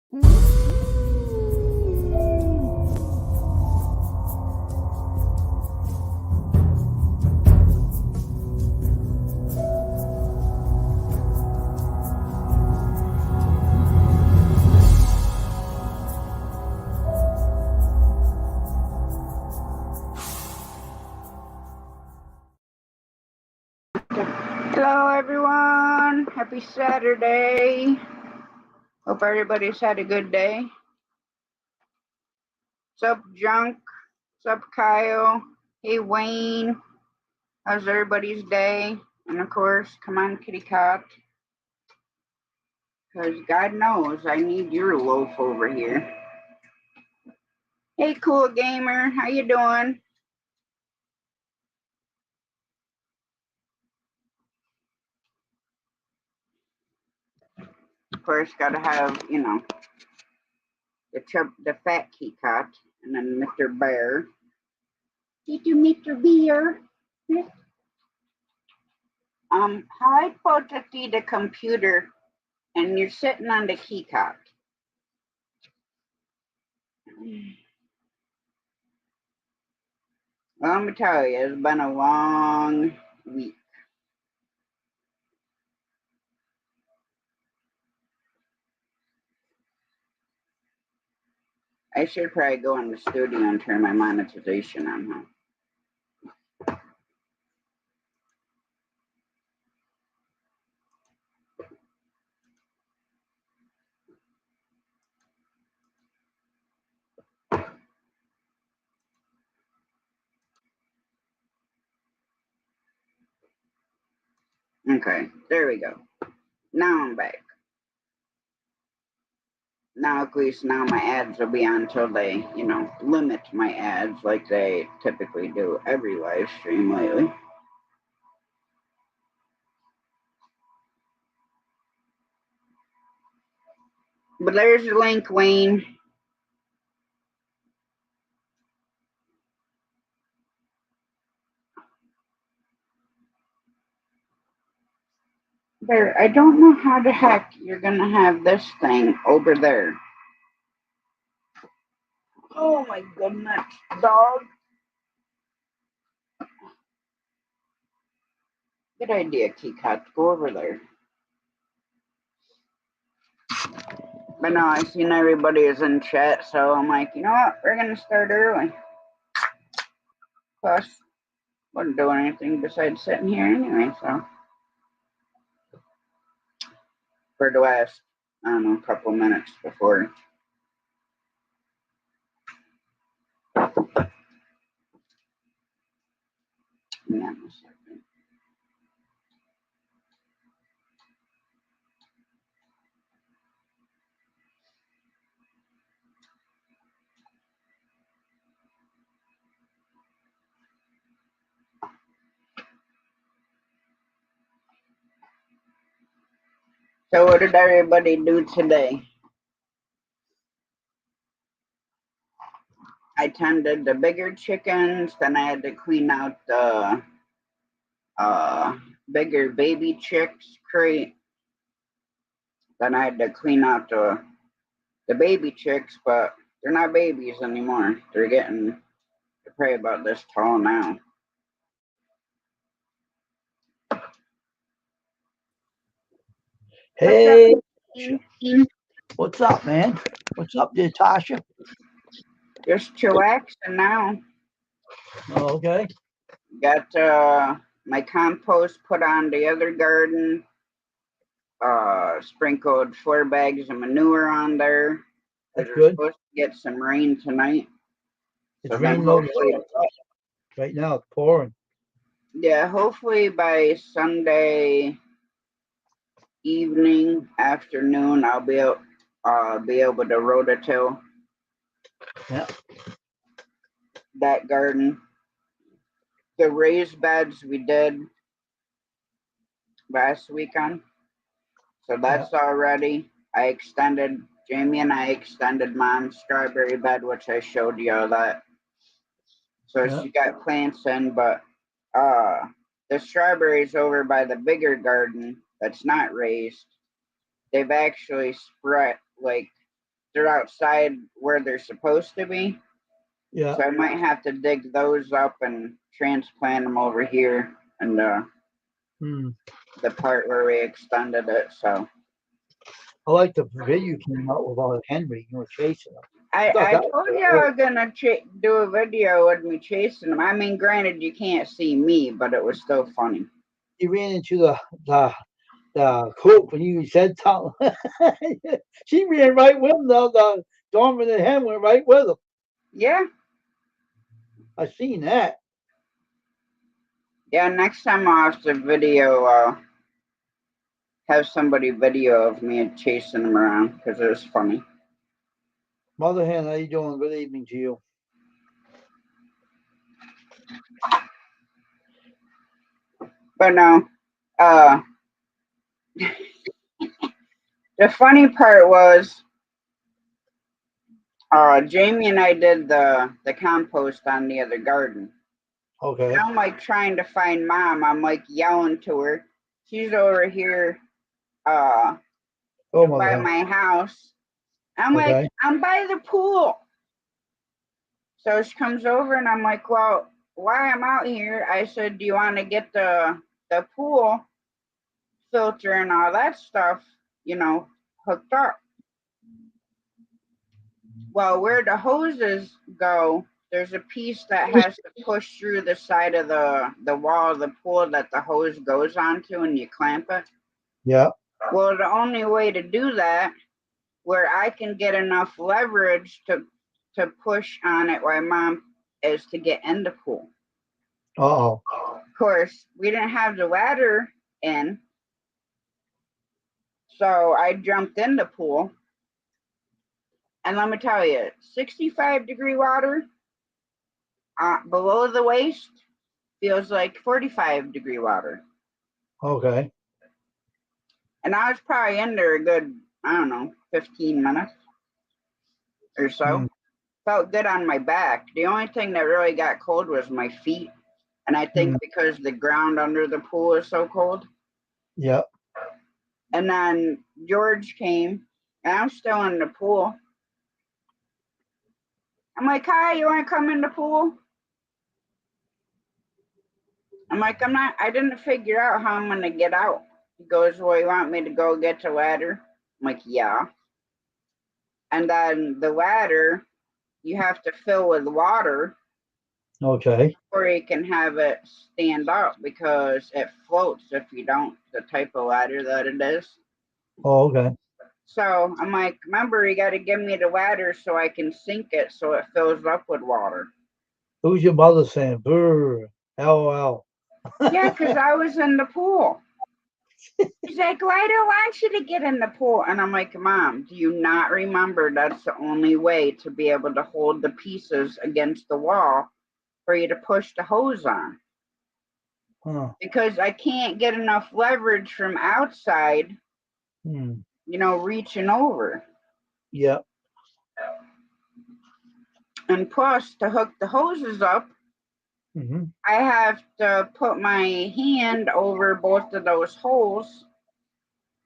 Hello, everyone. Happy Saturday. Hope everybody's had a good day. What's up, Junk? What's up, Kyle? Hey, Wayne. How's everybody's day? And of course, come on, Kitty Cat. Because God knows I need your loaf over here. Hey, Cool Gamer. How you doing? Of course, gotta have, the fat Kitty Cat, and then Mr. Bear. Did you Mr. Bear? How I put to see the computer and you're sitting on the keycap. Well, let me tell you, it's been a long week. I should probably go in the studio and turn my monetization on, huh? Okay, there we go. Now I'm back. Now at least now my ads will be on until they, limit my ads like they typically do every live stream lately. But there's the link, Wayne. There, I don't know how the heck you're gonna have this thing over there. Oh my goodness, dog. Good idea, Keycat. Go over there. But no, I seen everybody is in chat, so I'm like, you know what? We're gonna start early. Plus, wasn't doing anything besides sitting here anyway, so. For the last, I don't know, couple minutes before. Yeah, so what did everybody do today? I tended the bigger chickens, then I had to clean out the bigger baby chicks crate. Then I had to clean out the baby chicks, but they're not babies anymore. They're getting probably about this tall now. Hey, what's up, man? What's up, Natasha? Just chillaxing now. Oh, okay. Got my compost put on the other garden. Sprinkled 4 bags of manure on there. That's We're good. supposed to get some rain tonight. It's So raining right now. It's pouring. Yeah, hopefully by Sunday evening, afternoon, I'll be able to rototill that garden. The raised beds we did last weekend, so that's all ready. Jamie and I extended Mom's strawberry bed, which I showed you all that. So she got plants in, but the strawberries over by the bigger garden that's not raised, they've actually spread, like, they're outside where they're supposed to be. Yeah. So I might have to dig those up and transplant them over here and the part where we extended it. So I like the video you came out with all Henry, you were chasing him. I told you I was gonna do a video with me chasing him. I mean, granted, you can't see me, but it was still funny. He ran into the cook when you said something. She ran right with him. The dominant hen went right with him. Yeah. I seen that. Yeah, next time I'll have to video, have somebody video of me chasing him around because it was funny. Mother hen, how you doing? Good evening to you. But no, the funny part was, Jamie and I did the compost on the other garden. Okay. And I'm like trying to find Mom. I'm like yelling to her. She's over here, by my house. I'm like, I'm by the pool. So she comes over and I'm like, well, while I'm out here, I said, do you want to get the pool filter and all that stuff, hooked up? Well, where the hoses go, there's a piece that has to push through the side of the wall of the pool that the hose goes onto and you clamp it. Yeah. Well, the only way to do that where I can get enough leverage to push on it while Mom is to get in the pool. Uh-oh. Of course, we didn't have the ladder in, so I jumped in the pool. And let me tell you, 65-degree water below the waist feels like 45-degree water. Okay. And I was probably in there a good, 15 minutes or so. Felt good on my back. The only thing that really got cold was my feet. And I think because the ground under the pool is so cold. Yep. And then George came, and I'm still in the pool. I'm like, hi, you want to come in the pool? I'm like, I didn't figure out how I'm going to get out. He goes, well, you want me to go get the ladder? I'm like, yeah. And then the ladder, you have to fill with water. Okay. Or you can have it stand up because it floats if you don't, the type of ladder that it is. Oh, okay. So I'm like, remember, you got to give me the ladder so I can sink it so it fills up with water. Who's your mother saying? Brr, LOL. Yeah, because I was in the pool. She's like, well, I don't want you to get in the pool. And I'm like, Mom, do you not remember that's the only way to be able to hold the pieces against the wall for you to push the hose on? Because I can't get enough leverage from outside, reaching over. Yep. And plus, to hook the hoses up, I have to put my hand over both of those holes.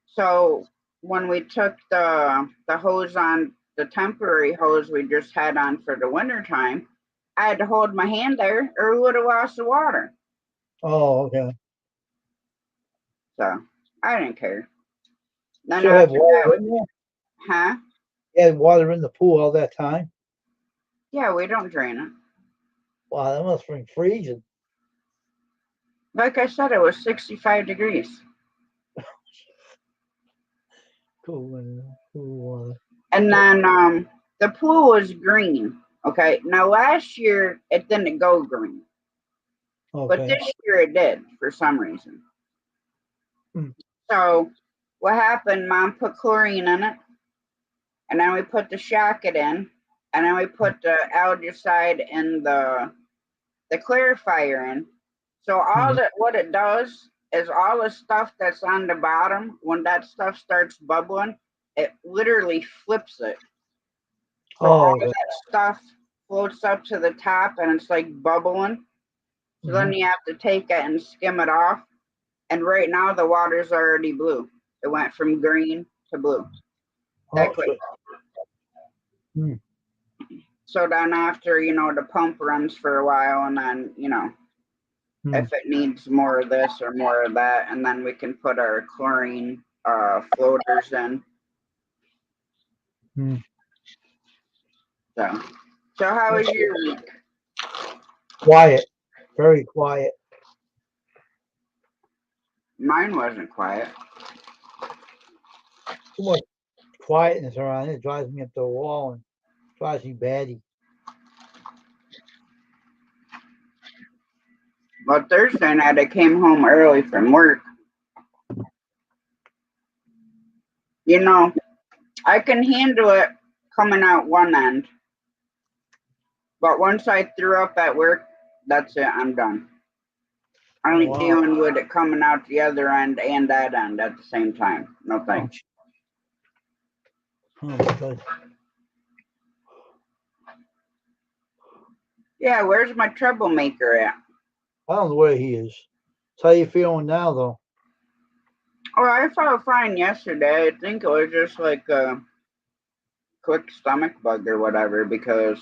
So when we took the hose on, the temporary hose we just had on for the winter time, I had to hold my hand there or we would have lost the water. Oh, okay. So I didn't care. Then Still have water in there? Huh? You had water in the pool all that time? Yeah, we don't drain it. Wow, that must have been freezing. Like I said, it was 65 degrees. Cool water. And then the pool was green. Okay. Now last year it didn't go green. Okay. But this year it did for some reason. So what happened, Mom put chlorine in it, and then we put the Shacket in, and then we put the algicide and the clarifier in. So all what it does is all the stuff that's on the bottom, when that stuff starts bubbling, it literally flips it. So all that stuff floats up to the top and it's like bubbling. So then you have to take it and skim it off. And right now the water's already blue. It went from green to blue. That quick. Hmm. So then after, the pump runs for a while and then, if it needs more of this or more of that, and then we can put our chlorine floaters in. Hmm. So how was your week? Quiet, very quiet. Mine wasn't quiet. Too much quietness around it drives me up the wall and drives me batty. Well, Thursday night I came home early from work. I can handle it coming out one end. But once I threw up at work, that's it, I'm done. I ain't dealing with it coming out the other end and that end at the same time. No thanks. Oh, good. Yeah, where's my troublemaker at? I don't know where he is. So how you feeling now, though? Oh, I felt fine yesterday. I think it was just like a quick stomach bug or whatever because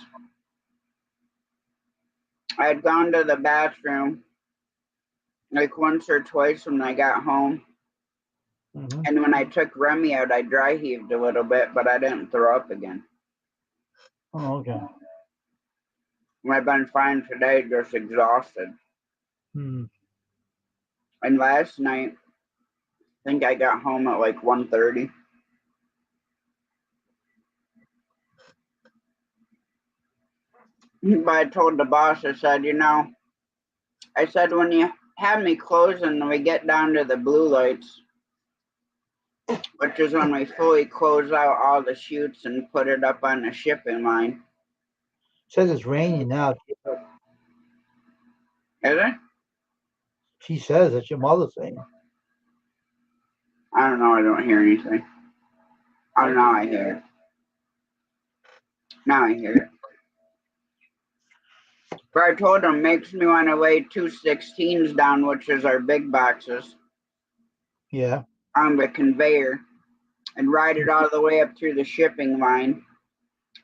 I had gone to the bathroom like once or twice when I got home. Mm-hmm. And when I took Remy out, I dry heaved a little bit, but I didn't throw up again. Oh, okay. I've been fine today, just exhausted. Hmm. And last night, I think I got home at like 1:30. But I told the boss, I said, when you have me closing and we get down to the blue lights, which is when we fully close out all the chutes and put it up on the shipping line. Says it's raining now. Is it? She says it's your mother saying. I don't know. I don't hear anything. Oh, now I hear it. Now I hear it. But I told him, makes me want to lay 2 16s down, which is our big boxes. Yeah. On the conveyor and ride it all the way up through the shipping line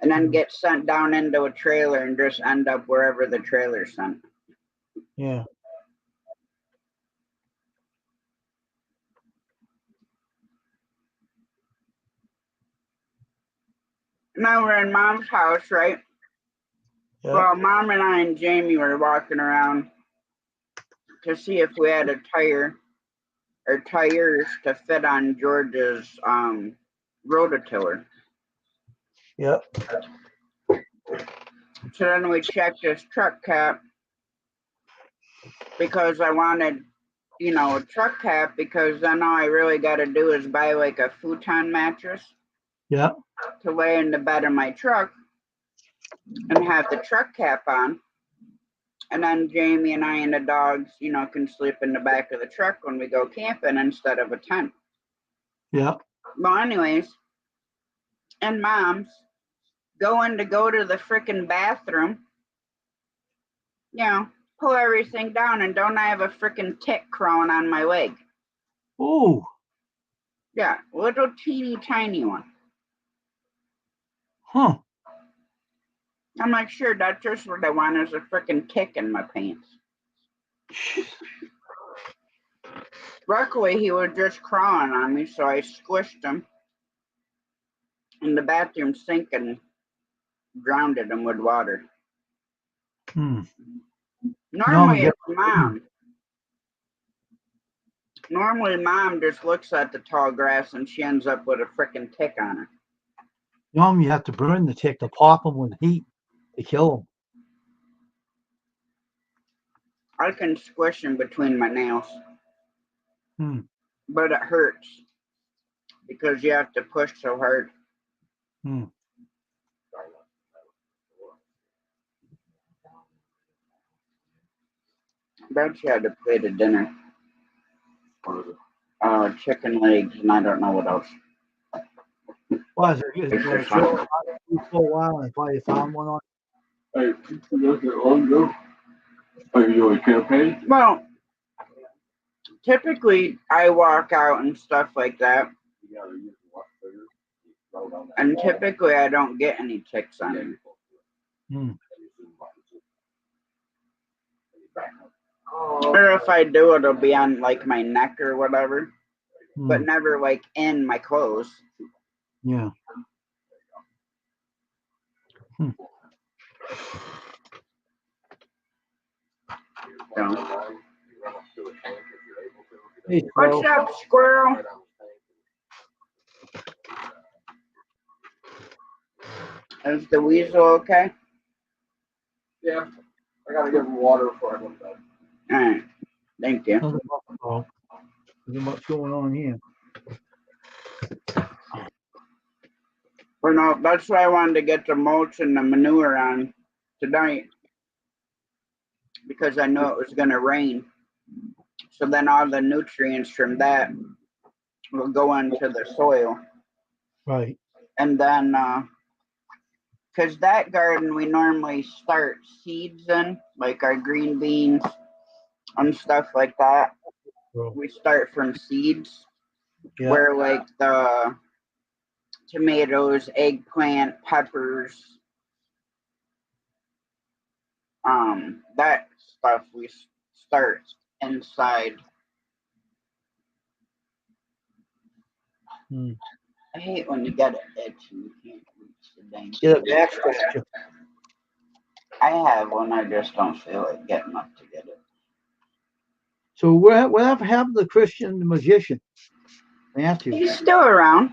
and then get sent down into a trailer and just end up wherever the trailer's sent. Yeah. Now we're in Mom's house, right? Yeah. Well, Mom and I and Jamie were walking around to see if we had a tire or tires to fit on George's rototiller. Yep. So then we checked his truck cap because I wanted, a truck cap because then all I really got to do is buy like a futon mattress. Yeah. To lay in the bed of my truck and have the truck cap on. And then Jamie and I and the dogs, can sleep in the back of the truck when we go camping instead of a tent. Yeah. Well, anyways, and Mom's go to the freaking bathroom, pull everything down, and don't I have a freaking tick crawling on my leg? Ooh. Yeah, little teeny tiny one. Huh. I'm like, sure, that's just what I want is a freaking tick in my pants. Luckily, he was just crawling on me, so I squished him in the bathroom sink and drowned him with water. Normally, it's Mom. Normally, Mom just looks at the tall grass and she ends up with a freaking tick on her. Normally, you have to burn the tick to pop them with heat to kill them. I can squish him between my nails. But it hurts because you have to push so hard. Bet you had a plate of dinner. Chicken legs, and I don't know what else. Well, it's for a while until you found one on. Hey, look at Longo. Are you doing a campaign? Well, typically I walk out and stuff like that. And typically I don't get any ticks on me. Hmm. Or if I do, it'll be on like my neck or whatever, but Hmm. never like in my clothes. Yeah. Hmm. So. Hey, What's Squirrel. up, squirrel? Is the weasel okay? Yeah, I gotta give him water before I go to bed. Alright, thank you. Nothing much going on here. Well, no, that's why I wanted to get the mulch and the manure on tonight, because I knew it was going to rain. So then all the nutrients from that will go into the soil. Right. And then, because that garden we normally start seeds in, like our green beans and stuff like that. So, We start from seeds, yeah. where like the tomatoes, eggplant, peppers, that stuff we start inside. Hmm. I hate when you get it itch and you can't reach the dang. Get a back scratcher. I have one, I just don't feel like getting up to get it. So whatever happened to Christian the magician? Matthew. He's still around.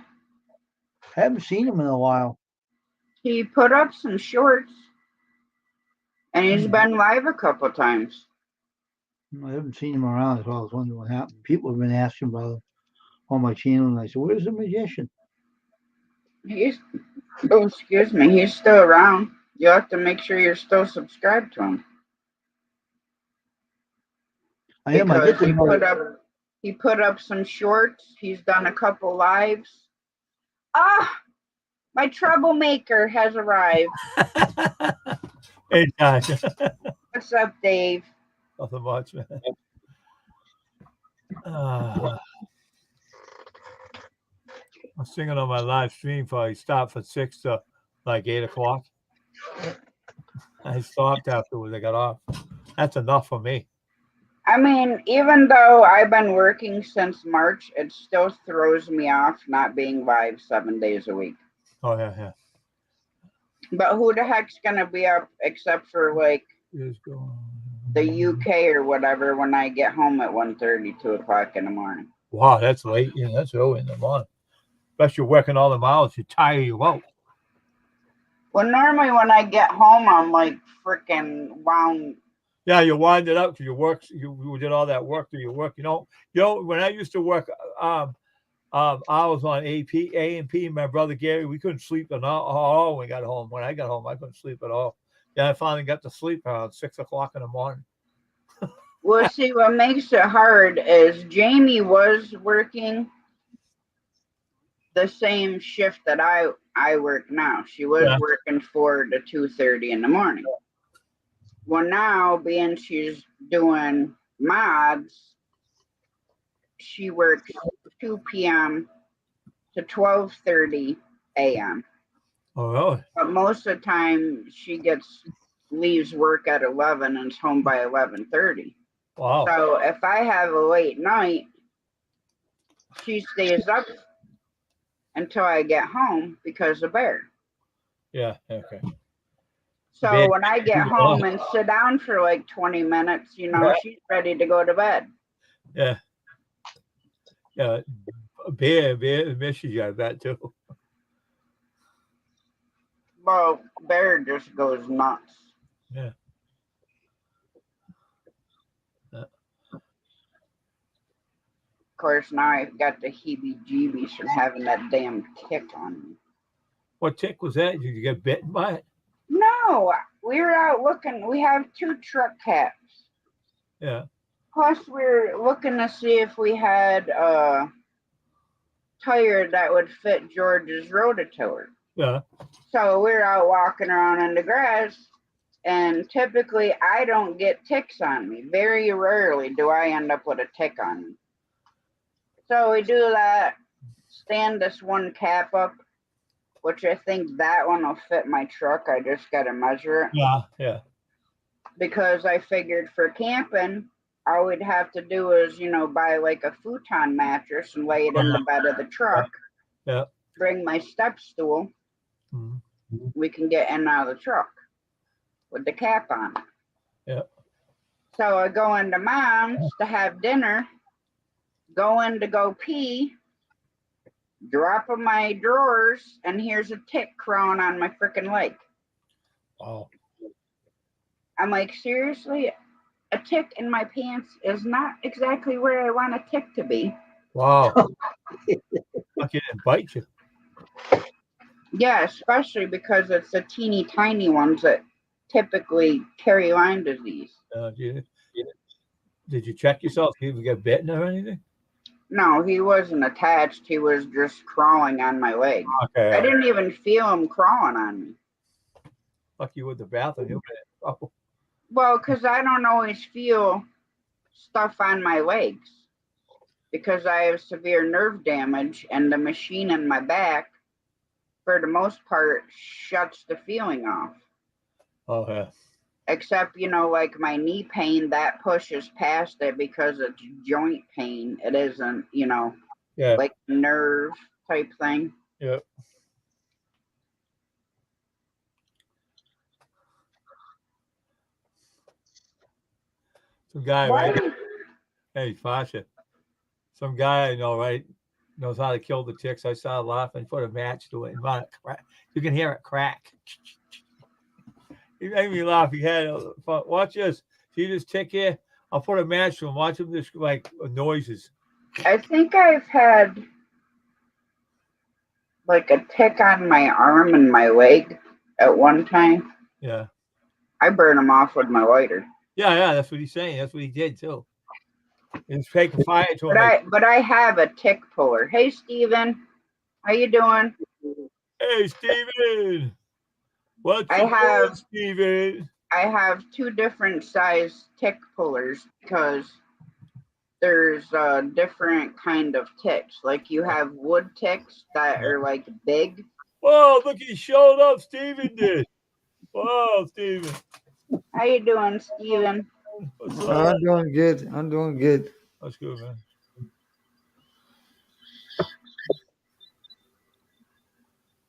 I haven't seen him in a while. He put up some shorts, and he's been live a couple times. I haven't seen him around at all. I was wondering what happened. People have been asking about him on my channel, and I said, "Where's the magician?" He's excuse me, he's still around. You have to make sure you're still subscribed to him. I am. I Because get he put up some shorts. He's done a couple lives. Ah, my troublemaker has arrived. Hey, Josh. What's up, Dave? Nothing much, man. I was singing on my live stream for I stopped from 6 to like 8 o'clock. I stopped afterwards. I got off. That's enough for me. I mean, even though I've been working since March, it still throws me off not being live 7 days a week. Oh, yeah. But who the heck's gonna be up except for like the UK or whatever when I get home at 1:30, 2 o'clock in the morning? Wow, that's late. Yeah, that's early in the morning. Especially working all the hours, you tire you out. Well, normally when I get home, I'm like freaking wound. Yeah, you wind it up because you work. You did all that work. Do you work? You know. When I used to work, I was on A&P. My brother Gary, we couldn't sleep at all when we got home. When I got home, I couldn't sleep at all. Yeah, I finally got to sleep around 6 o'clock in the morning. Well, see, what makes it hard is Jamie was working the same shift that I work now. She was working 4 to 2:30 in the morning. Well, now being she's doing mods, she works 2 p.m. to 12:30 a.m. Oh, really? But most of the time she leaves work at 11 and is home by 11:30. Wow. So if I have a late night, she stays up until I get home because of Bear. Yeah. Okay. So Bear, when I get home and sit down for like 20 minutes, she's ready to go to bed. Yeah. Yeah. Bear misses you, I bet, too. Well, Bear just goes nuts. Yeah. Of course, now I've got the heebie-jeebies from having that damn tick on me. What tick was that? Did you get bitten by it? No, we were out looking. We have 2 truck caps. Yeah. Plus, we're looking to see if we had a tire that would fit George's rototiller. Yeah. So we're out walking around in the grass, and typically I don't get ticks on me. Very rarely do I end up with a tick on me. So we do that, stand this one cap up, which I think that one will fit my truck. I just gotta measure it. Yeah. Because I figured for camping, all we'd have to do is, buy like a futon mattress and lay it in the bed of the truck. Yeah. Bring my step stool. Mhm. We can get in and out of the truck with the cap on. Yeah. So I go into mom's to have dinner, go in to go pee, drop in my drawers, and here's a tick crawling on my freaking leg. Oh. I'm like, seriously? A tick in my pants is not exactly where I want a tick to be. Wow. Lucky it didn't bite you. Yeah, especially because it's the teeny tiny ones that typically carry Lyme disease. Did you check yourself? Did you get bitten or anything? No, he wasn't attached. He was just crawling on my leg. Okay. I didn't even feel him crawling on me. Lucky with the bathroom. You'll get it. Oh. Well, because I don't always feel stuff on my legs because I have severe nerve damage and the machine in my back, for the most part, shuts the feeling off. Oh, yeah. Except, like my knee pain, that pushes past it because it's joint pain. It isn't, Yeah. like nerve type thing. Yeah. Some guy, Why? right? Hey, Fasha. Some guy I know, right, knows how to kill the ticks. I started laughing, put a match to it, and you can hear it crack. He made me laugh. He had fun. Watch this. See this tick here? I'll put a match to him. Watch him just like noises. I think I've had like a tick on my arm and my leg at one time. Yeah. I burn them off with my lighter. Yeah, that's what he's saying. That's what he did too. He's taking fire to him. But I have a tick puller. Hey, Steven. How you doing? Hey, Steven. What's Steven? I have 2 different size tick pullers because there's different kind of ticks. Like you have wood ticks that are like big. Whoa, look, he showed up. Steven did. Wow, Steven. How you doing, Steven? I'm doing good. That's good, man. What's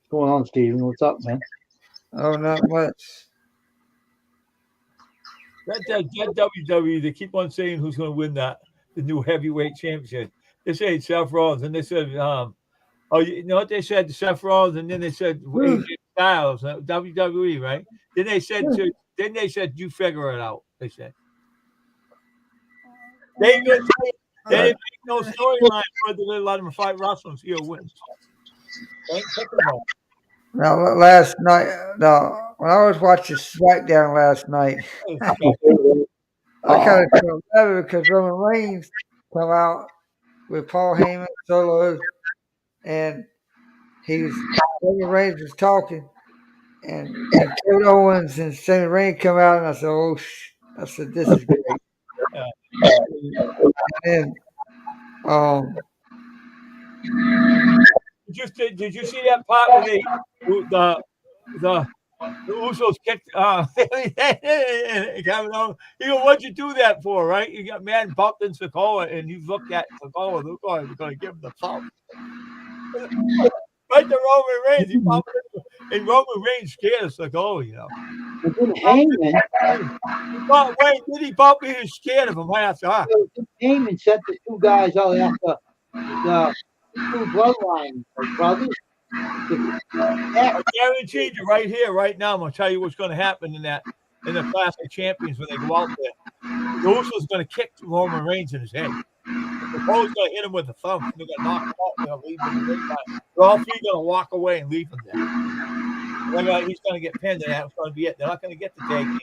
going on, Steven? What's up, man? Oh, not much. That WWE, they keep on saying who's going to win the new heavyweight championship. They say Seth Rollins, and they said, you know what they said? Seth Rollins, and then they said AJ Styles, WWE, right? Then they said, you figure it out. They said they didn't make no storyline for the let them fight wrestling. See who wins. Now, last night, when I was watching SmackDown last night, I kind of felt better because Roman Reigns come out with Paul Heyman solo, and Roman Reigns was talking, and Kevin Owens and Sami Zayn come out, and I said, this is great. And did you see that part where the Usos kicked Kevin Owens? He go, what'd you do that for, right? You got mad and bumped in Sikoa, and you looked at Sikoa, look like you're going to give him the thumb. Right to Roman Reigns, he bumped in, and Roman Reigns scared of Sikoa, Heyman. Did he bump me? He was scared of him right after that. Heyman set the 2 guys out after the 2 bloodline brothers. I guarantee you right here, right now, I'm going to tell you what's going to happen in the Clash of Champions when they go out there. The Usos going to kick Roman Reigns in his head. The Poe's going to hit him with the thumb. They're going to knock him out. They're going to leave him in the ring. They're all 3 going to walk away and leave him there. He's going to get pinned, and that's going to be it. They're not going to get the tag team.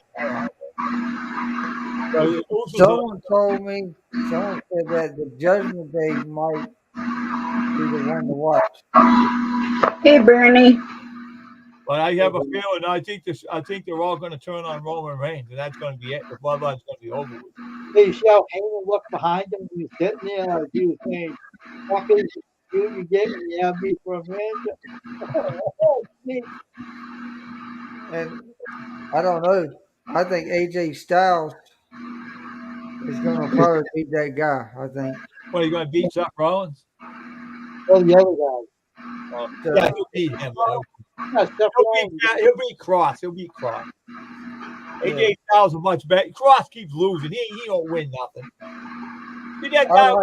Someone said that the Judgment Day might be the one to watch. Hey, Bernie. But I have a feeling. I think they're all going to turn on Roman Reigns, and that's going to be it. The bloodline's going to be over with. Hey, you see how Heyman looked behind him? He was sitting there, like he was saying, "Fuckers, You gave me me for a man. And I don't know. I think AJ Styles is going to probably beat that guy. I think. What, are you going to beat Seth Rollins? Oh, the other guy. So, Yeah, he'll beat him. Though. Yeah, Seth Rollins. He'll beat Cross. He'll beat Cross. AJ Styles is much better. Cross keeps losing. He don't win nothing. See that guy?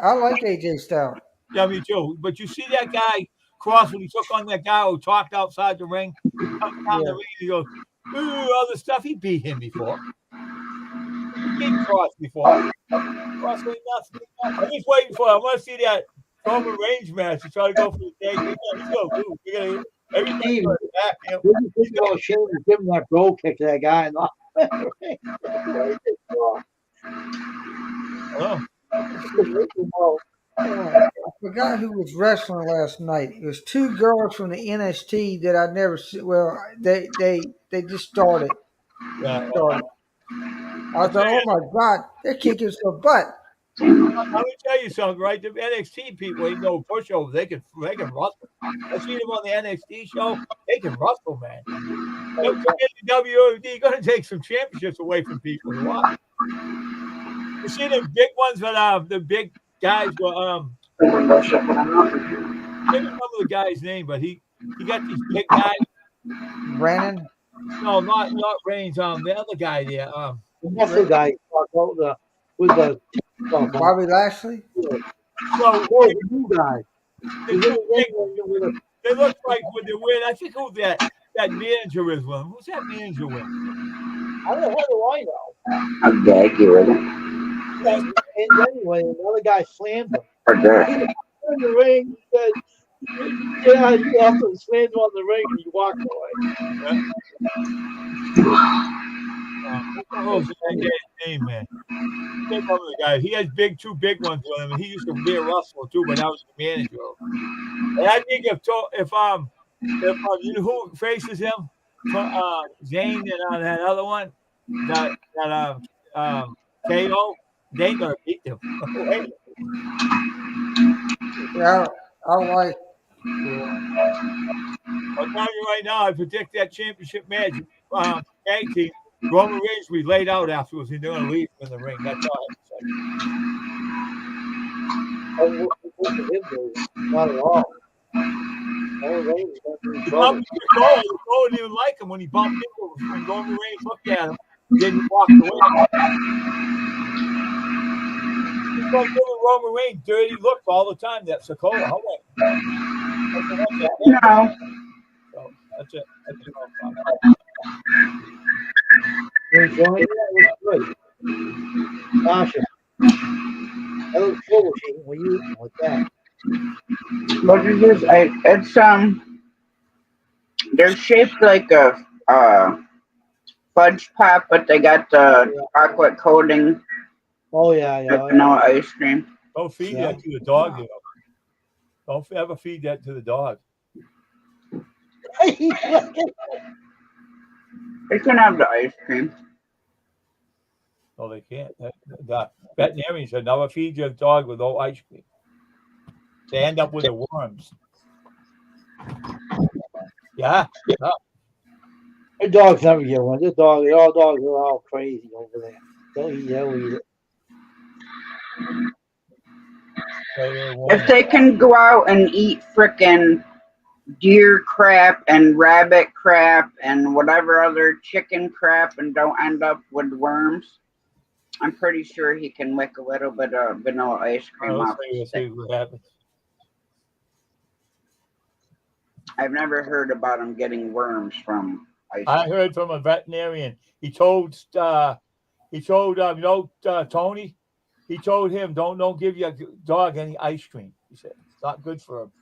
I like AJ Styles. Yeah, me too. But you see that guy Cross when he took on that guy who talked outside the ring, comes down the ring, he goes, ooh, all the stuff. He beat him before. He beat Cross before. Cross ain't nothing. I'm just waiting for. I want to see that Roman Reigns match. He's trying to go for the day. He's going to lose. We're gonna everybody's Steve, going to back him. what do you think about Shane giving that bro kick to that guy? And I forgot who was wrestling last night. It was two girls from the NXT that I never see. Well, they just started. Yeah. I thought, oh my God, they're kicking some butt. Let me tell you something, right? The NXT people ain't no pushovers. They can wrestle. I seen them on the NXT show. They can wrestle, man. They'll come in the WWE, going to take some championships away from people. What? You see the big ones that the big guys were I can't remember the guy's name, but he got these big guys. Brandon? No, not Reigns. The other guy there. that's the guy with the Bobby Lashley? So the new guy. they look like when they win. I think who that manager is with. Who's that manager with? How the hell do I know? I'll gag you with it. And anyway, another guy slammed him. Or dirt. He was in the ring. He said, yeah, he also slammed him on the ring and he walked away. What's that guy's name, man? I can't remember the guy. He has two big ones with him, and he used to be a wrestler too, but now he's the manager. And I think if you know who faces him, Zayn and that other one, that KO, they ain't gonna beat them. Yeah, I like. I'll tell you right now, I predict that championship match, tag team, Roman Reigns will be laid out afterwards, and they're gonna leave in the ring. That's all I have to say. Not at all. Cole didn't even like him when he bumped into him. When Roman Reigns looked at him, then he walked away. He's going to give Roman Reigns dirty looks all the time. That's Sokola. How about No. So that's it. That's it. You're enjoying it? That was good. Sasha, I look forward to when you eat with that. What is this? It's they're shaped like a fudge pop, but they got the chocolate coating. Oh yeah. No ice cream. Don't feed that to the dog. You know. Don't ever feed that to the dog. They can have the ice cream. No, they can't. The veterinarian said never feed your dog with no ice cream. They end up with the worms. Yeah. Your dogs never get one. Your dogs are all crazy over there. They'll eat it. If they can go out and eat frickin' deer crap and rabbit crap and whatever other chicken crap and don't end up with worms, I'm pretty sure he can lick a little bit of vanilla ice cream off his stick. I've never heard about him getting worms from ice cream. I heard from a veterinarian. He told Tony. He told him don't give your dog any ice cream. He said it's not good for him.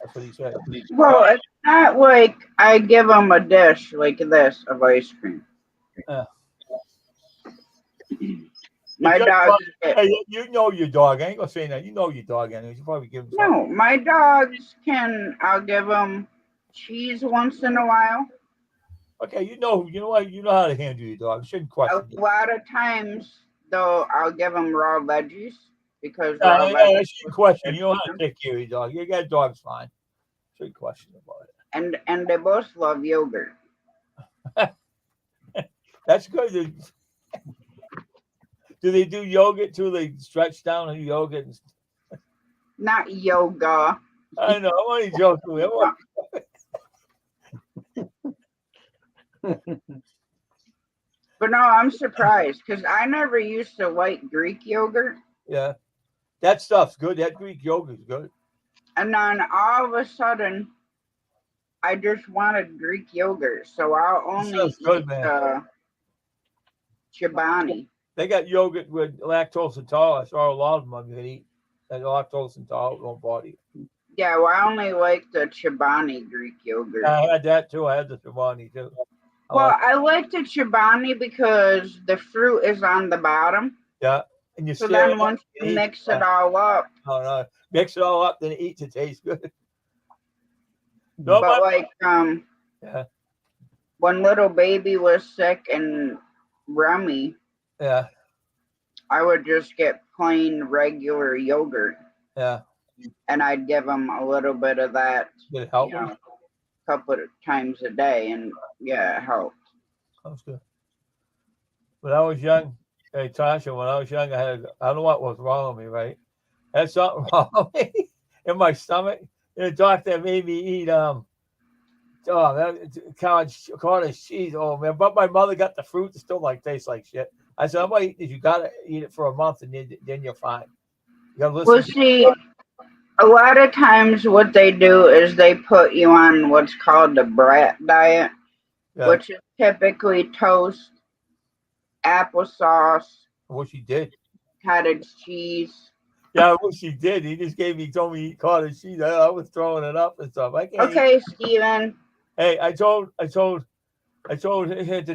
That's what he said. Well, it's not like I give him a dish like this of ice cream. My dog. Hey, you know your dog. I ain't gonna say that. You know your dog, and you probably give him. No, my dogs can. I'll give them cheese once in a while. Okay, you know what? You know how to handle your dog. You shouldn't question. A lot of times, though, I'll give them raw veggies. because we're all Yeah, that's your question. You don't have to take care of your dog. You got dog's fine. Good question about it. and they both love yogurt. That's good. Do they do yoga too? They stretch down and yoga. Not yoga. I know. I'm only joking. But no, I'm surprised because I never used to like Greek yogurt. Yeah, that stuff's good. That Greek yogurt's good. And then all of a sudden, I just wanted Greek yogurt. So I'll only Sounds good, eat man. Chobani. They got yogurt with lactose intolerant. I saw a lot of them you can eat. That lactose intolerant won't bother you. Yeah, well, I only like the Chobani Greek yogurt. I had that too. I had the Chobani too. I like the Chobani because the fruit is on the bottom. Yeah. And you So then once you mix it all up. Oh, no. Mix it all up, then eat to taste good. No, but like yeah. When little baby was sick and rummy, yeah, I would just get plain regular yogurt. Yeah. And I'd give him a little bit of that. Did it help him? A couple of times a day, and yeah, it helped. That's good. When I was young, hey Tasha, when I was young, I don't know what was wrong with me, right? I had something wrong with me in my stomach. And the doctor made me eat cottage cheese. Oh man, but my mother got the fruit. It still tastes like shit. I said, I'm gonna eat this. You gotta eat it for a month, and then you're fine. You gotta listen. Well, see, a lot of times what they do is they put you on what's called the brat diet, which is typically toast, applesauce. What she did. Cottage cheese. Yeah, what she did. He just told me eat cottage cheese. I was throwing it up and stuff. I can't. Okay, Steven. Hey, I told the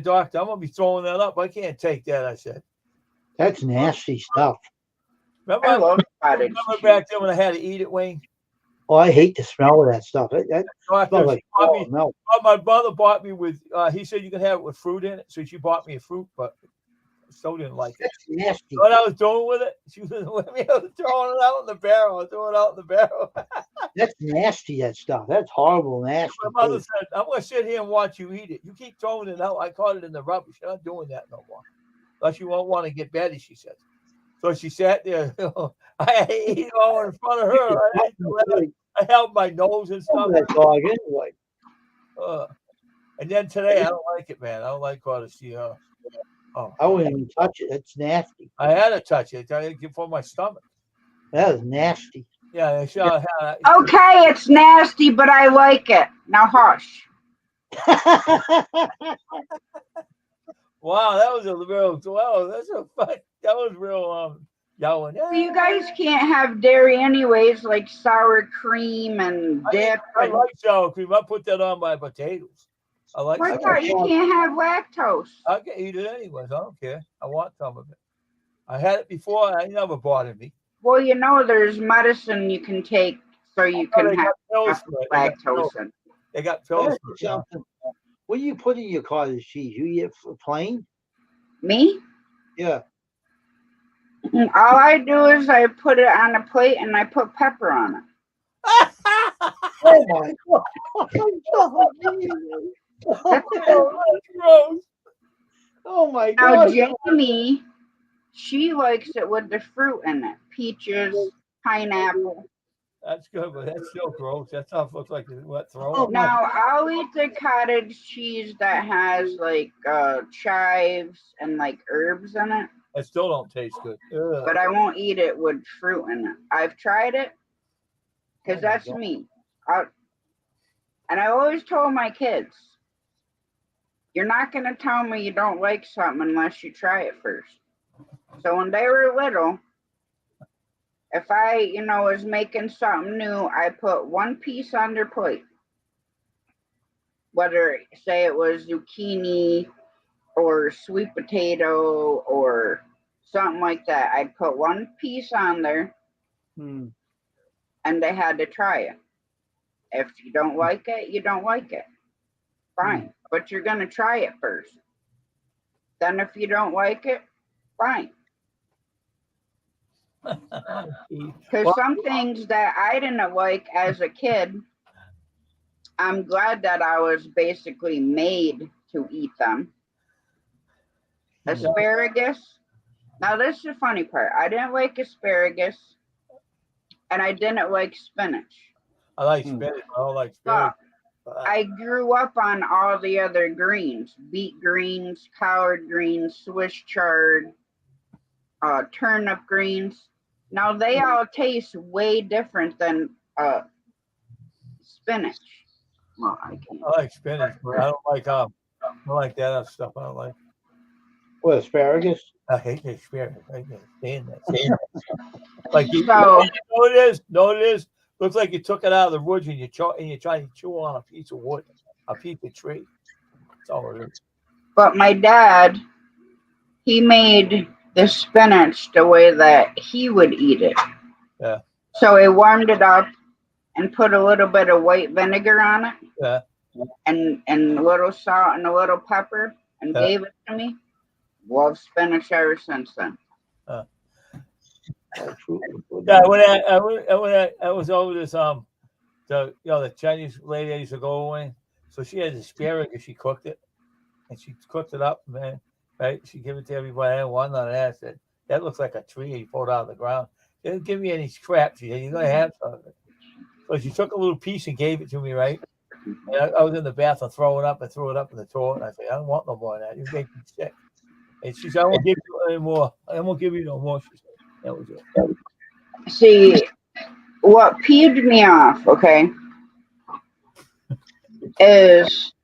doctor, I'm gonna be throwing that up. I can't take that. I said. That's nasty stuff. Remember back then when I had to eat it, Wayne? Oh, I hate the smell of that stuff. That smells like milk. My brother bought me with. He said you can have it with fruit in it, so she bought me a fruit, but I still didn't like it. That's nasty. What I was doing with it? She was with me. I was throwing it out in the barrel. I was throwing it out in the barrel. That's nasty. That stuff. That's horrible, nasty. My mother said, "I'm gonna sit here and watch you eat it. You keep throwing it out. I caught it in the rubbish. You're not doing that no more, unless you won't want to get better." She said. So she sat there. I ate it all in front of her. I held my nose and stuff. That dog anyway. And then today, I don't like it, man. I don't like cottage cheese. I wouldn't even touch it. It's nasty. I had to touch it. I didn't get for my stomach. That is nasty. Yeah, okay, it's nasty, but I like it. Now hush. Wow, that was a real. Wow, that was real. Yelling. Yeah. You guys can't have dairy anyways, like sour cream and dip. I like sour cream. I put that on my potatoes. I like. I thought you can't have lactose. I can eat it anyways. I don't care. I want some of it. I had it before. I never bothered me. Well, there's medicine you can take so you can have lactose in. They got pills. What do you put in your cottage cheese? You eat it plain? Me? Yeah. All I do is I put it on a plate and I put pepper on it. Oh my God. Oh my God. Now Jamie, she likes it with the fruit in it. Peaches, pineapple. That's good, but that's still gross. That stuff looks like what throw. Now I'll eat the cottage cheese that has chives and like herbs in it. I still don't taste good. Ugh. But I won't eat it with fruit in it. I've tried it because that's me. And I always told my kids, you're not going to tell me you don't like something unless you try it first. So when they were little, if I, was making something new, I put one piece on their plate. Whether, say it was zucchini or sweet potato or something like that. I'd put one piece on there and they had to try it. If you don't like it, you don't like it. Fine. But you're going to try it first. Then if you don't like it, fine. Because Well- some things that I didn't like as a kid, I'm glad that I was basically made to eat them. Asparagus. Now, this is the funny part. I didn't like asparagus, and I didn't like spinach. I like spinach. I don't like spinach. I grew up on all the other greens: beet greens, collard greens, Swiss chard, turnip greens. Now they all taste way different than spinach. Well, I can't. I like spinach, but I don't like that other stuff. I don't like. What, asparagus? I hate the spinach. I can't stand that. Like you So- know what it is? Know what it is? Looks like you took it out of the woods and you're trying to chew on a piece of wood, a piece of tree. That's all it is. But my dad, he made the spinach the way that he would eat it. Yeah. So he warmed it up and put a little bit of white vinegar on it. Yeah. And a little salt and a little pepper and Yeah. gave it to me. Love spinach ever since then. Yeah, when I was over this the Chinese lady I used to go with, so she had asparagus. She cooked it, and she cooked it up, man. Right? She gave it to everybody. I had one on that. I said, "That looks like a tree you pulled out of the ground." She didn't give me any scraps. She said, "You're gonna have something." So she took a little piece and gave it to me. Right? And I was in the bathroom throwing up. I threw it up in the toilet, and I said, "I don't want no more of that. You make me sick." And she said, "I won't give you any more. I won't give you no more." She said, "That was it." See, what peeved me off, okay, is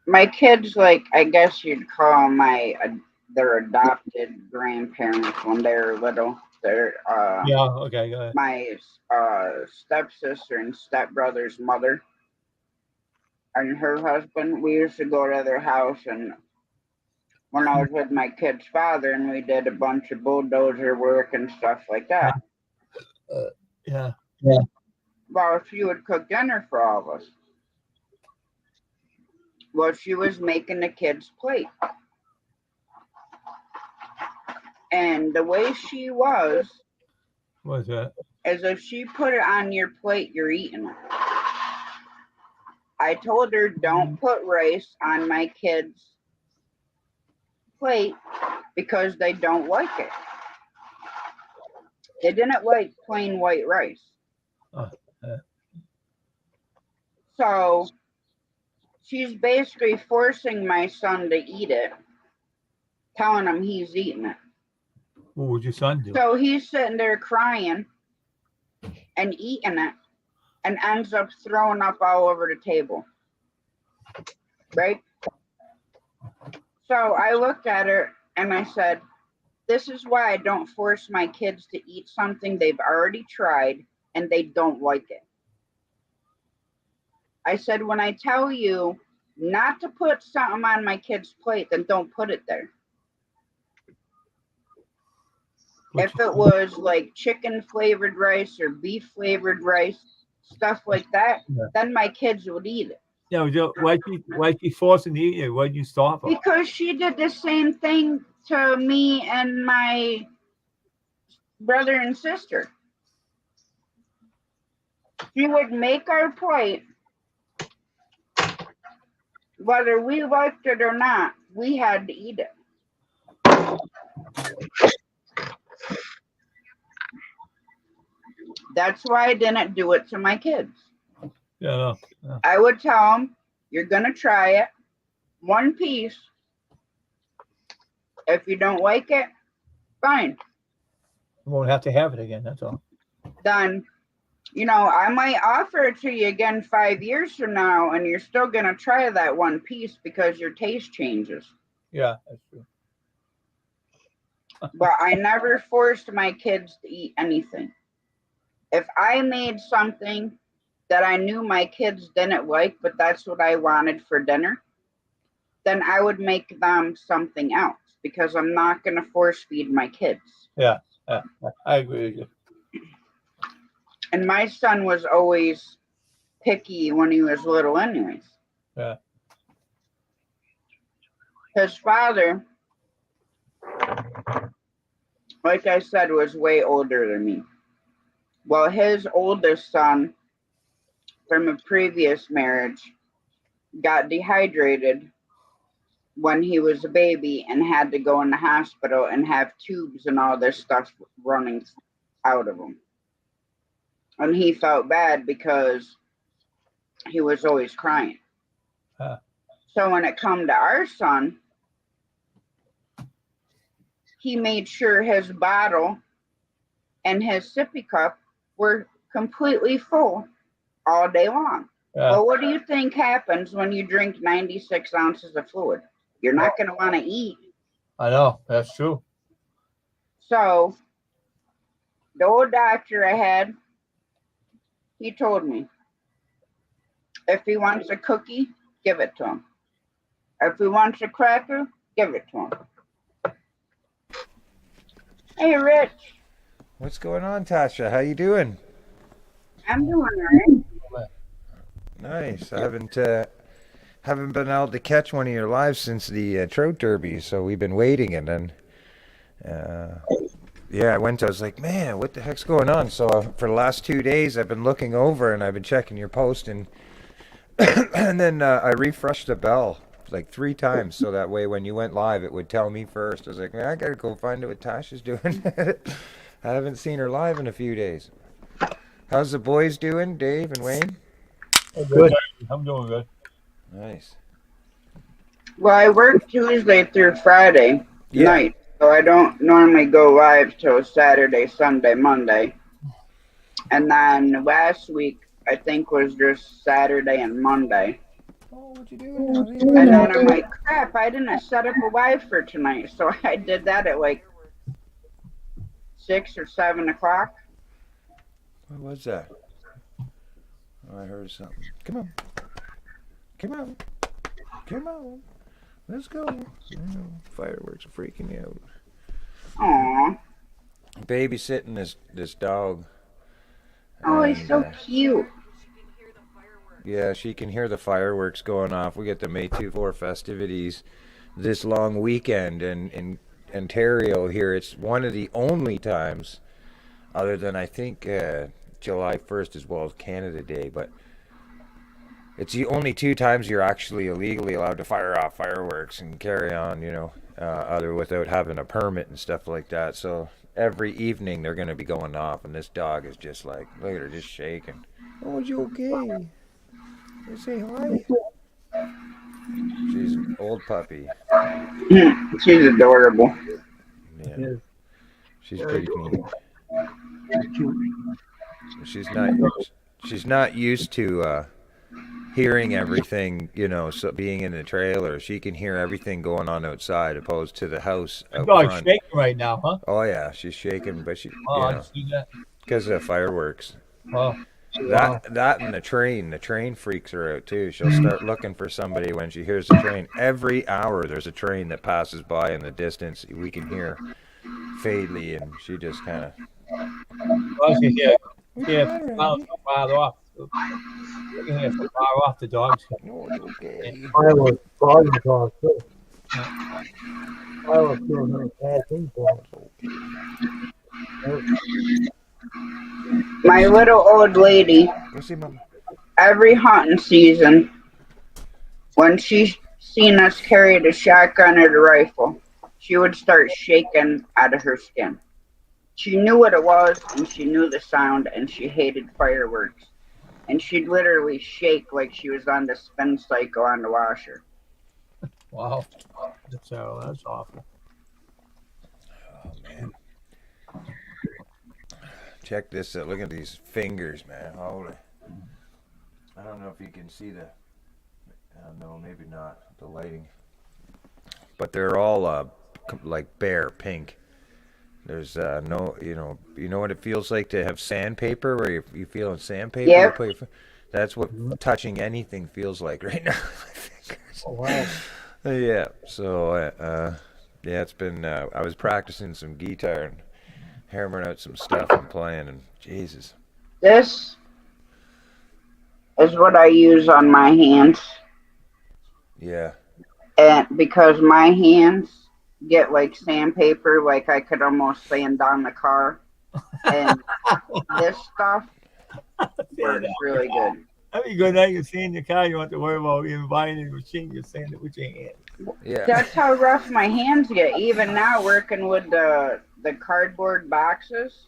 my kids, like, I guess you'd call their adopted grandparents when they were little. They're Yeah. Okay. Go ahead. my stepsister and stepbrother's mother and her husband. We used to go to their house, and when I was with my kid's father, and we did a bunch of bulldozer work and stuff like that. Yeah. Well, she would cook dinner for all of us. Well, she was making the kids' plate. And the way she was, What's that? is if she put it on your plate, you're eating it. I told her, don't put rice on my kids' plate because they don't like it. They didn't like plain white rice. So she's basically forcing my son to eat it, telling him he's eating it. What would your son do? So he's sitting there crying and eating it and ends up throwing up all over the table. Right? So I looked at her and I said, this is why I don't force my kids to eat something they've already tried and they don't like it. I said, when I tell you not to put something on my kid's plate, then don't put it there. If it was like chicken flavored rice or beef flavored rice, stuff like that, then my kids would eat it. Yeah, why she forcing to eat it? Why'd you stop her? Because she did the same thing to me and my brother and sister. She would make our plate, whether we liked it or not, we had to eat it. That's why I didn't do it to my kids. Yeah, I would tell them, you're going to try it, one piece. If you don't like it, fine. you won't have to have it again. That's all. Then, I might offer it to you again 5 years from now, and you're still going to try that one piece because your taste changes. Yeah, that's true. But I never forced my kids to eat anything. If I made something that I knew my kids didn't like, but that's what I wanted for dinner, then I would make them something else because I'm not going to force feed my kids. Yeah, I agree with you. And my son was always picky when he was little anyways. Yeah. His father like I said, was way older than me. Well, his oldest son from a previous marriage got dehydrated when he was a baby and had to go in the hospital and have tubes and all this stuff running out of him. And he felt bad because he was always crying. Huh. So when it come to our son, he made sure his bottle and his sippy cup were completely full all day long. Yeah. Well, what do you think happens when you drink 96 ounces of fluid? You're not going to want to eat. I know. That's true. So the old doctor I had, he told me, if he wants a cookie, give it to him. If he wants a cracker, give it to him. Hey, Rich. What's going on, Tasha? How you doing? I'm doing all right. Nice. I haven't been able to catch one of your lives since the trout derby, so we've been waiting, and then yeah, I was like, man, what the heck's going on? So for the last 2 days, I've been looking over and I've been checking your post, and and then I refreshed the bell like 3 times, so that way when you went live, it would tell me first. I was like, man, I gotta go find out what Tasha's doing. I haven't seen her live in a few days. How's the boys doing, Dave and Wayne? Good. I'm doing good. Nice. Well, I work Tuesday through Friday Yeah. night, so I don't normally go live till Saturday, Sunday, Monday. And then last week, I think, was just Saturday and Monday. Oh, what you doing? And then I'm like, crap, I didn't set up a live for tonight. So I did that at like 6 or 7 o'clock. What was that? Oh, I heard something. Come on. Come on. Come on. Let's go. Fireworks are freaking me out. Aw. Babysitting this dog. Oh, he's so And, cute. yeah, she can hear the fireworks going off. We get the May 24 festivities this long weekend, and in Ontario here, it's one of the only times, other than I think July 1st as well as Canada Day, but it's the only 2 times you're actually illegally allowed to fire off fireworks and carry on, other without having a permit and stuff like that. So every evening they're going to be going off, and this dog is just like, look at her, just shaking. Oh, is you okay? You say hi? She's an old puppy. She's adorable. Yeah, Yes. she's pretty neat. Cute. She's not used to hearing everything, so being in the trailer. She can hear everything going on outside opposed to the house The out dog's front. shaking right now, huh? Oh yeah, she's shaking, but she, Oh, I see that. because of the fireworks. Oh, That and the train freaks her out too. She'll start looking for somebody when she hears the train. Every hour there's a train that passes by in the distance. We can hear faintly, and she just kind of. well, yeah, so far off. You can hear so far off the dogs. Oh, it's okay. I was dog dog too. I was doing a bad thing for him. My little old lady, Go see Mama. every hunting season, when she seen us carry the shotgun or the rifle, she would start shaking out of her skin. She knew what it was, and she knew the sound, and she hated fireworks. And she'd literally shake like she was on the spin cycle on the washer. Wow, that's awful. Oh man. Check this out. Look at these fingers, man. Holy. I don't know if you can see no, maybe not, the lighting. But they're all like bare pink. There's no, you know what it feels like to have sandpaper, where you feel in sandpaper. Yep. You put that's what touching anything feels like right now. My fingers. Oh, wow. Yeah. So yeah, it's been. I was practicing some guitar and hammering out some stuff and playing, and Jesus. This is what I use on my hands. Yeah. And because my hands get like sandpaper, like I could almost sand down the car. And this stuff works really good. I mean, good night. You sand your car. You don't have to worry about even buying a machine. You sand it with your hand. Yeah. That's how rough my hands get. Even now, working with the cardboard boxes.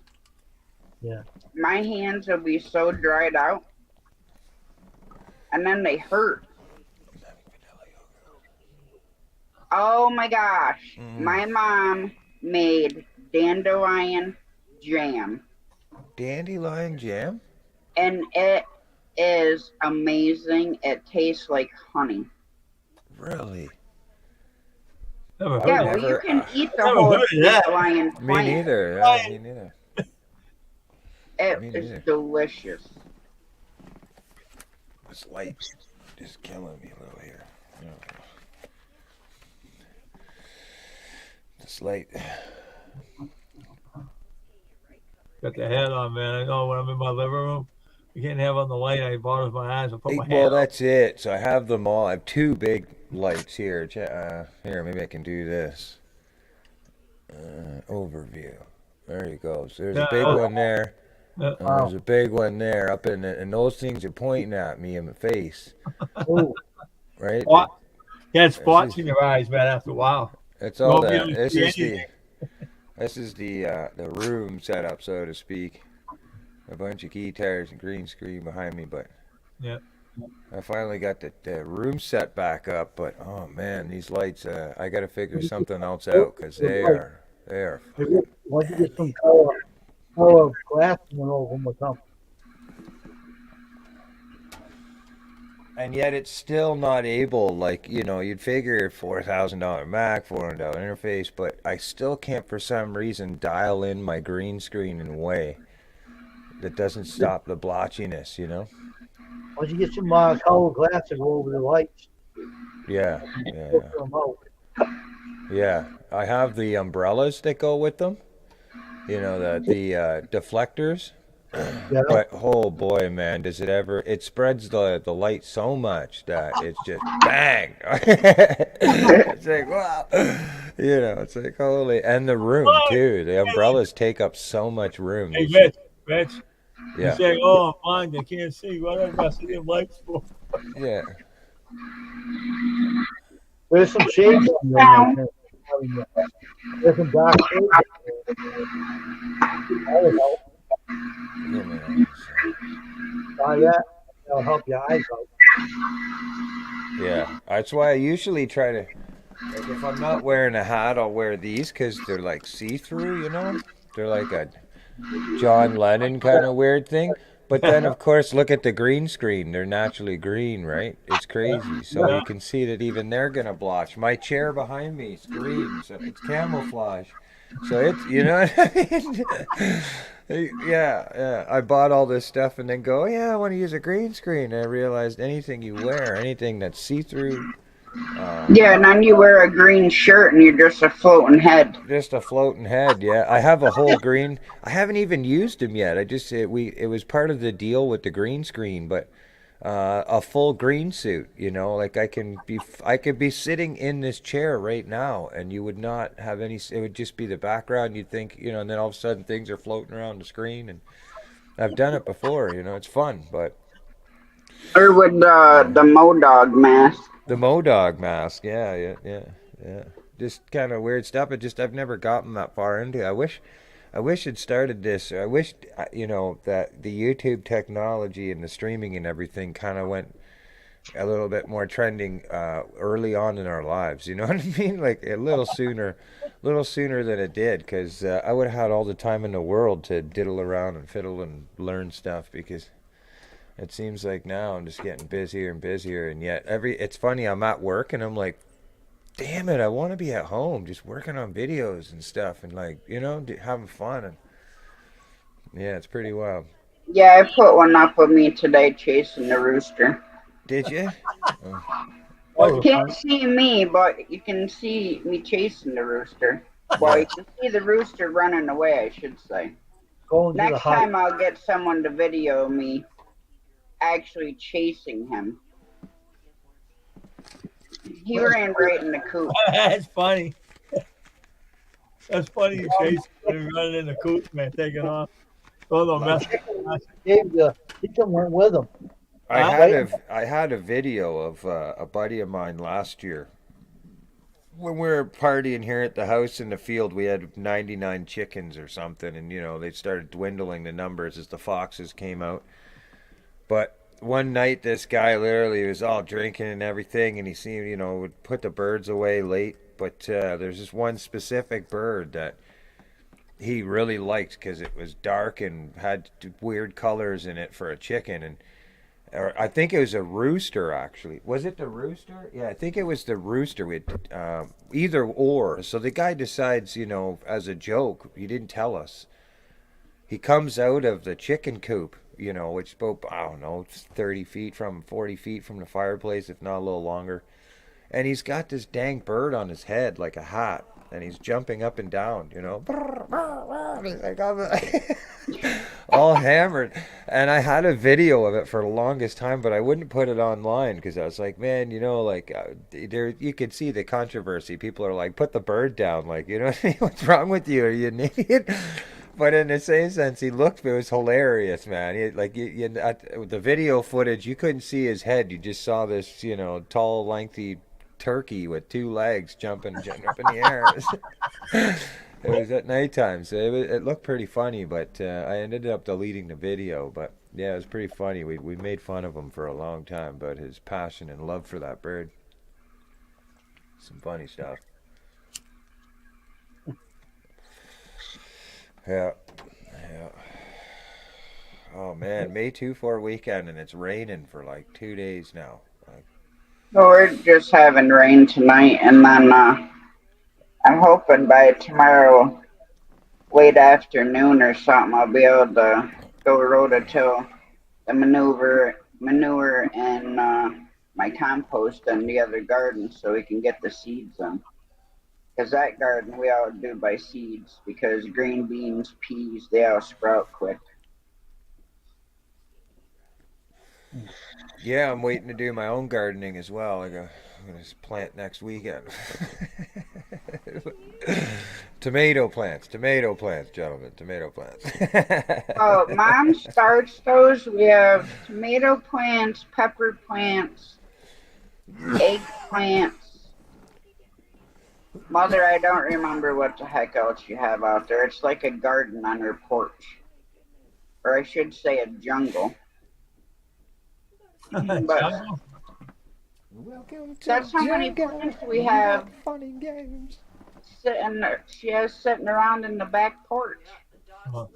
Yeah. My hands will be so dried out, and then they hurt. Oh my gosh! My mom made dandelion jam, Dandelion jam? and it is amazing. It tastes like honey. Really? Never heard Yeah, of well, that. you can eat the never whole heard of that. dandelion Me plant. neither. Yeah, me neither. It Me is neither. delicious. This light is killing me a little here. This light. Got the head on, man. I know when I'm in my living room, you can't have on the light. I bothers my eyes. I put my Well, hand. that's it. So I have them all. I have two big lights here. Here, maybe I can do this. Overview. There you go. So there's a big one there. Yeah. And there's a big one there up in the, and those things are pointing at me in the face, Ooh, right? Spot. You had spots in your eyes, man. After a while. It's all Won't be that. able to This see is the anything. this is the room setup, so to speak. A bunch of guitars and green screen behind me, but Yeah. I finally got the room set back up. But oh man, these lights! I got to figure something else out because they are why don't you get some color glass and over them or something? And yet it's still not able, like, you'd figure $4,000 Mac, $400 interface, but I still can't for some reason dial in my green screen in a way that doesn't stop the blotchiness, Why don't you get some color glass and go over the lights? Yeah, Filter them out. yeah. I have the umbrellas that go with them, the deflectors. Yeah. But oh boy, man, does it spreads the light so much that it's just bang. It's like, wow. It's like holy, and the room too. The umbrellas take up so much room. Hey, Mitch. Yeah. You say, oh, I'm blind. I can't see. What am I seeing lights for? Yeah. There's some shades on there. There's some dark shades. I don't know. Yeah, man. Yeah, that'll help your eyes out. Yeah. That's why I usually try to, like, if I'm not wearing a hat, I'll wear these because they're like see-through, They're like a John Lennon kind of weird thing. But then, of course, look at the green screen. They're naturally green, right? It's crazy. So you can see that even they're going to blotch. My chair behind me is green, so it's camouflage. So it's, what I mean? Yeah. I bought all this stuff and then go, I want to use a green screen. And I realized anything you wear, anything that's see-through. Yeah, and then you wear a green shirt and you're just a floating head. Just a floating head, yeah. I have a whole green. I haven't even used them yet. It was part of the deal with the green screen, but a full green suit, like I could be sitting in this chair right now and you would not have any, it would just be the background. You'd think, and then all of a sudden things are floating around the screen, and I've done it before, it's fun, but. Or with the MoDog mask. The MoDog mask, yeah. Just kind of weird stuff. I've never gotten that far into it. I wish it started this. I wish, that the YouTube technology and the streaming and everything kind of went a little bit more trending early on in our lives. You know what I mean? Like a little sooner than it did, because I would have had all the time in the world to diddle around and fiddle and learn stuff, because it seems like now I'm just getting busier and busier, and yet it's funny, I'm at work and I'm like, damn it, I want to be at home just working on videos and stuff and like, having fun, and yeah, it's pretty wild. Yeah, I put one up of me today chasing the rooster. Did you? You can't see me, but you can see me chasing the rooster. Well, you can see the rooster running away, I should say. Next time I'll get someone to video me actually chasing him. He ran right in the coop. That's funny. That's funny, Chase. Running in the coop, man, taking off. Oh, no, mess. He come went with him. I Huh? had a video of a buddy of mine last year. When we were partying here at the house in the field, we had 99 chickens or something, and they started dwindling the numbers as the foxes came out. But one night, this guy literally was all drinking and everything, and he seemed, would put the birds away late. But there's this one specific bird that he really liked because it was dark and had weird colors in it for a chicken, and or I think it was a rooster, actually. Was it the rooster? Yeah, I think it was the rooster. With either or. So the guy decides, as a joke, he didn't tell us. He comes out of the chicken coop, which is about, I don't know, 40 feet from the fireplace, if not a little longer. And he's got this dang bird on his head like a hat. And he's jumping up and down, all hammered. And I had a video of it for the longest time, but I wouldn't put it online because I was like, man, there you could see the controversy. People are like, put the bird down, like, what's wrong with you? Are you an idiot? But in the same sense, it was hilarious, man. The video footage, you couldn't see his head. You just saw this, tall, lengthy turkey with 2 legs jumping up in the air. It was at nighttime, so it looked pretty funny, but I ended up deleting the video. But yeah, it was pretty funny. We made fun of him for a long time about his passion and love for that bird. Some funny stuff. Yeah. Oh man, May 2-4 weekend, and it's raining for like 2 days now. So we're just having rain tonight, and then I'm hoping by tomorrow, late afternoon or something, I'll be able to go rototill the manure and my compost in the other garden so we can get the seeds in. Because that garden we all do by seeds, because green beans, peas, they all sprout quick. Yeah, I'm waiting to do my own gardening as well. I'm gonna plant next weekend. Tomato plants, gentlemen, tomato plants. Oh, Mom starts those. We have tomato plants, pepper plants, eggplants. Mother, I don't remember what the heck else you have out there. It's like a garden on her porch. Or I should say a jungle. But Welcome to that's how many plants we have funny games. she has sitting around in the back porch.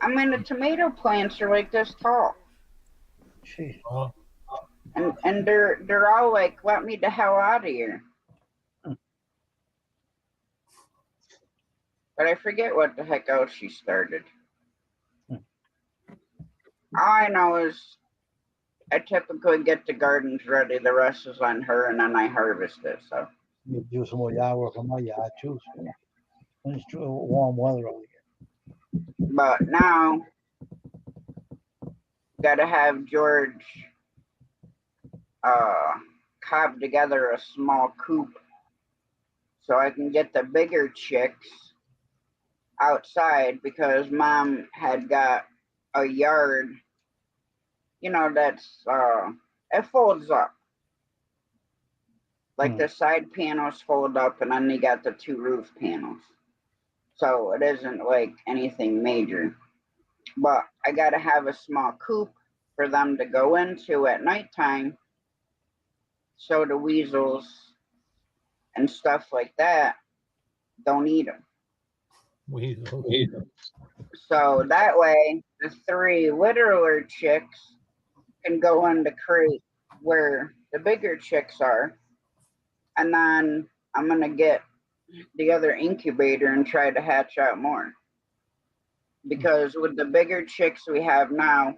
I mean, the tomato plants are like this tall. Jeez. And they're all like, let me the hell out of here. But I forget what the heck else she started. All I know is I typically get the gardens ready. The rest is on her, and then I harvest it. So You do some more yard work on my yard too. So when it's warm weather over here. but now gotta have George cob together a small coop so I can get the bigger chicks outside, because Mom had got a yard, that's it folds up. Like the side panels fold up, and then you got the 2 roof panels. So it isn't like anything major. But I gotta have a small coop for them to go into at nighttime, so the weasels and stuff like that don't eat them. So that way, the 3 littler chicks can go in the crate where the bigger chicks are, and then I'm gonna get the other incubator and try to hatch out more. Because with the bigger chicks we have now,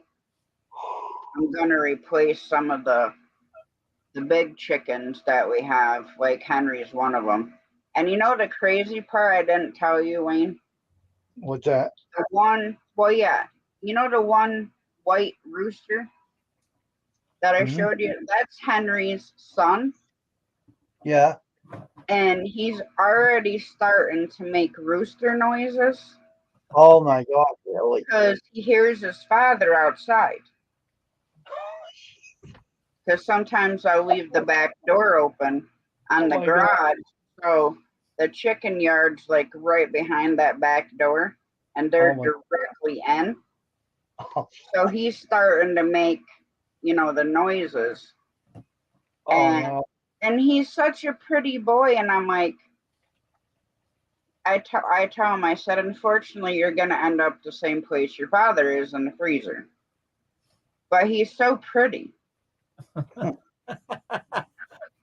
I'm gonna replace some of the big chickens that we have, like Henry's one of them. And the crazy part I didn't tell you, Wayne? What's that? The one, the one white rooster that I showed you? That's Henry's son. Yeah. and he's already starting to make rooster noises Oh my God, really? because he hears his father outside. Because sometimes I'll leave the back door open on Oh the my garage, so the chicken yard's like right behind that back door, and they're Oh my- directly in. Oh, So he's starting to make, the noises. And no. and he's such a pretty boy, and I'm like, I tell him, I said, unfortunately, you're gonna end up the same place your father is, in the freezer. But he's so pretty.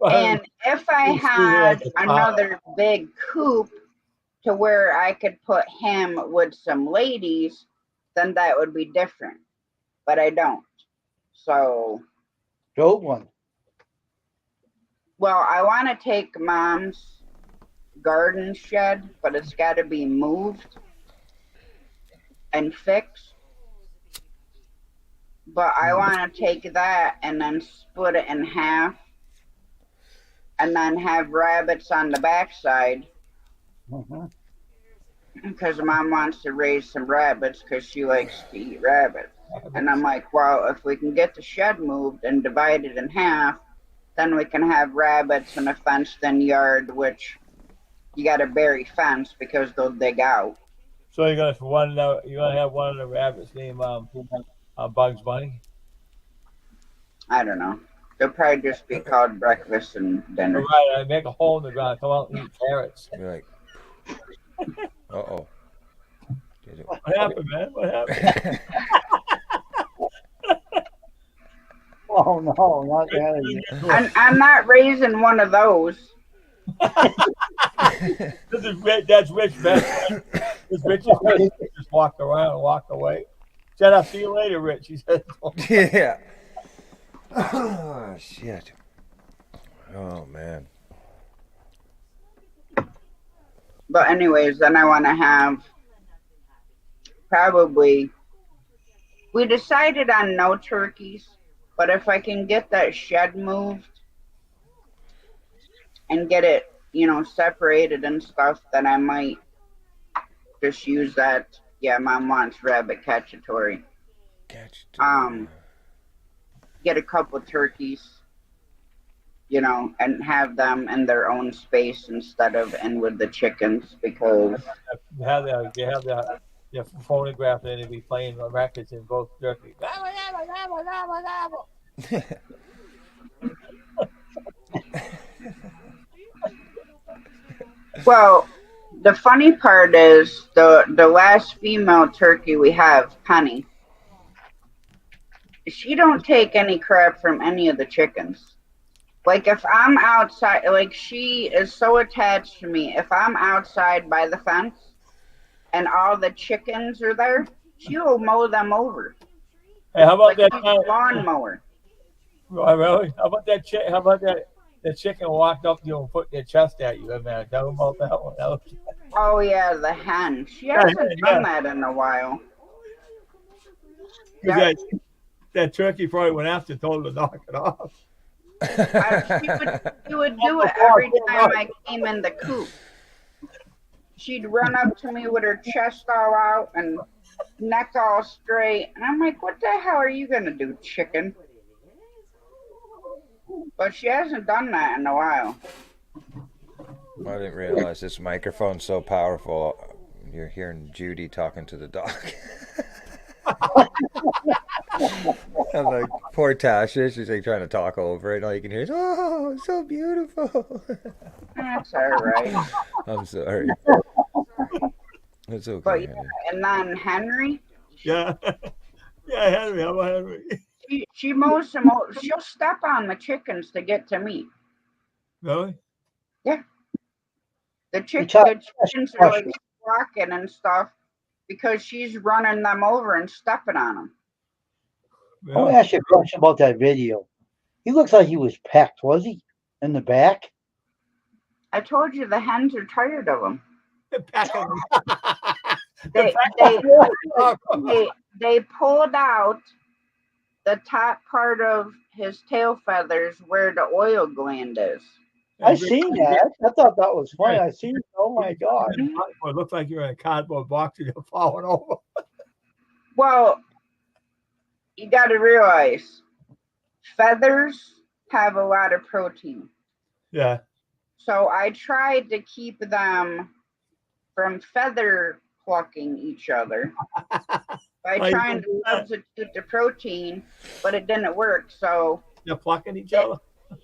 And if I He's had like a pop. another big coop to where I could put him with some ladies, then that would be different. But I don't. So, Build one. well, I want to take Mom's garden shed, but it's got to be moved and fixed. But I want to take that and then split it in half, and then have rabbits on the backside, Mhm. because Mom wants to raise some rabbits because she likes to eat rabbits. And I'm like, well, if we can get the shed moved and divided in half, then we can have rabbits in a fenced-in yard, which you got to bury fence because they'll dig out. So you're gonna have one of the rabbits named Bugs Bunny. I don't know. They'll probably just be called breakfast and dinner. Right, I make a hole in the ground, come out and eat carrots. You're like, uh-oh. Did it- What happened, man? What happened? Oh no, not that. I'm not raising one of those. This is Rich. That's Rich best friend. This Rich's best friend just walked around and walked away. Said, "I'll see you later, Rich." He said, Yeah. Oh, shit. Oh, man. But anyways, then I want to have probably, we decided on no turkeys, but if I can get that shed moved and get it, separated and stuff, then I might just use that. Yeah, Mom wants rabbit cacciatore. Catch. Get a couple turkeys, and have them in their own space instead of in with the chickens, because "You have the phonograph, and they'd be playing the records in both turkeys." well, the funny part is the last female turkey we have, Penny, she don't take any crap from any of the chickens. Like, if I'm outside, like, she is so attached to me. If I'm outside by the fence and all the chickens are there, she will mow them over. Hey, how about Like that she's a lawnmower. Oh, really? How about that chick? How about that? The chicken walked up to you and put their chest at you. Man, tell them about that one. Oh, yeah, the hen. She hasn't done that in a while. That turkey probably went after and told her to knock it off. She would do it every time I came in the coop. She'd run up to me with her chest all out and neck all straight. And I'm like, what the hell are you going to do, chicken? But she hasn't done that in a while. I didn't realize this microphone's so powerful. You're hearing Judy talking to the dog. I'm like, poor Tasha. She's like trying to talk over it. All you can hear is, "Oh, it's so beautiful." That's all right. I'm sorry. It's okay. But yeah, honey. and then Henry, Yeah. Yeah, Henry. How about Henry? she mows them over. She'll step on the chickens to get to me. Really? The chickens are like squawking and stuff because she's running them over and stepping on them. I want to ask you a question about that video. He looks like he was pecked, was he? In the back? I told you the hens are tired of them. Pack 'em. They pulled out the top part of his tail feathers where the oil gland is. I seen that. I thought that was funny. I seen. Oh my god! It looks like you're in a cardboard box and you're falling over. Well, you got to realize feathers have a lot of protein. Yeah. So I tried to keep them from feather plucking each other by Why you trying to do that? substitute the protein, but it didn't work. So They're plucking each other.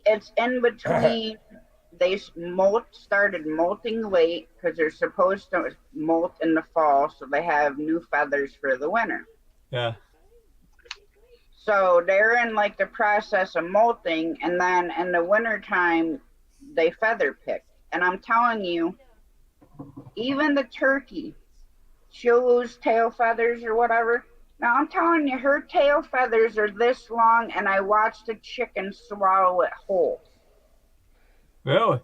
it's in between. They started molting late because they're supposed to molt in the fall, so they have new feathers for the winter. Yeah. So they're in like the process of molting, and then in the wintertime, they feather pick. And I'm telling you, even the turkey, she'll lose tail feathers or whatever. Now I'm telling you, her tail feathers are this long, and I watched a chicken swallow it whole Really?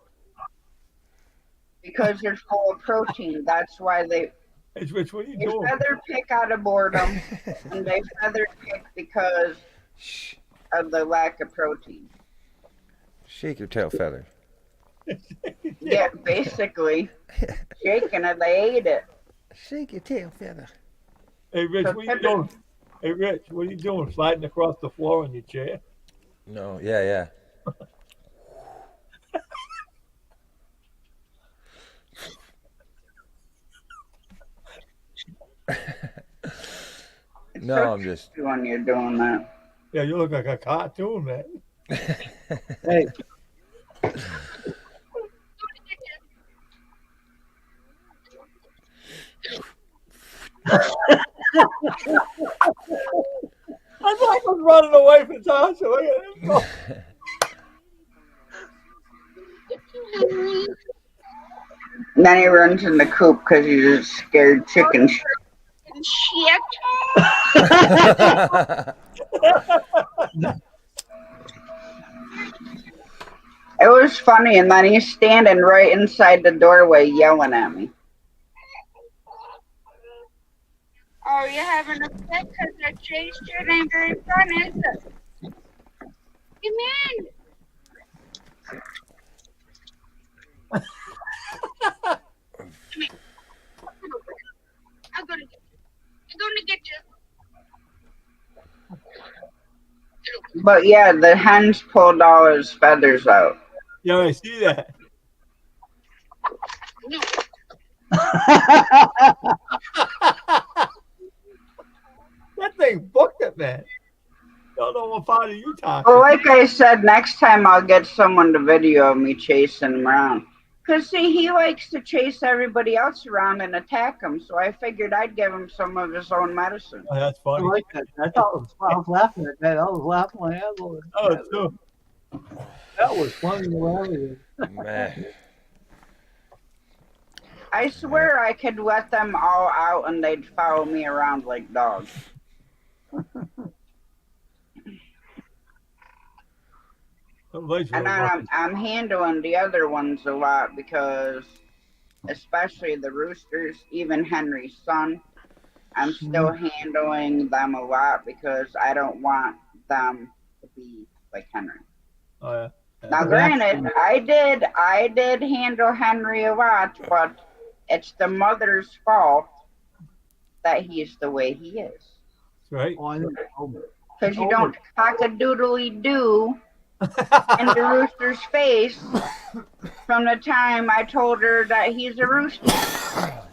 because they're full of protein. That's why they Hey, Rich, what are you They doing? feather pick out of boredom, and they feather pick because Shh. of the lack of protein. Shake your tail feather. Yeah, basically, shaking it, they ate it. Shake your tail feather. Hey, Rich, what are you doing? Hey, Rich, what are you doing? Sliding across the floor in your chair? No, yeah. It's No, so I'm just. tricky when you're doing that. Yeah, you look like a cartoon, man. Hey, I thought I was running away from Tasha. Look at him. And then he runs in the coop because he's a scared chicken. Shit. It was funny, and then he's standing right inside the doorway yelling at me. Oh, you're having a fit because I chased you. It ain't very fun, is it? Come in. Come here. I'm gonna get you. I'm gonna get you. But yeah, the hens pulled all his feathers out. Yeah, I see that. No. That thing booked it, man. Don't know what part of you talking. Well, like I said, next time I'll get someone to video of me chasing him around. Because, see, he likes to chase everybody else around and attack them, so I figured I'd give him some of his own medicine. Oh, that's I funny. like that. I was laughing at that. I was laughing my ass off. Oh, too. That was funny. Hilarious. Man. I swear I could let them all out and they'd follow me around like dogs. And I'm handling the other ones a lot because, especially the roosters, even Henry's son, I'm still handling them a lot because I don't want them to be like Henry. Oh, yeah. Now, granted, I did handle Henry a lot, but it's the mother's fault that he's the way he is. That's right. Oh, I know. Because you don't cock-a-doodly-doo in the rooster's face from the time I told her that he's a rooster.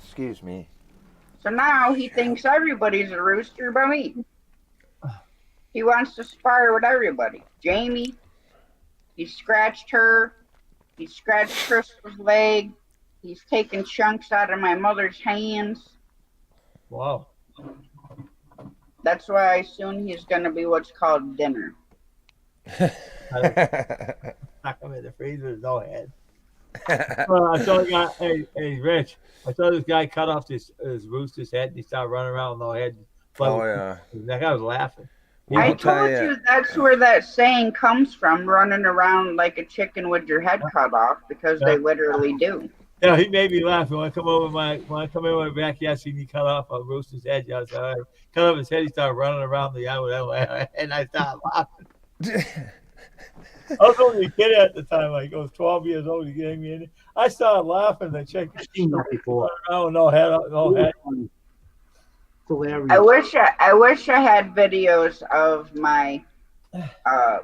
Excuse me. So now he thinks everybody's a rooster but me. He wants to spar with everybody. Jamie, he scratched her. He scratched Crystal's leg. He's taken chunks out of my mother's hands. Wow. That's why soon he's going to be what's called dinner. Knock him in the freezer with no head. I saw a guy, hey, Rich, I saw this guy cut off his rooster's head and he started running around with no head. Oh, yeah. That guy was laughing. I I'll tell told ya. you that's where that saying comes from, running around like a chicken with your head cut off, because they literally do. Yeah, he made me laugh. When I come in my backyard, see me cut off a rooster's head. I was like, cut off his head. He started running around the yard with that, and I started laughing. I was only a kid at the time. Like I was 12 years old. He gave me in. I started laughing. The chicken. I've seen that before. Oh no head. No head. It's hilarious. I wish I had videos of my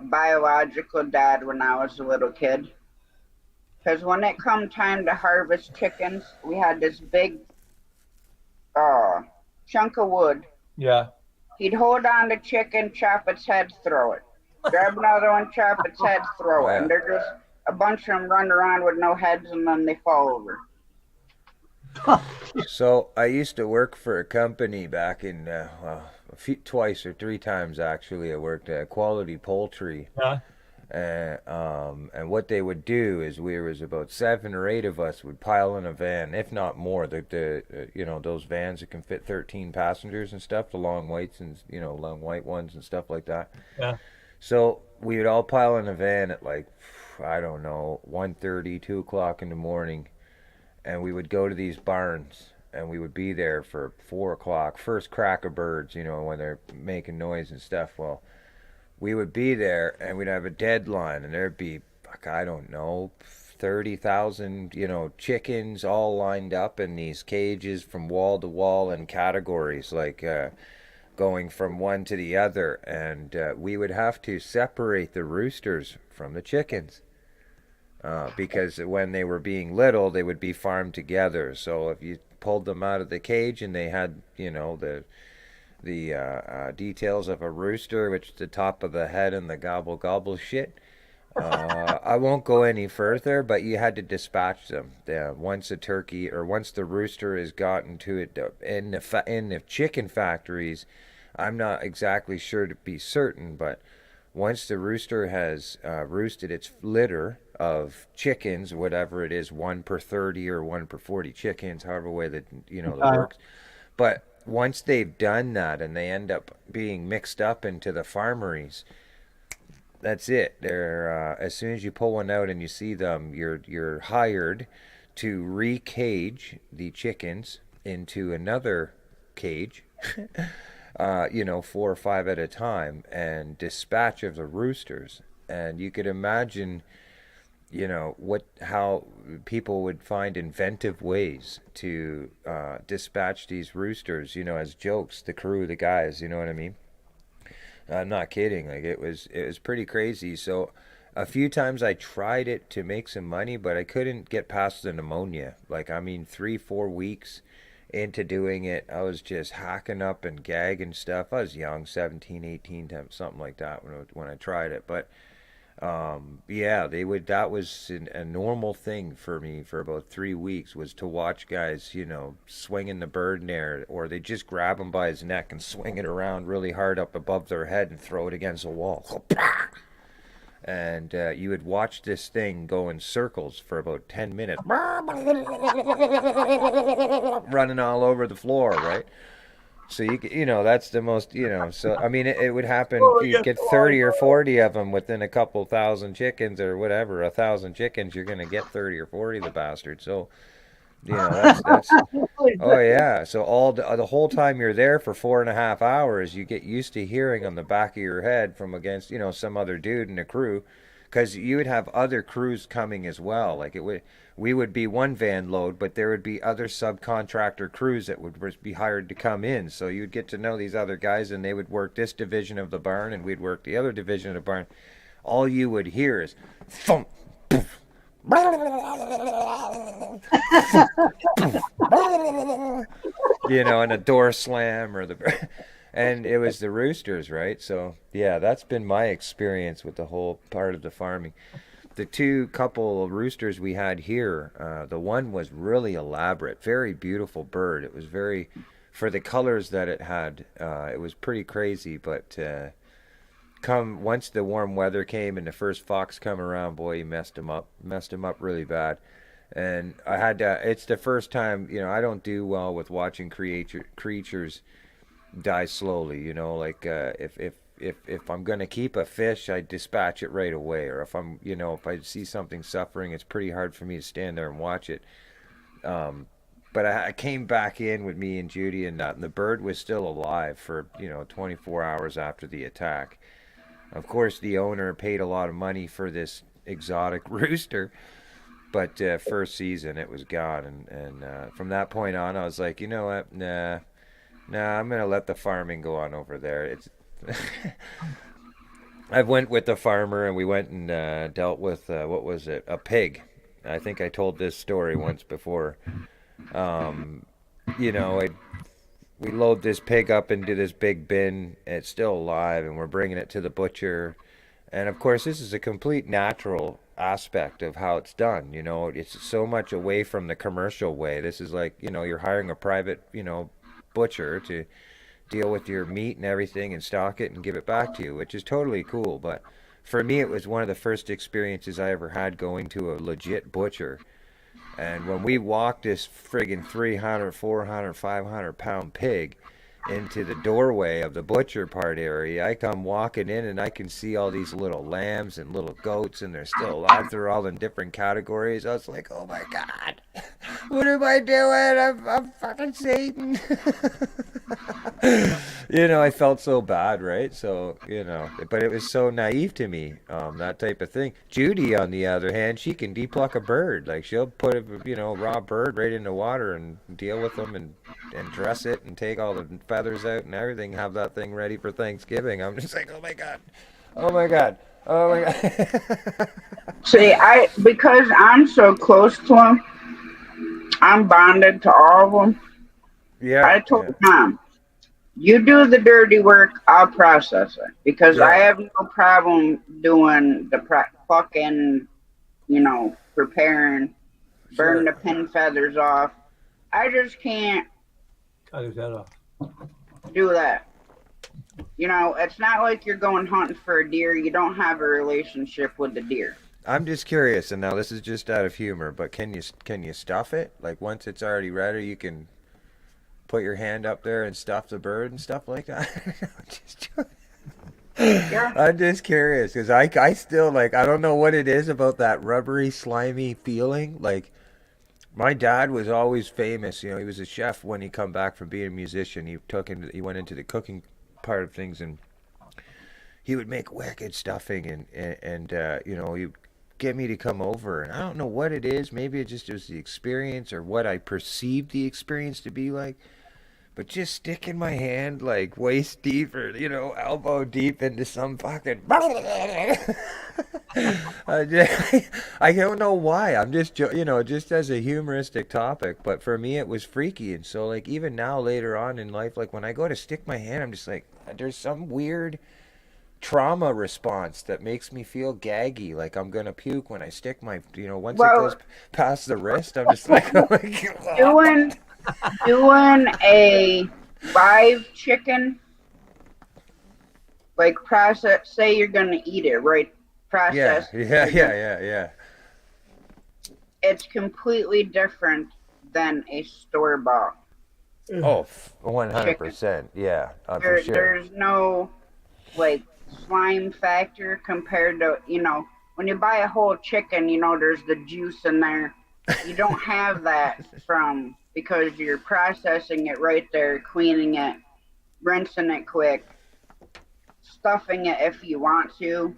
biological dad when I was a little kid. Because when it come time to harvest chickens, we had this big chunk of wood. Yeah. He'd hold on to chicken, chop its head, throw it. Grab another one, chop its head, throw it. And they're just a bunch of them run around with no heads, and then they fall over. So I used to work for a company back in twice or three times actually. I worked at Quality Poultry. Yeah. And what they would do is we was about 7 or 8 of us would pile in a van, if not more. Those vans that can fit 13 passengers and stuff, the long whites and long white ones and stuff like that. Yeah. So we would all pile in a van at like, I don't know, 1:30, 2 o'clock in the morning, and we would go to these barns and we would be there for 4 o'clock, first crack of birds, when they're making noise and stuff. Well, we would be there and we'd have a deadline, and there'd be, I don't know, 30,000, chickens all lined up in these cages from wall to wall in categories, like going from one to the other. And we would have to separate the roosters from the chickens because when they were being little, they would be farmed together. So if you pulled them out of the cage and they had, the details of a rooster, which is the top of the head and the gobble gobble shit. I won't go any further, but you had to dispatch them. Once the rooster has gotten to it in the chicken factories, I'm not exactly sure to be certain, but once the rooster has roosted its litter of chickens, whatever it is, 1 per 30 or 1 per 40 chickens, however way that that works, but once they've done that and they end up being mixed up into the farmeries, that's it. They're as soon as you pull one out and you see them, you're hired to recage the chickens into another cage, 4 or 5 at a time, and dispatch of the roosters. And you could imagine how people would find inventive ways to dispatch these roosters, as jokes, the crew, the guys, you know what I mean? I'm not kidding. Like it was pretty crazy. So a few times I tried it to make some money, but I couldn't get past the pneumonia. 3-4 weeks into doing it, I was just hacking up and gagging stuff. I was young, 17, 18, something like that when I tried it, but that was a normal thing for me for about 3 weeks, was to watch guys, swinging the bird in there, or they just grab him by his neck and swing it around really hard up above their head and throw it against a wall. And you would watch this thing go in circles for about 10 minutes, running all over the floor, right? So that's the most, so I mean, it would happen. You get 30 or 40 of them within a couple thousand chickens or whatever, 1,000 chickens, you're going to get 30 or 40 of the bastard. So, that's oh yeah. So the whole time you're there for 4.5 hours, you get used to hearing on the back of your head from against, some other dude in the crew, because you would have other crews coming as well. Like we would be one van load, but there would be other subcontractor crews that would be hired to come in. So you'd get to know these other guys, and they would work this division of the barn, and we'd work the other division of the barn. All you would hear is thump, poof, and a door slam and it was the roosters, right? So yeah, that's been my experience with the whole part of the farming. The 2 couple of roosters we had here, the one was really elaborate, very beautiful bird. It was for the colors that it had, it was pretty crazy. But once the warm weather came and the first fox come around, boy, he messed him up really bad. And I had it's the first time, I don't do well with watching creatures die slowly. If I'm going to keep a fish, I dispatch it right away. Or if if I see something suffering, it's pretty hard for me to stand there and watch it. But I came back in with me and Judy and the bird was still alive for, 24 hours after the attack. Of course, the owner paid a lot of money for this exotic rooster, but first season it was gone, and from that point on, I was like, you know what, nah, I'm gonna let the farming go on over there. It's I went with the farmer, and we went and dealt with what was it, a pig. I think I told this story once before. Um, you know, we load this pig up into this big bin. And it's still alive, and we're bringing it to the butcher. And of course, this is a complete natural aspect of how it's done. You know, it's so much away from the commercial way. This is like, you know, you're hiring a private, you know, butcher to deal with your meat and everything and stock it and give it back to you, which is totally cool. But for me, it was one of the first experiences I ever had going to a legit butcher. And when we walked this friggin' 300, 400, 500 pound pig into the doorway of the butcher part area, I come walking in and I can see all these little lambs and little goats, and they're still alive. They're all in different categories. I was like, oh my God, what am I doing? I'm fucking Satan. You know, I felt so bad, right? So, you know, but it was so naive to me, that type of thing. Judy, on the other hand, she can depuluck a bird. Like, she'll put a, you know, raw bird right in the water and deal with them and dress it and take all the feathers out and everything, have that thing ready for Thanksgiving. I'm just like, oh my God, oh my God, oh my God. See, because I'm so close to them, I'm bonded to all of them. Yeah. I told Mom, you do the dirty work, I'll process it. Because I have no problem doing the fucking, you know, preparing, burn the pin feathers off. I just can't Cut his head off. do that. You know, it's not like you're going hunting for a deer. You don't have a relationship with the deer. I'm just curious, and now this is just out of humor, but can you stuff it? Like, once it's already ready, you can put your hand up there and stuff the bird and stuff like that? Yeah. I'm just curious, because I still, like, I don't know what it is about that rubbery, slimy feeling. Like, my dad was always famous. You know, he was a chef when he come back from being a musician. He went into the cooking part of things, and he would make wicked stuffing, and you know, he get me to come over, and I don't know what it is. Maybe it was the experience, or what I perceived the experience to be like. But just sticking my hand like waist deep, or, you know, elbow deep into some fucking I don't know why. I'm just, you know, just as a humoristic topic, but for me it was freaky. And so, like, even now later on in life, like when I go to stick my hand, I'm just like, there's some weird trauma response that makes me feel gaggy, like I'm gonna puke when I stick my, you know, once it goes past the wrist, I'm just like, oh my God. Doing a live chicken, like, process, say you're gonna eat it, right? Process. Yeah. It's completely different than a store-bought. Oh, 100%. Yeah, for sure. There's no, like, slime factor compared to, you know, when you buy a whole chicken, you know, there's the juice in there. You don't have that because you're processing it right there, cleaning it, rinsing it quick, stuffing it if you want to,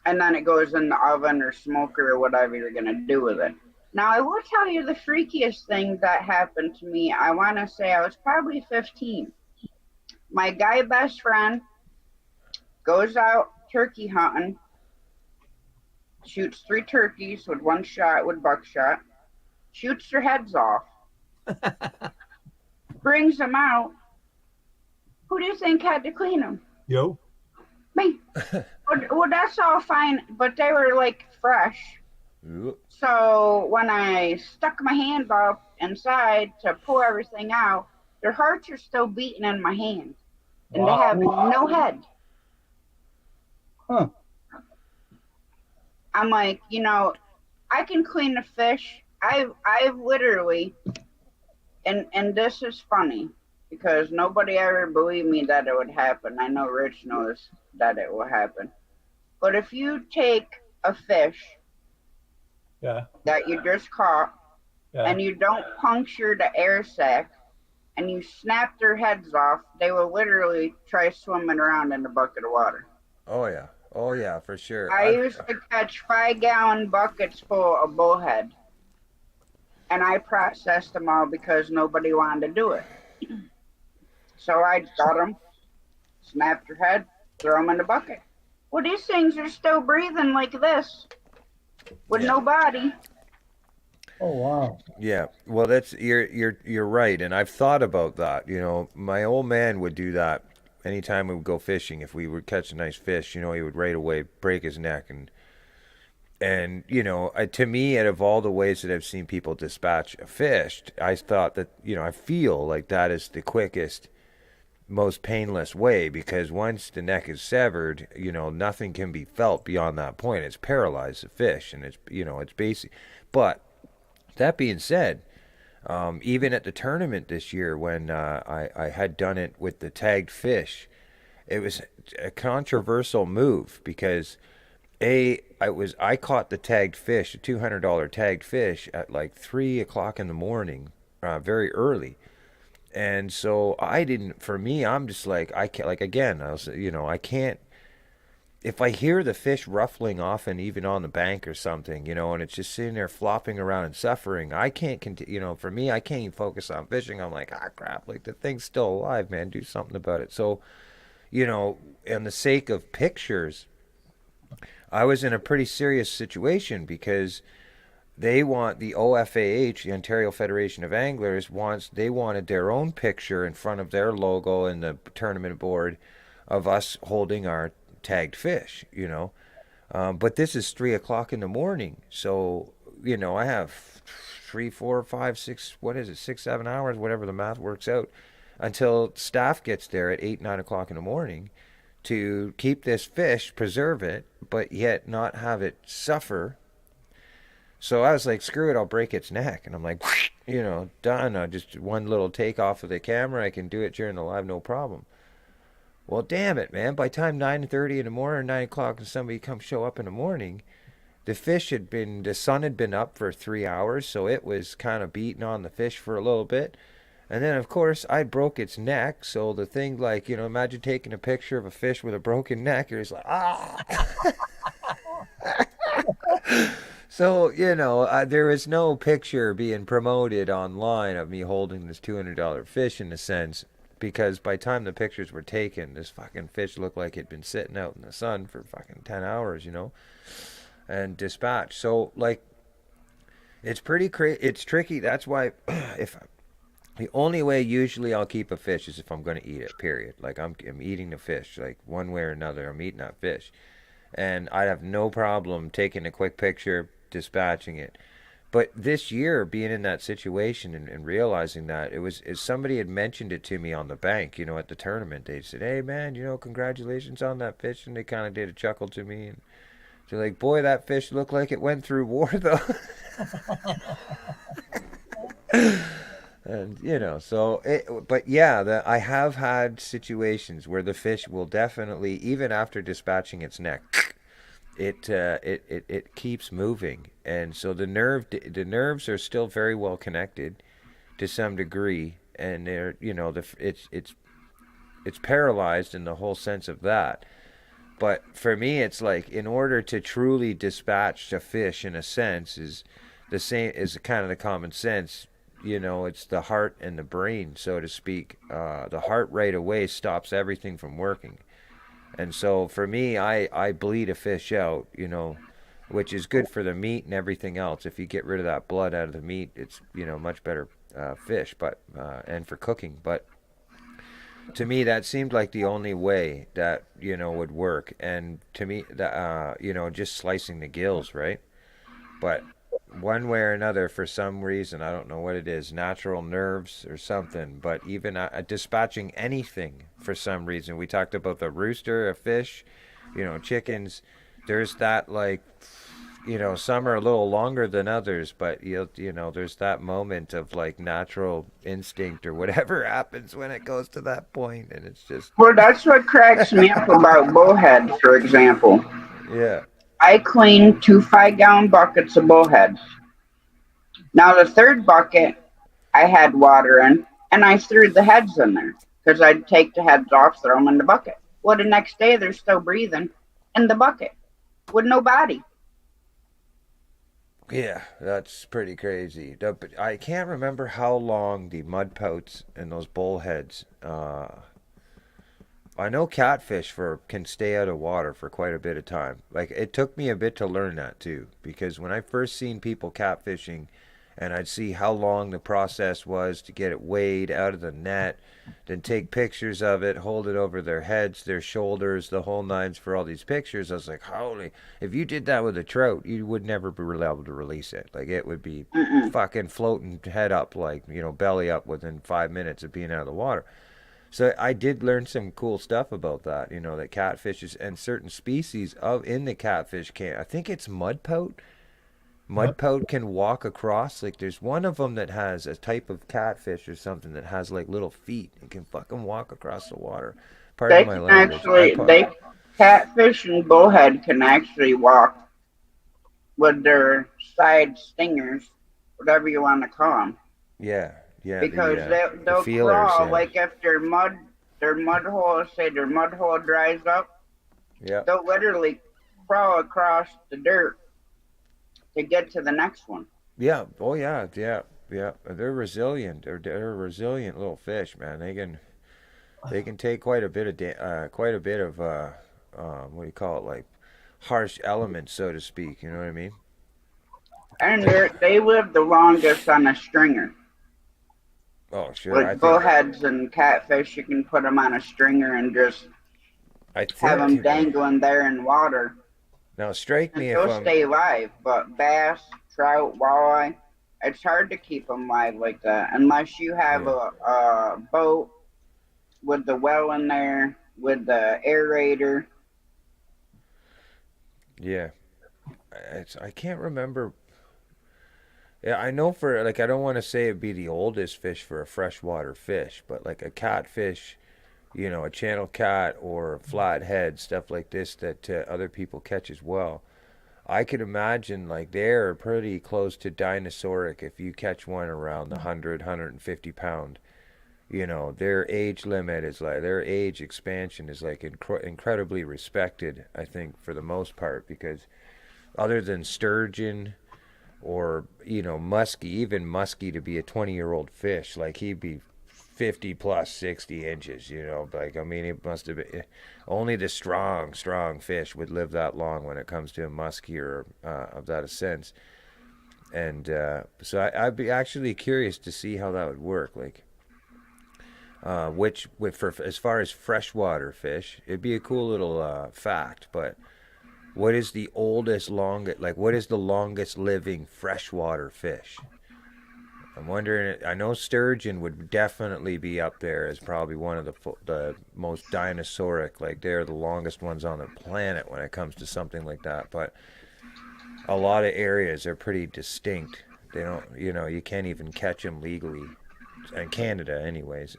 and then it goes in the oven or smoker or whatever you're going to do with it. Now, I will tell you the freakiest thing that happened to me. I want to say I was probably 15. My guy best friend goes out turkey hunting, shoots 3 turkeys with 1 shot with buckshot, shoots their heads off, brings them out. Who do you think had to clean them? Yo. Me. Well, that's all fine, but they were, like, fresh. So when I stuck my hand up inside to pull everything out, their hearts are still beating in my hand, and they have no head. Huh. I'm like, you know, I can clean the fish. I've literally, and this is funny because nobody ever believed me that it would happen. I know Rich knows that it will happen. But if you take a fish that you just caught and you don't puncture the air sac and you snap their heads off, they will literally try swimming around in a bucket of water. Oh yeah, for sure. I used to catch 5-gallon buckets full of bullhead. And I processed them all because nobody wanted to do it. So I got them, snapped their head, throw them in the bucket. Well, these things are still breathing like this with no body. Oh wow. Yeah, well, that's you're right, and I've thought about that. You know, my old man would do that anytime we would go fishing. If we would catch a nice fish, you know, he would right away break his neck, and you know, to me, out of all the ways that I've seen people dispatch a fish, I thought that, you know, I feel like that is the quickest, most painless way, because once the neck is severed, you know, nothing can be felt beyond that point. It's paralyzed the fish, and it's, you know, it's basic. But that being said, even at the tournament this year, when I had done it with the tagged fish, it was a controversial move because I caught the tagged fish, a $200 tagged fish, at like 3 o'clock in the morning, very early. And so I didn't. For me, I'm just like, I can't. Like again, I was, you know, I can't. If I hear the fish ruffling off and even on the bank or something, you know, and it's just sitting there flopping around and suffering, I can't continue. You know, for me, I can't even focus on fishing. I'm like, ah, crap! Like the thing's still alive, man. Do something about it. So, you know, in the sake of pictures, I was in a pretty serious situation because they want the OFAH, the Ontario Federation of Anglers, they wanted their own picture in front of their logo and the tournament board of us holding our tagged fish, you know. But this is 3 o'clock in the morning, so you know I have 3, 4, 5, 6, what is it, 6, 7 hours, whatever the math works out, until staff gets there at 8, 9 o'clock in the morning to keep this fish, preserve it, but yet not have it suffer. So I was like, screw it, I'll break its neck. And I'm like, you know, done. Just one little take off of the camera. I can do it during the live, no problem. Well, damn it, man. By the time 9:30 in the morning, 9 o'clock, and somebody come show up in the morning, the sun had been up for 3 hours, so it was kind of beating on the fish for a little bit. And then, of course, I broke its neck. So the thing, like, you know, imagine taking a picture of a fish with a broken neck. You're just like, ah. So, you know, there is no picture being promoted online of me holding this $200 fish in a sense, because by the time the pictures were taken, this fucking fish looked like it'd been sitting out in the sun for fucking 10 hours, you know, and dispatched. So, like, it's it's tricky. That's why the only way usually I'll keep a fish is if I'm going to eat it, period. Like, I'm eating the fish, like, one way or another, I'm eating that fish. And I'd have no problem taking a quick picture, dispatching it. But this year, being in that situation and realizing that, somebody had mentioned it to me on the bank, you know, at the tournament. They said, hey, man, you know, congratulations on that fish. And they kind of did a chuckle to me. And they're like, boy, that fish looked like it went through war, though. And, you know, but yeah, I have had situations where the fish will definitely, even after dispatching its neck, it keeps moving. And so the nerves are still very well connected to some degree, and they're, you know, it's paralyzed in the whole sense of that. But for me, it's like, in order to truly dispatch a fish, in a sense, is the same as kind of the common sense. You know, it's the heart and the brain, so to speak. The heart right away stops everything from working. And so for me, I bleed a fish out, you know, which is good for the meat and everything else. If you get rid of that blood out of the meat, it's, you know, much better fish, but and for cooking. But to me, that seemed like the only way that, you know, would work. And to me, you know, just slicing the gills, right? But one way or another, for some reason, I don't know what it is, natural nerves or something, but even dispatching anything for some reason. We talked about the rooster, a fish, you know, chickens. There's that, like, you know, some are a little longer than others, but you know, there's that moment of like natural instinct or whatever happens when it goes to that point, and it's just. Well, that's what cracks me up about bullhead, for example. Yeah. I cleaned 2 5-gallon buckets of bullheads. Now the third bucket, I had water in, and I threw the heads in there because I'd take the heads off, throw them in the bucket. Well, the next day they're still breathing. in the bucket with no body. Yeah, that's pretty crazy. But I can't remember how long the mud pouts and those bullheads. I know catfish can stay out of water for quite a bit of time. Like it took me a bit to learn that too, because when I first seen people catfishing, and I'd see how long the process was to get it weighed out of the net, then take pictures of it, hold it over their heads, their shoulders, the whole nines for all these pictures. I was like, holy, if you did that with a trout, you would never be able to release it. Like it would be Mm-mm. fucking floating head up, like, belly up within 5 minutes of being out of the water. So I did learn some cool stuff about that, that catfishes and certain species in the catfish can. I think it's mudpout. Mudpout can walk across. Like there's one of them that has a type of catfish or something that has like little feet. It can fucking walk across the water. They Pardon my can language. catfish and bullhead can actually walk with their side stingers, whatever you want to call them. Yeah, Because the they'll feelers, crawl, yeah. like if their mud hole, say their mud hole dries up, Yeah. they'll literally crawl across the dirt to get to the next one. Yeah. Oh yeah. Yeah. Yeah. They're resilient. They're a resilient little fish, man. They can take quite a bit of what do you call it, like harsh elements, so to speak. You know what I mean? And they live the longest on a stringer. Oh sure. With bullheads and catfish, you can put them on a stringer and just have them dangling there in water. Now strike me if they'll stay live, but bass, trout, walleye, it's hard to keep them live like that unless you have a boat with the well in there, with the aerator. Yeah. I can't remember. Yeah, I know for, like, I don't want to say it'd be the oldest fish for a freshwater fish, but like a catfish, a channel cat or flathead, stuff like this that other people catch as well. I could imagine like they're pretty close to dinosauric if you catch one around the 150 pound. Their age limit is like, their age expansion is like incredibly respected, I think, for the most part, because other than sturgeon or, muskie, even muskie to be a 20-year-old fish, like he'd be 50 plus 60 inches, like, I mean, it must have been only the strong fish would live that long when it comes to a muskie or of that sense. And so I'd be actually curious to see how that would work, like for as far as freshwater fish, it'd be a cool little fact. But what is the what is the longest living freshwater fish? I'm wondering. I know sturgeon would definitely be up there as probably one of the most dinosauric. Like they're the longest ones on the planet when it comes to something like that. But a lot of areas are pretty distinct. They don't, you can't even catch them legally. In Canada, anyways,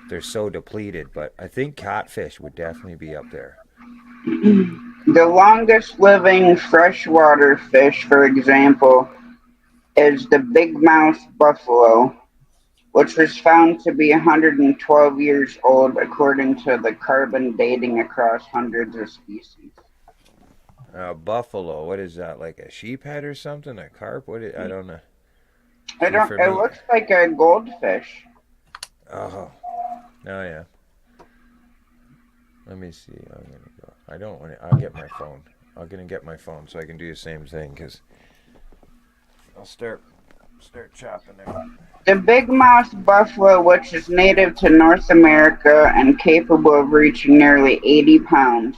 they're so depleted. But I think catfish would definitely be up there. The longest living freshwater fish, for example, is the big mouth buffalo, which was found to be 112 years old according to the carbon dating across hundreds of species. Buffalo, what is that? Like a sheephead or something? A carp? I don't know. It looks like a goldfish. Oh yeah. Let me see. I'm gonna go. I don't want to. I'll get my phone. I'm gonna get my phone so I can do the same thing, because I'll start chopping it. The big mouth buffalo, which is native to North America and capable of reaching nearly 80 pounds,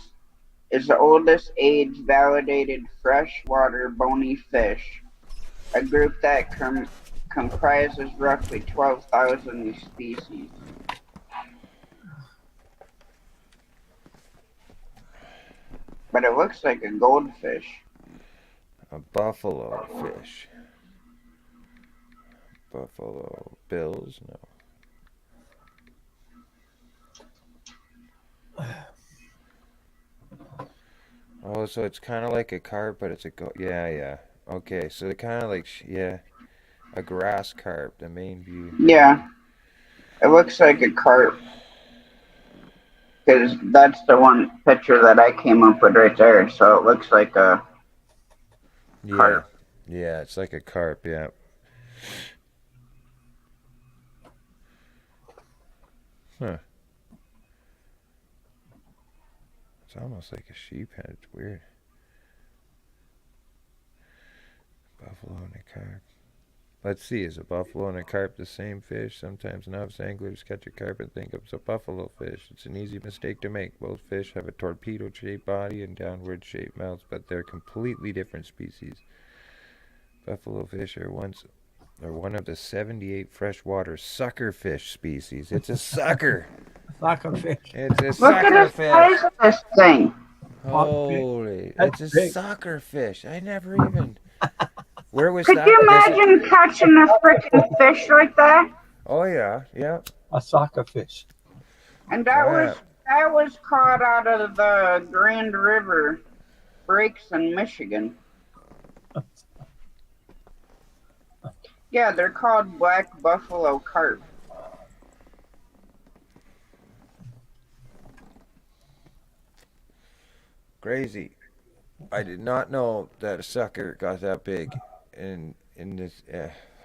is the oldest age validated freshwater bony fish, a group that comprises roughly 12,000 species. But it looks like a goldfish. A buffalo fish. Buffalo bills? No. Oh, so it's kind of like a carp, but it's yeah. Okay, so they're kind of like, a grass carp, the main view. Yeah, it looks like a carp. Because that's the one picture that I came up with right there. So it looks like a Yeah. carp. Yeah, it's like a carp, yeah. Huh. It's almost like a sheephead. It's weird. Buffalo and a carp. Let's see, is a buffalo and a carp the same fish? Sometimes novice anglers catch a carp and think it's a buffalo fish. It's an easy mistake to make. Both fish have a torpedo-shaped body and downward-shaped mouths, but they're completely different species. Buffalo fish are one of the 78 freshwater sucker fish species. It's a sucker. Sucker fish. It's a Look sucker at the fish. size of this thing. Holy, That's it's a big. sucker fish. I never even. Where was Could that? you Does it- imagine catching a freaking fish like that? Oh yeah, yeah. A sucker fish. And that Wow. was caught out of the Grand River breaks in Michigan. Yeah, they're called black buffalo carp. Crazy. I did not know that a sucker got that big. In this,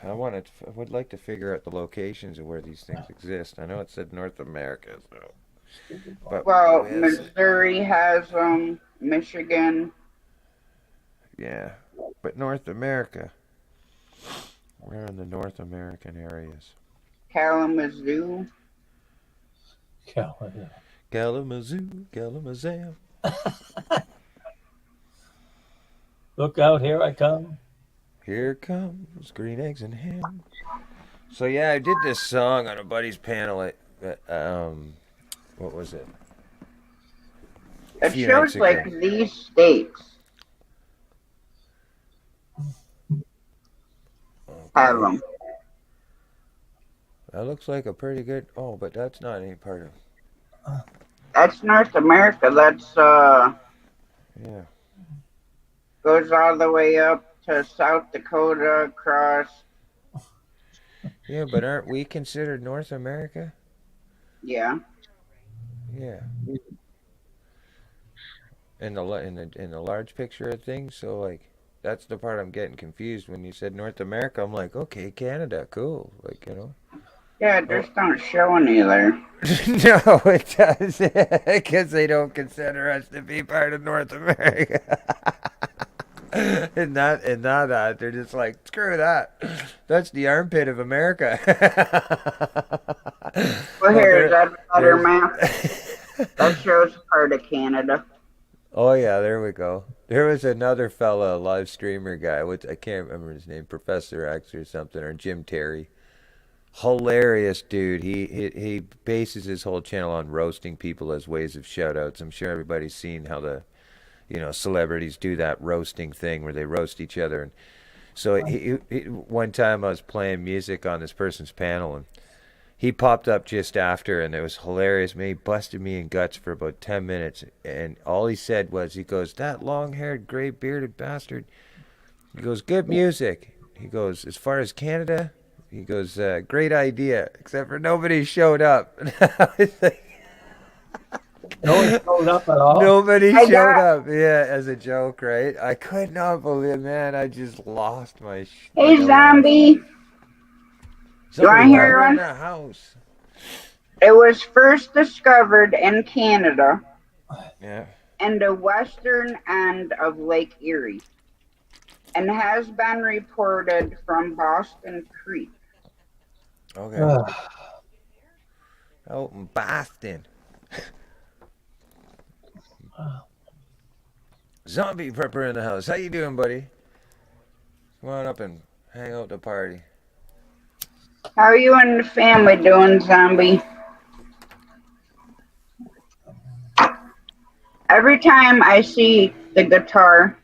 I would like to figure out the locations of where these things exist. I know it said North America, so. But Well, where is it? Missouri has Michigan. Yeah, but North America. Where in the North American areas? Kalamazoo. Kalamazoo, Kalamazoo. Look out, here I come. Here comes green eggs and ham. So yeah, I did this song on a buddy's panel at what was it? It Few shows nights like ago. these states have Okay. them. That looks like a pretty good. Oh, but that's not any part of. That's North America. That's Yeah. goes all the way up to South Dakota, across. Yeah, but aren't we considered North America? Yeah. Yeah. In the large picture of things, so like that's the part I'm getting confused when you said North America. I'm like, okay, Canada, cool, like you know. Yeah, it just don't show any there. No, it doesn't, because they don't consider us to be part of North America. and that they're just like, screw that. That's the armpit of America. Well, here's that better there's- map. That shows part of Canada. Oh yeah, there we go. There was another fella, a live streamer guy. I can't remember his name, Professor X or something, or Jim Terry. Hilarious dude. He bases his whole channel on roasting people as ways of shoutouts. I'm sure everybody's seen how the celebrities do that roasting thing where they roast each other. And so one time I was playing music on this person's panel and he popped up just after and it was hilarious. Man, he busted me in guts for about 10 minutes and all he said was, he goes, that long-haired, gray-bearded bastard. He goes, good music. He goes, as far as Canada, he goes, great idea, except for nobody showed up. No one showed up at all. Nobody I showed got- up. Yeah, as a joke, right? I could not believe it, man. I just lost my. Hey, zombie. Somebody wanna hear got one? in the house. It was first discovered in Canada Yeah. in the western end of Lake Erie and has been reported from Boston Creek. Okay. Oh, in Boston. Zombie prepper in the house. How you doing, buddy? Come on up and hang out at the party. How are you and the family doing, zombie? Every time I see the guitar,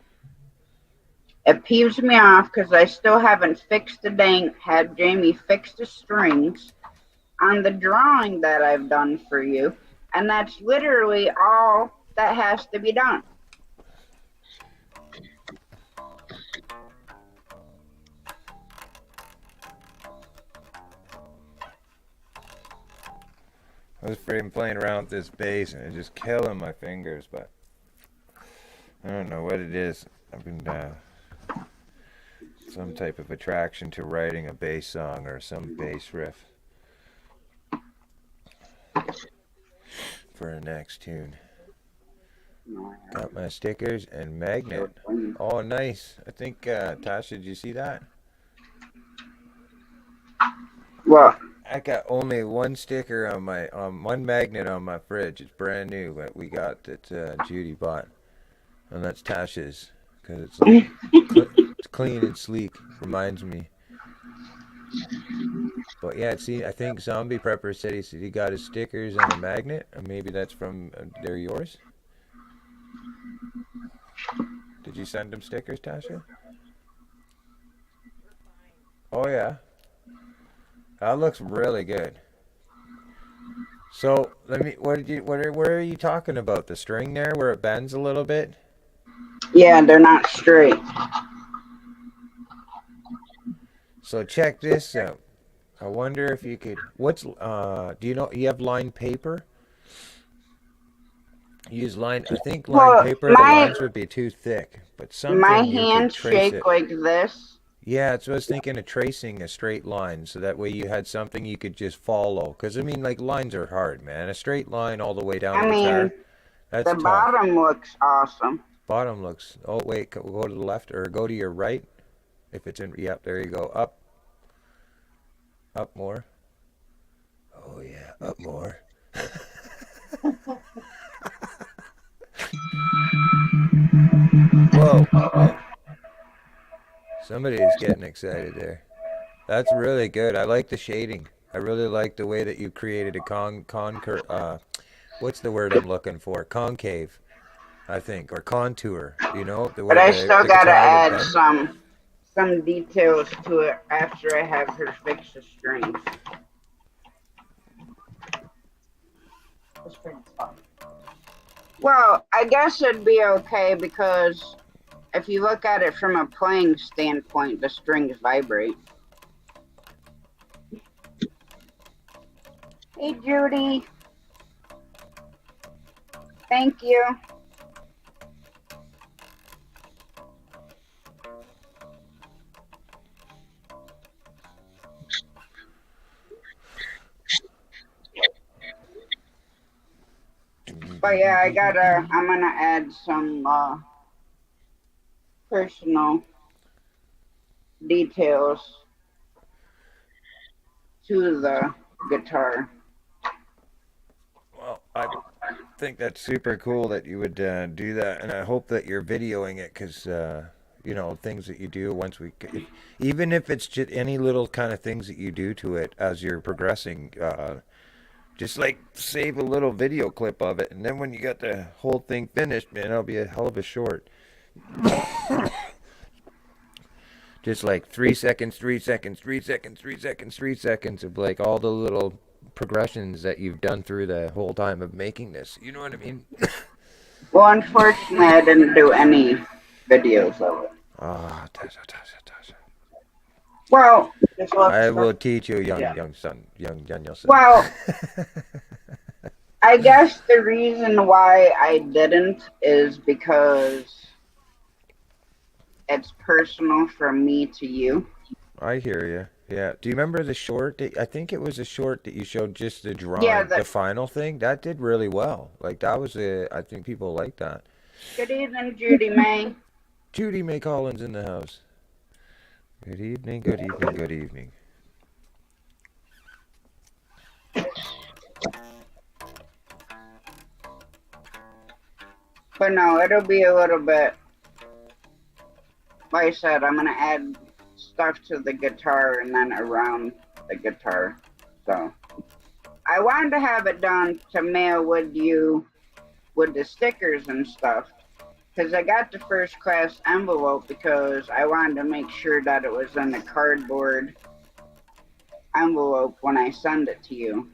it peeves me off because I still haven't fixed the had Jamie fix the strings on the drawing that I've done for you. And that's literally all that has to be done. I was afraid of playing around with this bass and it's just killing my fingers, but I don't know what it is. I've been some type of attraction to writing a bass song or some bass riff for a next tune. Got my stickers and magnet. Oh, nice. I think, Tasha, did you see that? What? I got only one sticker on my, one magnet on my fridge. It's brand new that we got that Judy bought. And that's Tasha's. Because it's, like, it's clean and sleek. Reminds me. But yeah, see, I think Zombie Prepper said he got his stickers and a magnet. And maybe that's from, they're yours? Did you send him stickers, Tasha? Oh yeah. That looks really good. So where are you talking about? The string there where it bends a little bit? Yeah, they're not straight. So check this out. I wonder if you could, do you know, you have lined paper? Use line, I think lined paper, the lines would be too thick, but something My you could hands trace shake it. like this. Yeah, that's what I was thinking of, tracing a straight line, so that way you had something you could just follow. Because, I mean, like, lines are hard, man. A straight line all the way down I the guitar, mean, that's the tough. bottom looks awesome. Bottom looks, oh, wait, go to the left, or go to your right. If it's in, yep, there you go. Up. Up more. Oh, yeah, up more. Whoa. Somebody is getting excited there. That's really good. I like the shading. I really like the way that you created a what's the word I'm looking for? Concave, I think, or contour, you know? The way But I the still gotta guitar would add bend. some details to it after I have her fix the strings. Well, I guess it'd be okay because if you look at it from a playing standpoint, the strings vibrate. Hey, Judy. Thank you. But yeah, I'm gonna add some personal details to the guitar. Well, I think that's super cool that you would do that, and I hope that you're videoing it because, you know, things that you do once even if it's just any little kind of things that you do to it as you're progressing, just like save a little video clip of it, and then when you got the whole thing finished, man, it'll be a hell of a short. Just like 3 seconds, 3 seconds, 3 seconds, 3 seconds, 3 seconds of like all the little progressions that you've done through the whole time of making this. You know what I mean? Well, unfortunately, I didn't do any videos of it. Ah, Tasha. Well, I will teach you, young son. Well, I guess the reason why I didn't is because it's personal from me to you. I hear you. Yeah. Do you remember the short? I think it was a short that you showed just the drawing, Yeah, the final thing. That did really well. Like that was I think people liked that. Good evening, Judy May. Judy May Collins in the house. Good evening, good evening, good evening. But no, it'll be a little bit, like I said, I'm going to add stuff to the guitar and then around the guitar. So I wanted to have it done to mail with you with the stickers and stuff. Because I got the first class envelope because I wanted to make sure that it was in a cardboard envelope when I send it to you.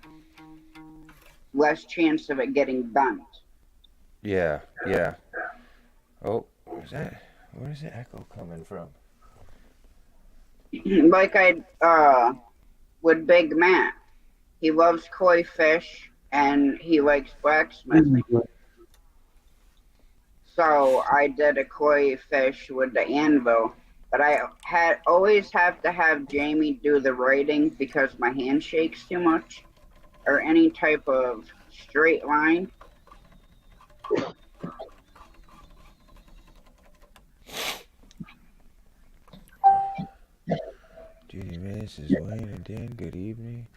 Less chance of it getting bent. Yeah. Oh, where's that? Where's the echo coming from? Like with Big Matt. He loves koi fish and he likes blacksmithing. So I did a koi fish with the anvil, but I had always have to have Jamie do the writing because my hand shakes too much, or any type of straight line. Judy, Mrs. Wayne and Dan, good evening.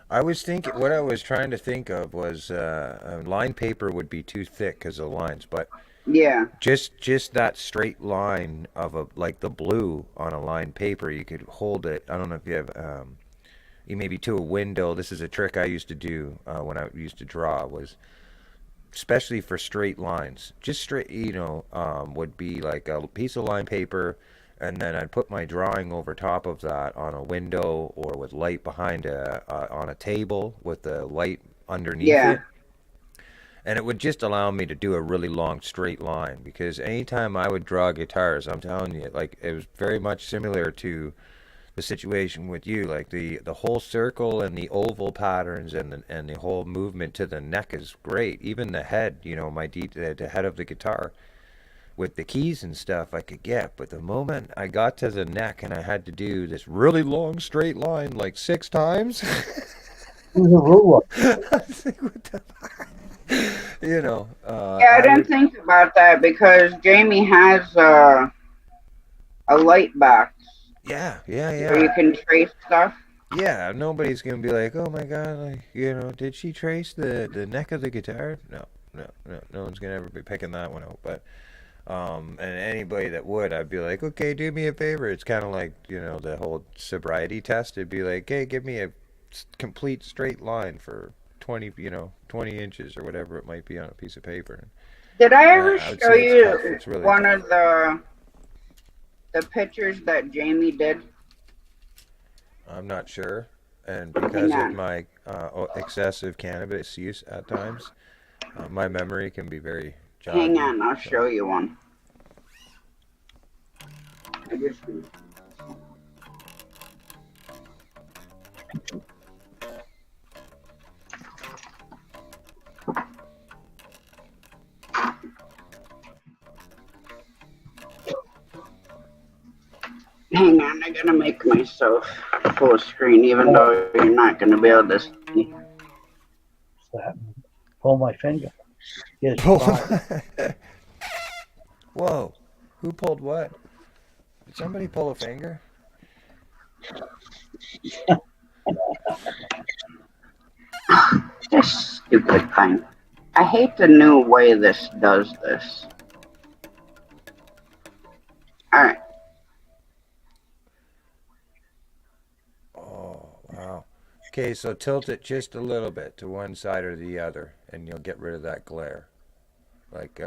I was thinking, what I was trying to think of was line paper would be too thick because of lines, but Yeah, just that straight line of like the blue on a line paper, you could hold it. I don't know if you have, you maybe to a window. This is a trick I used to do when I used to draw, was especially for straight lines. Just straight, would be like a piece of line paper, and then I'd put my drawing over top of that on a window or with light behind on a table with the light underneath yeah. it. And it would just allow me to do a really long straight line, because anytime I would draw guitars, I'm telling you, like, it was very much similar to the situation with you. Like the whole circle and the oval patterns and the whole movement to the neck is great. Even the head, the head of the guitar with the keys and stuff I could get. But the moment I got to the neck and I had to do this really long straight line like 6 times, Who's a ruler? I was like, what the fuck? Yeah, I didn't think about that because Jamie has a light box Yeah. where you can trace stuff. Yeah, nobody's gonna be like, oh my god, like, did she trace the neck of the guitar? No one's gonna ever be picking that one out. But and anybody that would, I'd be like, okay, do me a favor. It's kind of like, the whole sobriety test. It'd be like, hey, give me a complete straight line for 20 inches or whatever it might be on a piece of paper. Did I ever I would show say it's tough. you It's really one tough. of the pictures that Jamie did? I'm not sure, and because Hang of on. my excessive cannabis use at times, my memory can be very joggy. Hang on, I'll so- show you one. I just hang on, I gotta make myself full screen, even though you're not gonna be able to see. What's that? Pull my finger. Get Oh. fired. Whoa, who pulled what? Did somebody pull a finger? This stupid thing. I hate the new way this does this. Alright, Oh, wow. Okay, so tilt it just a little bit to one side or the other, and you'll get rid of that glare. Like,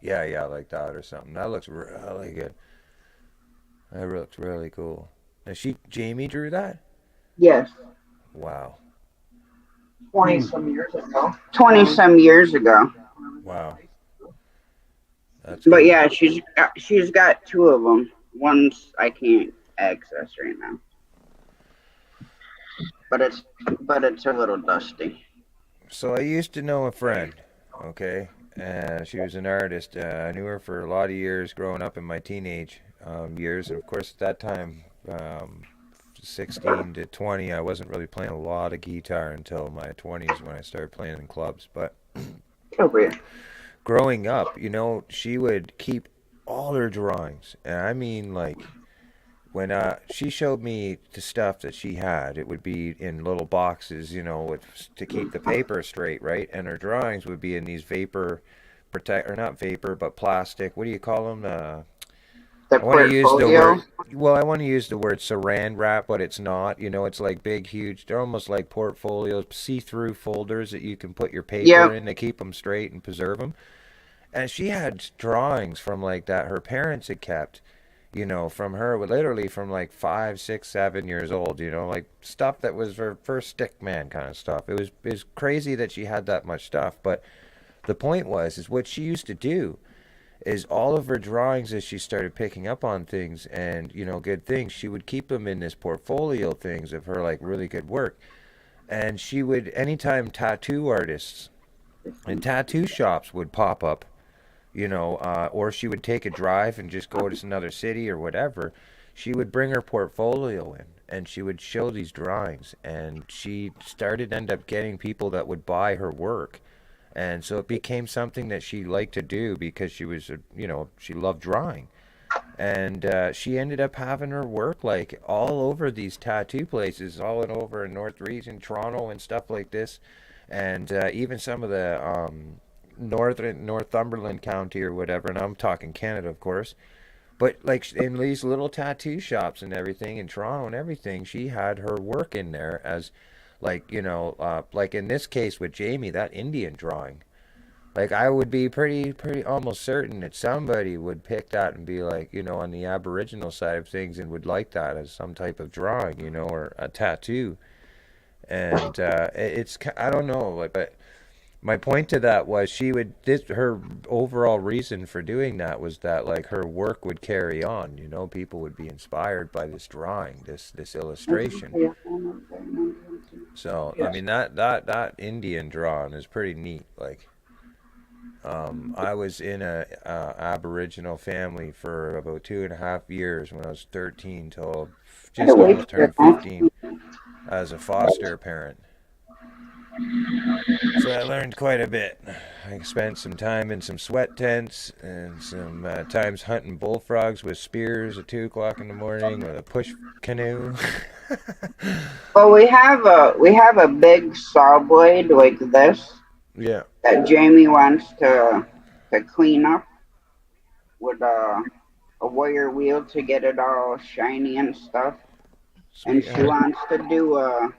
yeah, like that or something. That looks really good. That looks really cool. Now, Jamie drew that? yes. Wow. 20-some years ago. 20-some years ago. Wow. That's But cool. yeah, she's got 2 of them. One's I can't access right now. But it's a little dusty. So I used to know a friend, okay? She was an artist. I knew her for a lot of years growing up in my teenage years. And of course, at that time, 16 to 20, I wasn't really playing a lot of guitar until my 20s when I started playing in clubs. But Over here. growing up, she would keep all her drawings. And I mean, like, when she showed me the stuff that she had, it would be in little boxes, to keep the paper straight, right? And her drawings would be in these not vapor, but plastic. What do you call them? The I want to use the portfolio. word. Well, I want to use the word saran wrap, but it's not. It's like big, huge. They're almost like portfolios, see-through folders that you can put your paper Yep. in to keep them straight and preserve them. And she had drawings from like that her parents had kept, from her, literally from like 5, 6, 7 years old. Like stuff that was her first stick man kind of stuff. It was crazy that she had that much stuff. But the point is what she used to do is all of her drawings, as she started picking up on things and good things, she would keep them in this portfolio things of her like really good work. And she would, anytime tattoo artists and tattoo shops would pop up, you know, or she would take a drive and just go to another city or whatever, she would bring her portfolio in and she would show these drawings, and she started end up getting people that would buy her work. And so it became something that she liked to do because she was, you know, she loved drawing. And she ended up having her work like all over these tattoo places, all over in North Region, Toronto, and stuff like this, and even some of the Northumberland County or whatever. And I'm talking Canada, of course. But like in these little tattoo shops and everything in Toronto and everything, she had her work in there as, like, you know, like in this case with Jamie, that Indian drawing. Like, I would be pretty almost certain that somebody would pick that and be like, you know, on the Aboriginal side of things, and would like that as some type of drawing, you know, or a tattoo. And it's, I don't know, like, but my point to that was her overall reason for doing that was that, like, her work would carry on, you know, people would be inspired by this drawing, this illustration. So, I mean, that Indian drawing is pretty neat, like. I was in a Aboriginal family for about 2.5 years when I was 13 till just almost turned 15 as a foster parent. So I learned quite a bit. I spent some time in some sweat tents and some times hunting bullfrogs with spears at 2 o'clock in the morning with a push canoe. Well, we have a big saw blade like this. Yeah. That Jamie wants to clean up with a wire wheel to get it all shiny and stuff. And she wants to do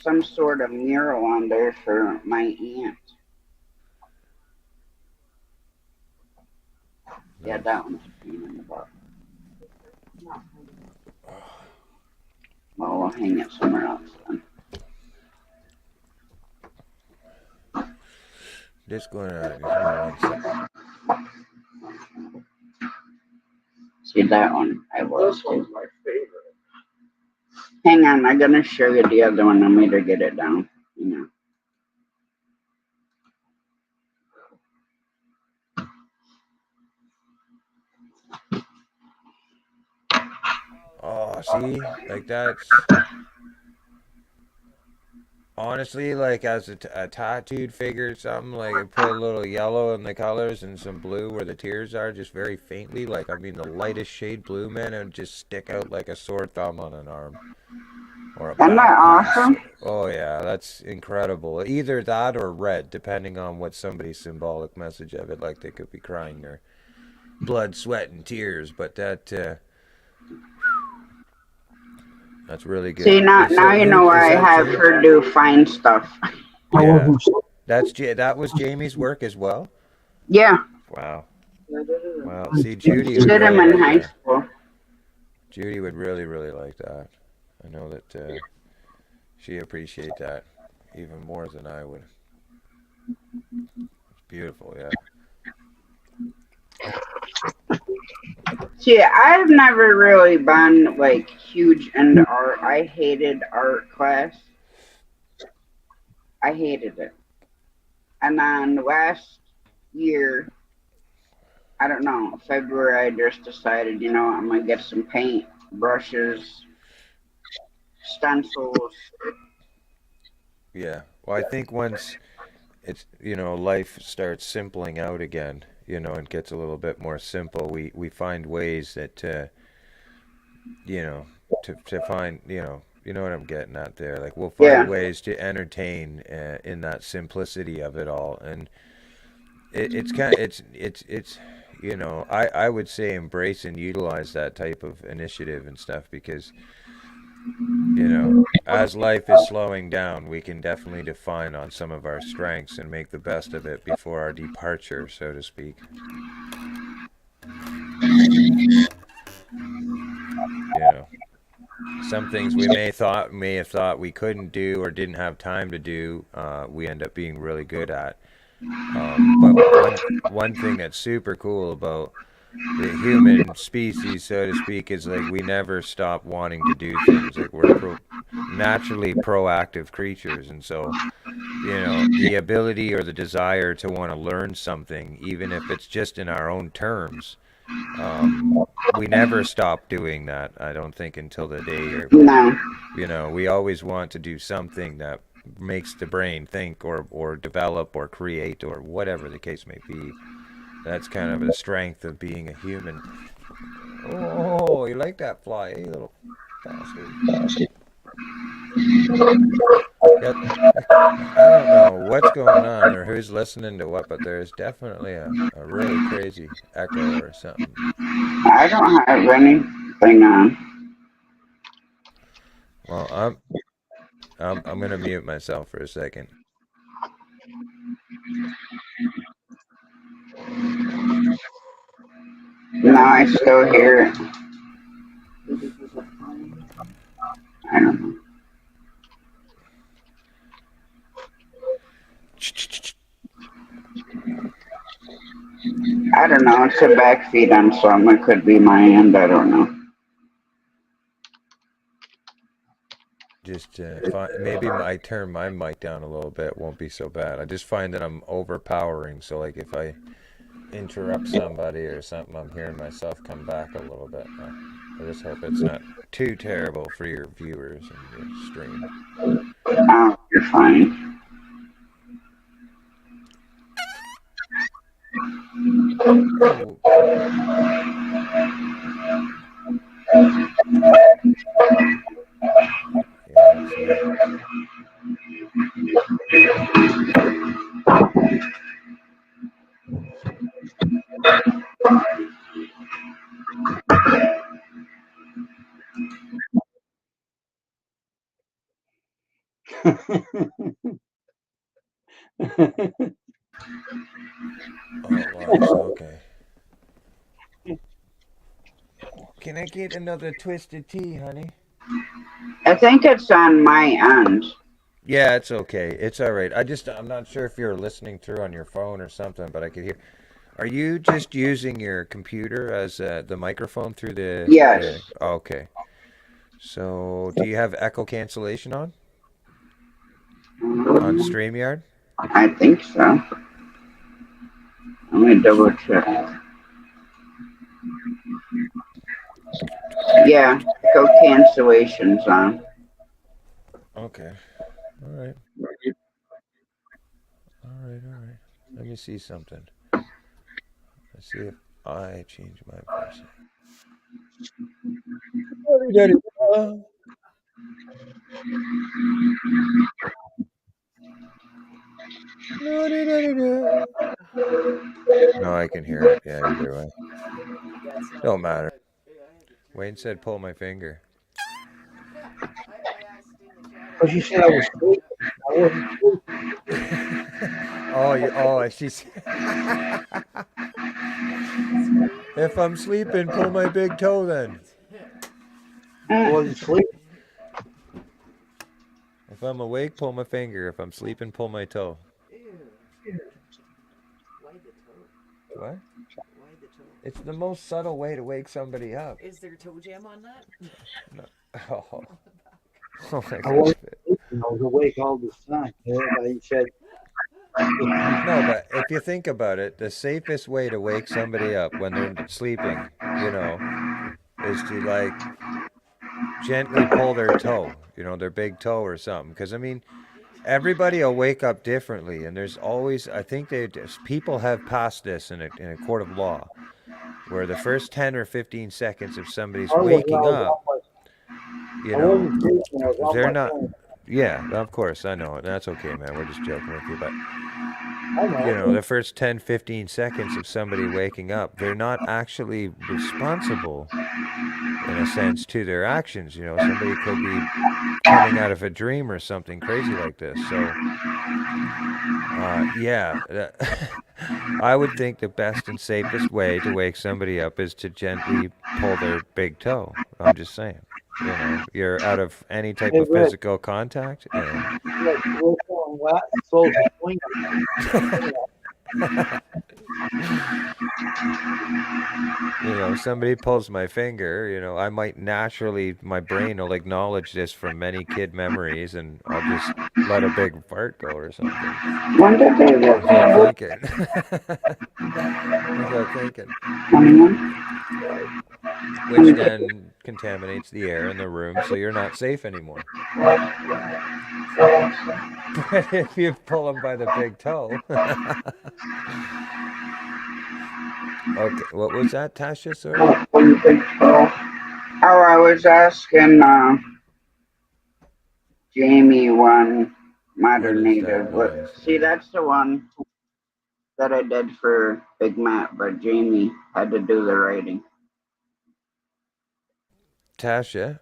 some sort of mural on there for my aunt. Yeah, that one's a pain in the butt. Well, we'll hang it somewhere else then. Just going to See that one? I was. This one's my favorite. Hang on, I'm gonna show you the other one. I made her get it down. You know. Oh, see, like that's honestly, like, as a tattooed figure or something, like, I put a little yellow in the colors and some blue where the tears are, just very faintly. Like, I mean, the lightest shade blue, man, it would just stick out like a sore thumb on an arm. Or Isn't that awesome? Oh, yeah, that's incredible. Either that or red, depending on what somebody's symbolic message of it. Like, they could be crying their blood, sweat, and tears, but that... That's really good. See, now you know why I have her do fine stuff. Yeah. That was Jamie's work as well? Yeah. Wow. Wow. See, Judy did him in high school. Judy would really, really like that. I know that she appreciate that even more than I would. It's beautiful, yeah. See, I've never really been, like, huge into art. I hated art class. I hated it. And then last year, I don't know, February, I just decided, you know, I'm going to get some paint, brushes, stencils. Yeah. Well, I think once it's, you know, life starts simpling out again, you know, and gets a little bit more simple, we find ways that, you know, to find, you know what I'm getting at there. Like, we'll find ways to entertain in that simplicity of it all. And it's kind of, it's, you know, I would say embrace and utilize that type of initiative and stuff, because, you know, as life is slowing down, we can definitely define on some of our strengths and make the best of it before our departure, so to speak. You know, some things we may have thought we couldn't do or didn't have time to do, we end up being really good at. But one thing that's super cool about the human species, so to speak, is like we never stop wanting to do things. Like, we're naturally proactive creatures, and so, you know, the ability or the desire to want to learn something, even if it's just in our own terms, we never stop doing that, I don't think, until the day, or, No. you know, we always want to do something that makes the brain think or develop or create or whatever the case may be. That's kind of the strength of being a human. Oh, you like that fly, eh, little bastard? Yep. I don't know what's going on or who's listening to what, but there's definitely a really crazy echo or something. I don't have anything on. Well, I'm gonna mute myself for a second. No, I still hear it. I don't know. I don't know. It's a back feed on some. It could be my end. I don't know. Just maybe I turn my mic down a little bit. It won't be so bad. I just find that I'm overpowering. So like if I interrupt somebody or something, I'm hearing myself come back a little bit. I just hope it's not too terrible for your viewers and your stream. Oh, you're fine. Okay. Can I get another twisted tea, honey? I think it's on my end. Yeah, it's okay. It's all right. I'm not sure if you're listening through on your phone or something, but I could hear. Are you just using your computer as the microphone through the? Yes. Okay. So, do you have echo cancellation on StreamYard? I think so. Let me double check. Yeah, echo cancellation's on. Okay. All right. All right. Let me see something. Let's see if I change my person. No, I can hear it. Yeah, either way. Don't matter. Wayne said, "Pull my finger." Because you said I was sleeping. I wasn't sleeping. She's. If I'm sleeping, pull my big toe then. I wasn't sleeping. If I'm awake, pull my finger. If I'm sleeping, pull my toe. What? Why the toe? It's the most subtle way to wake somebody up. Is there toe jam on that? No. Oh my I wasn't gosh. sleeping. I was awake all this time. Everybody said, No, but if you think about it, the safest way to wake somebody up when they're sleeping, you know, is to like gently pull their toe, you know, their big toe or something. Because I mean, everybody will wake up differently, and there's always, I think people have passed this in a court of law, where the first 10 or 15 seconds of somebody's waking up, you know, they're not. Yeah, of course, I know it. That's okay, man. We're just joking with you, but you know, the first 10, 15 seconds of somebody waking up, they're not actually responsible in a sense to their actions. You know, somebody could be coming out of a dream or something crazy like this. So, yeah, I would think the best and safest way to wake somebody up is to gently pull their big toe. I'm just saying. You know, you're out of any type of physical contact. And... You know, somebody pulls my finger, you know, I might naturally, my brain will acknowledge this from many kid memories, and I'll just let a big fart go or something. When did they live Without there? thinking. Without thinking. Mhm. Which then contaminates the air in the room, so you're not safe anymore. But if you pull them by the big toe. Okay, what was that, Tasha? Sorry. Oh, I was asking Jamie one Modern What is that Native. noise? See, that's the one that I did for Big Matt, but Jamie had to do the writing. Tasha,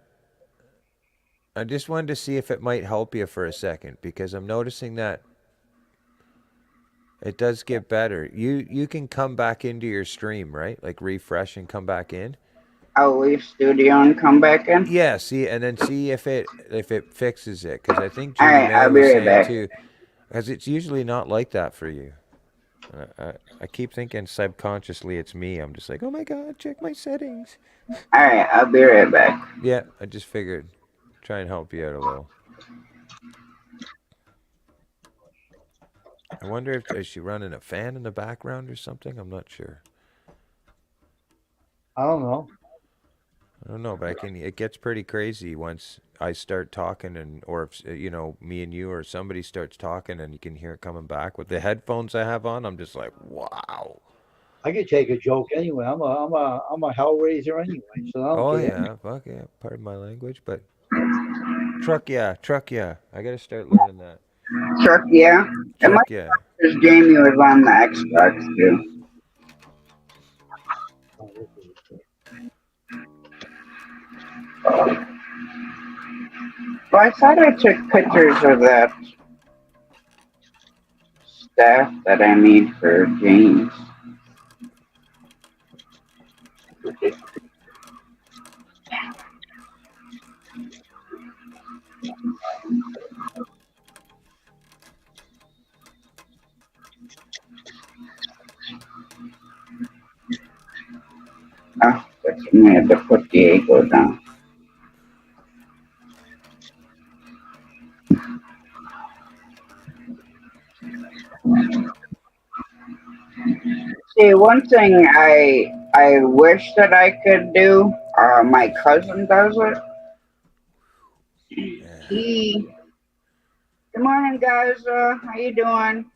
I just wanted to see if it might help you for a second, because I'm noticing that it does get better. You can come back into your stream, right? Like refresh and come back in. I'll leave studio and come back in. Yeah, see, and then see if it fixes it, because I think All Judy right, May I'll be was right saying back. too, because it's usually not like that for you. I keep thinking subconsciously it's me. I'm just like, oh my god, check my settings. All right, I'll be right back. Yeah, I just figured try and help you out a little. I wonder if is she running a fan in the background or something? I'm not sure. I don't know. I don't know, but it gets pretty crazy once I start talking, and or if you know, me and you or somebody starts talking and you can hear it coming back with the headphones I have on. I'm just like, wow. I could take a joke anyway. I'm a hellraiser anyway, so I don't Oh care. yeah, fuck yeah. Pardon my language, but truck yeah. I gotta start learning that. Truck, yeah. It might Truck yeah. because Jamie was on the Xbox too. Well, I thought I took pictures of that staff that I made for James. Oh, that's when I had to put Diego down. See, one thing I wish that I could do, my cousin does it. Good morning, guys. How you doing?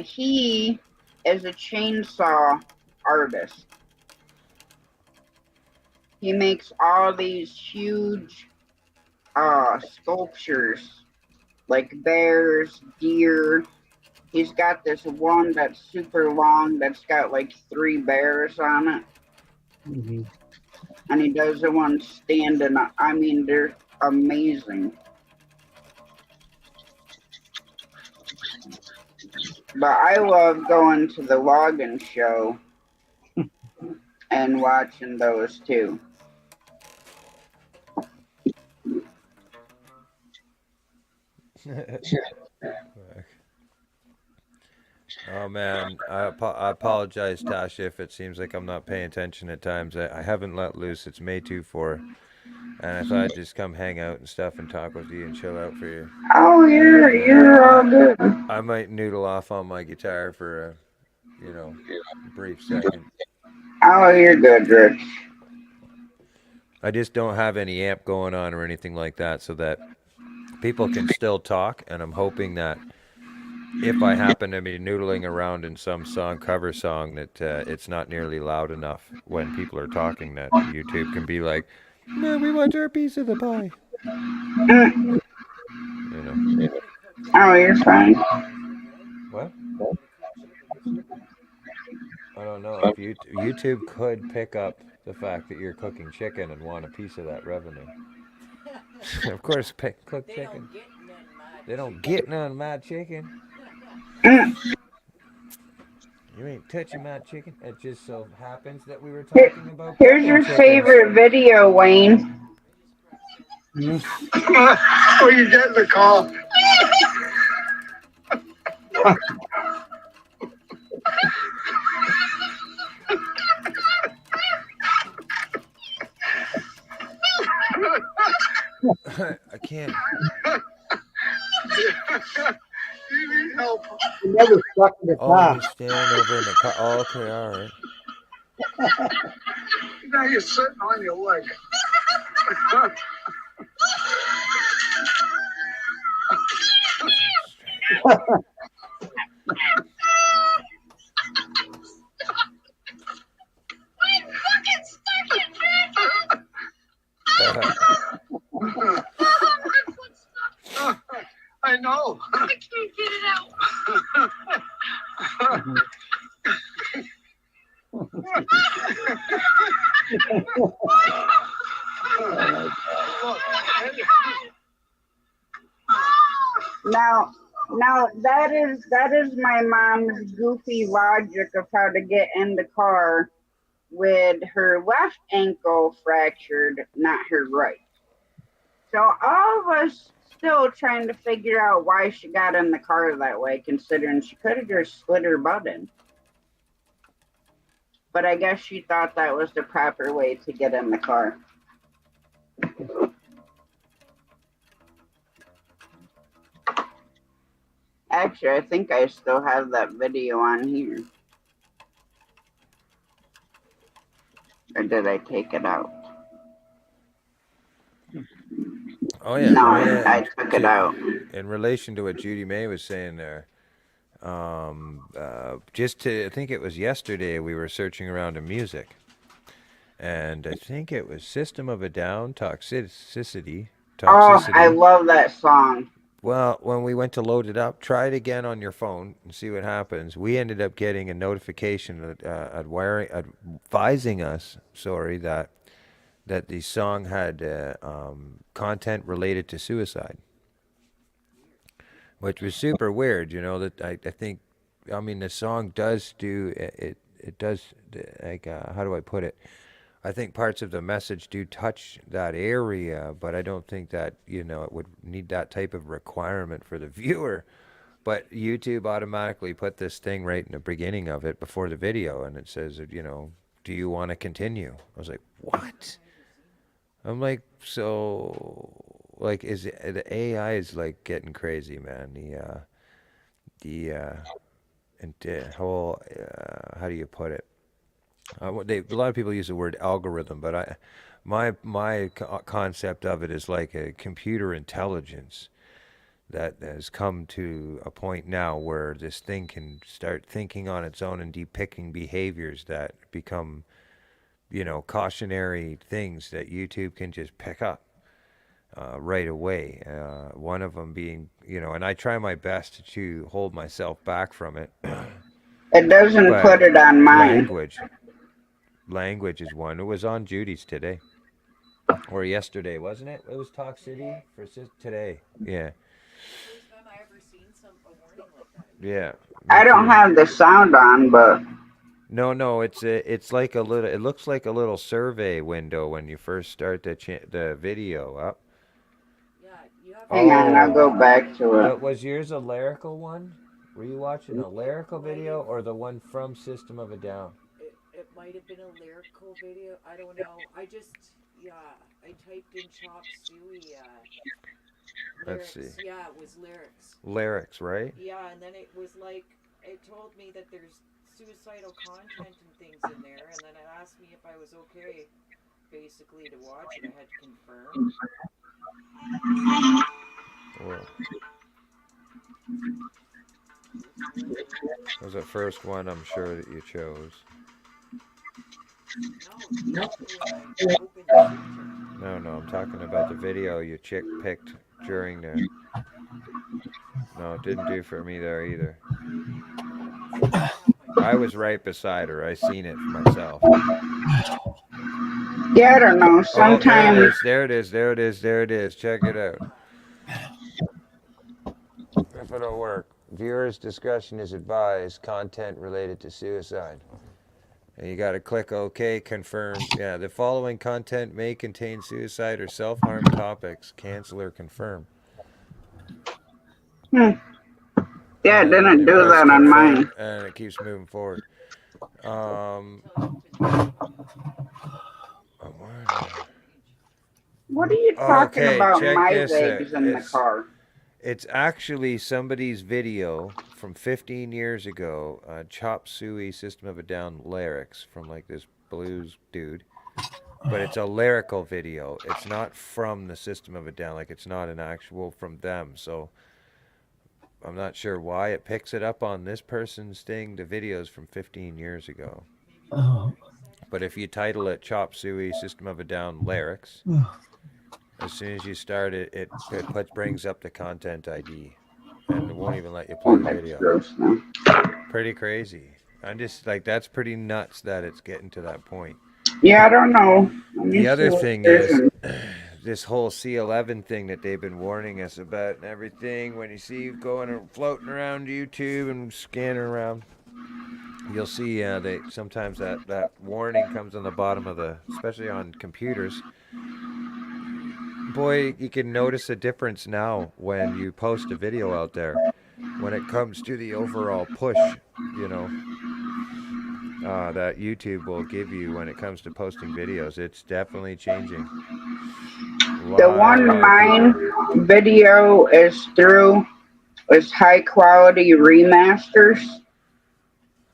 He is a chainsaw artist. He makes all these huge sculptures like bears, deer. He's got this one that's super long that's got like 3 bears on it. Mm-hmm. And he does the one standing up. I mean, they're amazing. But I love going to the logging show and watching those too. Oh man, I apologize, Tasha, if it seems like I'm not paying attention at times. I haven't let loose. It's May 24, and I thought I'd just come hang out and stuff and talk with you and chill out for you. Oh, you're all good. I might noodle off on my guitar for a, brief second. Oh, you're good, Rich. I just don't have any amp going on or anything like that, so that people can still talk, and I'm hoping that if I happen to be noodling around in some cover song, that it's not nearly loud enough when people are talking, that YouTube can be like, "No, we want our piece of the pie." Oh, you're fine. What? I don't know if YouTube could pick up the fact that you're cooking chicken and want a piece of that revenue. Of course, cook chicken. They don't get none my chicken. You ain't touching my chicken. It just so happens that we were talking about. Here's your favorite video, Wayne. Oh, you get the call. I can't. You need help. He never stuck in the Oh, car. he's standing over in the car. Oh, okay, all right. Now you're sitting on your leg. I know. I can't get it Now that is my mom's goofy logic of how to get in the car with her left ankle fractured, not her right. So all of us still trying to figure out why she got in the car that way, considering she could have just slid her butt in. But I guess she thought that was the proper way to get in the car. Actually, I think I still have that video on here. Or did I take it out? Oh yeah. No, yeah. I took it out. In relation to what Judy May was saying there, I think it was yesterday we were searching around in music, and I think it was System of a Down, Toxicity. Oh, I love that song. Well, when we went to load it up, try it again on your phone and see what happens. We ended up getting a notification advising us, that the song had content related to suicide, which was super weird. You know, that I think, I mean, the song does do it. It does, like, how do I put it? I think parts of the message do touch that area, but I don't think that, you know, it would need that type of requirement for the viewer. But YouTube automatically put this thing right in the beginning of it before the video, and it says, you know, do you want to continue? I was like, what? I'm like, so, like, the AI is like getting crazy, man. The whole, how do you put it? A lot of people use the word algorithm, but my concept of it is like a computer intelligence that has come to a point now where this thing can start thinking on its own and depicting behaviors that become, you know, cautionary things that YouTube can just pick up right away. One of them being, you know, and I try my best to hold myself back from it. It doesn't put it on mine. Language is one. It was on Judy's today. Or yesterday, wasn't it? It was Talk City for today. Yeah. First time I ever seen a warning like that. Yeah. I don't have the sound on, but no, it's like a little. It looks like a little survey window when you first start the video up. Yeah, you have. Hang on, I'll go back to it. But was yours a lyrical one? Were you watching a lyrical video or the one from System of a Down? It might have been a lyrical video. I don't know. I typed in Chop Suey. Let's Lyrics. see. Yeah, it was lyrics. Lyrics, right? Yeah, and then it was like, it told me that there's suicidal content and things in there, and then it asked me if I was okay, basically, to watch it. I had to confirm. Whoa. That was the first one I'm sure that you chose. No, I'm talking about the video you picked during the... No, it didn't do for me there either. I was right beside her. I seen it for myself. Yeah, I don't know. Sometimes... Oh, there it is. Check it out. If it'll work. Viewers' discretion is advised. Content related to suicide. And you got to click OK, confirm. Yeah, the following content may contain suicide or self-harm topics. Cancel or confirm. Yeah, it didn't do that on mine. And it keeps moving forward. What are you talking Okay, about? check My this legs out. in the car. It's actually somebody's video from 15 years ago. Chop Suey System of a Down lyrics from like this blues dude. But it's a lyrical video. It's not from the System of a Down. Like it's not an actual from them. So I'm not sure why it picks it up on this person's thing. The video's from 15 years ago. Oh. But if you title it Chop Suey System of a Down lyrics, as soon as you start it, it brings up the content ID, and it won't even let you play the video. Gross now. Pretty crazy. I'm just like, that's pretty nuts that it's getting to that point. Yeah, I don't know. The other thing is this whole C11 thing that they've been warning us about and everything. When you see you going and floating around YouTube and scanning around, you'll see they sometimes that warning comes on the bottom of the, especially on computers. Boy, you can notice a difference now when you post a video out there. When it comes to the overall push, you know, that YouTube will give you when it comes to posting videos, it's definitely changing. The one mine video is through was high quality remasters.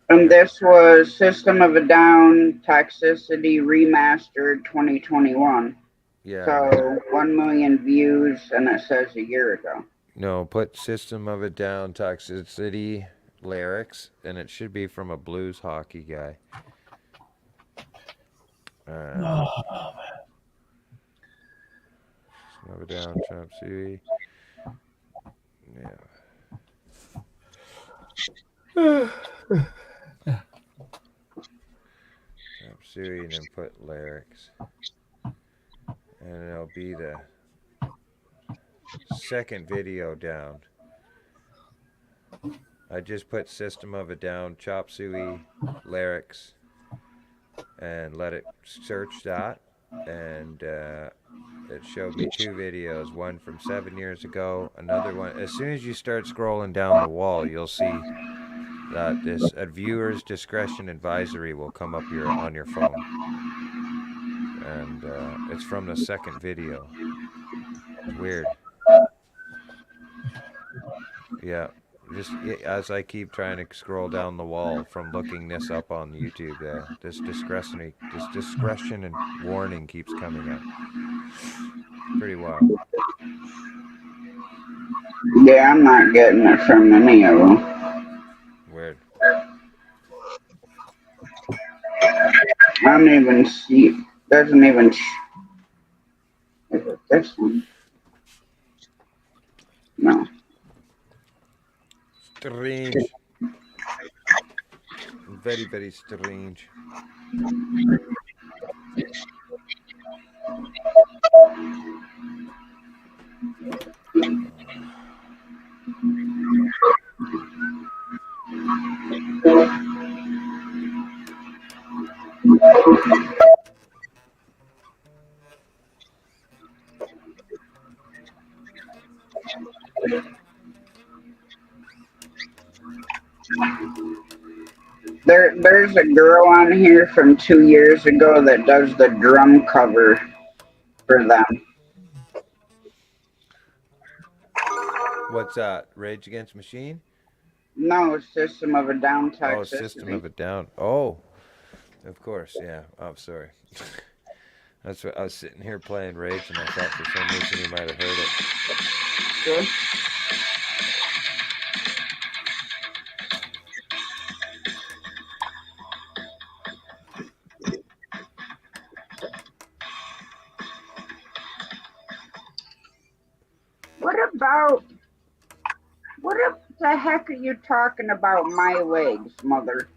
And this was System of a Down Toxicity Remastered 2021. Yeah. So 1 million views, and it says a year ago. No, put System of a Down Toxicity lyrics, and it should be from a blues hockey guy. System of a Down, Chop Suey. Yeah. Chop Suey, and then put lyrics. And it'll be the second video down. I just put System of a Down, Chop Suey, lyrics, and let it search that, and it showed me 2 videos, one from 7 years ago, another one. As soon as you start scrolling down the wall, you'll see that this a viewer's discretion advisory will come up on your phone, and it's from the second video. It's weird. Yeah. Just as I keep trying to scroll down the wall from looking this up on YouTube, this discretion and warning keeps coming up. Pretty wild. Yeah, I'm not getting it from any of them. Weird. I don't even see. Doesn't even. Is it this one? No. Strange. Very, very strange. There's a girl on here from 2 years ago that does the drum cover for them. What's that? Rage Against the Machine? No, System of a Down Toxicity. Oh, System of a Down. Oh, of course. Yeah. Oh, sorry. That's what I was sitting here playing Rage, and I thought for some reason you might have heard it. Good. What the heck are you talking about my legs, mother?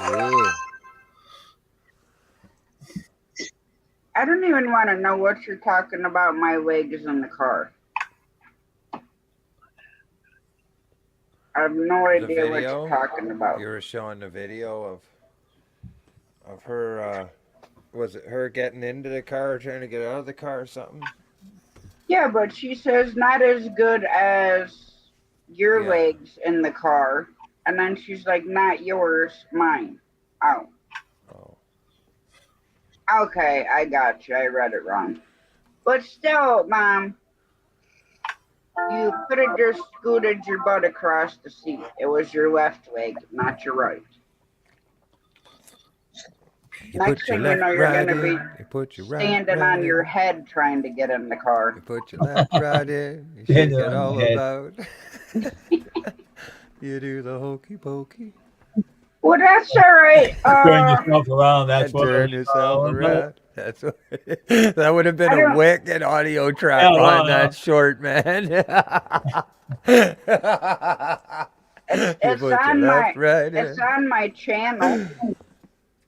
Ooh. I don't even want to know what you're talking about my legs in the car. I have no idea what you're talking about. You were showing the video of her, was it her getting into the car or trying to get out of the car or something? Yeah, but she says not as good as your legs in the car. And then she's like, not yours, mine. Oh. Oh. Okay, I got you. I read it wrong. But still, Mom, you could have just scooted your butt across the seat. It was your left leg, not your right. You Next put your thing you left know, you're right going to be in. You put your right standing on your in. head trying to get in the car. You put your left right in. You Stand shake it on all your head. about. You do the hokey pokey. Well, that's all right. Turn yourself around. That's And what turn it's yourself all about. around. That's what, that would have been I a don't- wicked audio track Yeah, behind no, no. that short, man. It's You put your on my left right it's in. on my channel.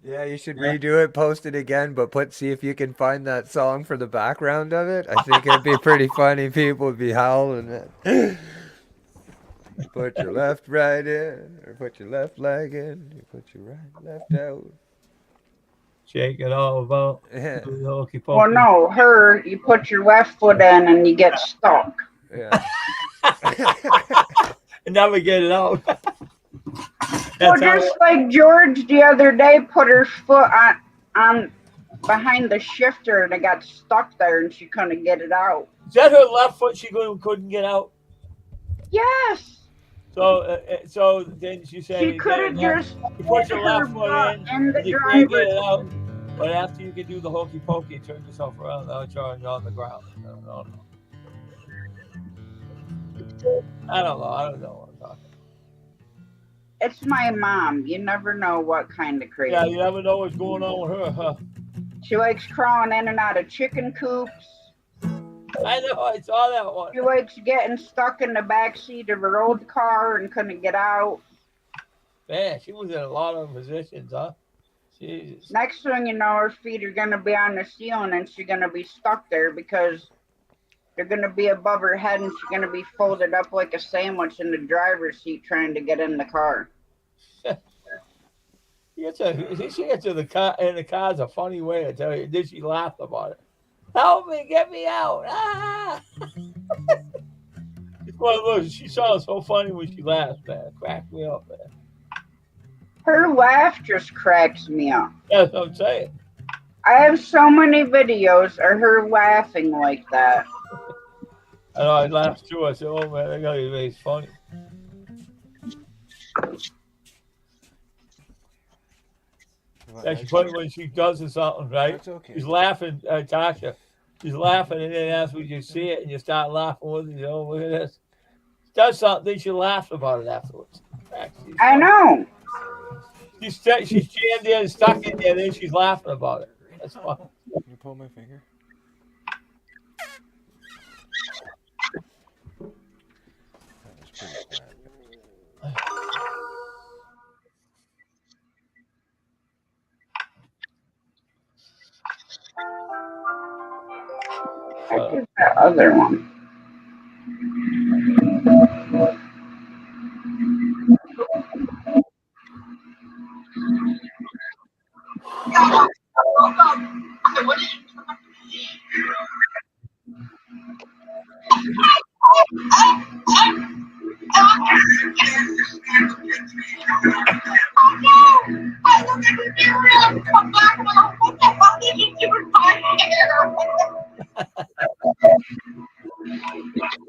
Yeah, you should redo it, post it again, but see if you can find that song for the background of it. I think it'd be pretty funny. People would be howling it. You put your left right in, or put your left leg in. You put your right left out. Shake it all about. Yeah, Do the hokey Well, pokey. no, her, you put your left foot in and you get stuck. yeah. And never get it out. Well, That's how just like George the other day put her foot on behind the shifter and it got stuck there and she couldn't get it out. is that her left foot she couldn't get out? Yes, So then she said she could have just you put hit your her left foot butt in, in the and you can't get it driver's. out. But after you can do the hokey pokey and turn yourself around, now you're on the ground. I don't know. I don't know what I'm talking about. It's my mom. You never know what kind of crazy. Yeah, you never know what's going on with her, huh? She likes crawling in and out of chicken coops. I know, I saw that one. She likes getting stuck in the back seat of her old car and couldn't get out. Man, she was in a lot of positions, huh? Jesus. Next thing you know, her feet are going to be on the ceiling and she's going to be stuck there because they're going to be above her head and she's going to be folded up like a sandwich in the driver's seat trying to get in the car. She gets in the car is a funny way, I tell you. Then she laughed about it. Help me, get me out. Ah! Well, look, she sounds so funny when she laughs, man. It cracked me up, man. Her laugh just cracks me up. That's what I'm saying. I have so many videos of her laughing like that. I know, I laughed too. I said, oh, man, that guy is funny. Yeah, she put it when she does something, right? That's okay. She's laughing, Tasha. She's laughing, and then as you see it, and you start laughing with it, you know, look at this. She does something, she laughs about it afterwards. I know. She's jammed in, stuck in there, and then she's laughing about it. That's fun. Can you pull my finger? That was pretty bad. I did that other one.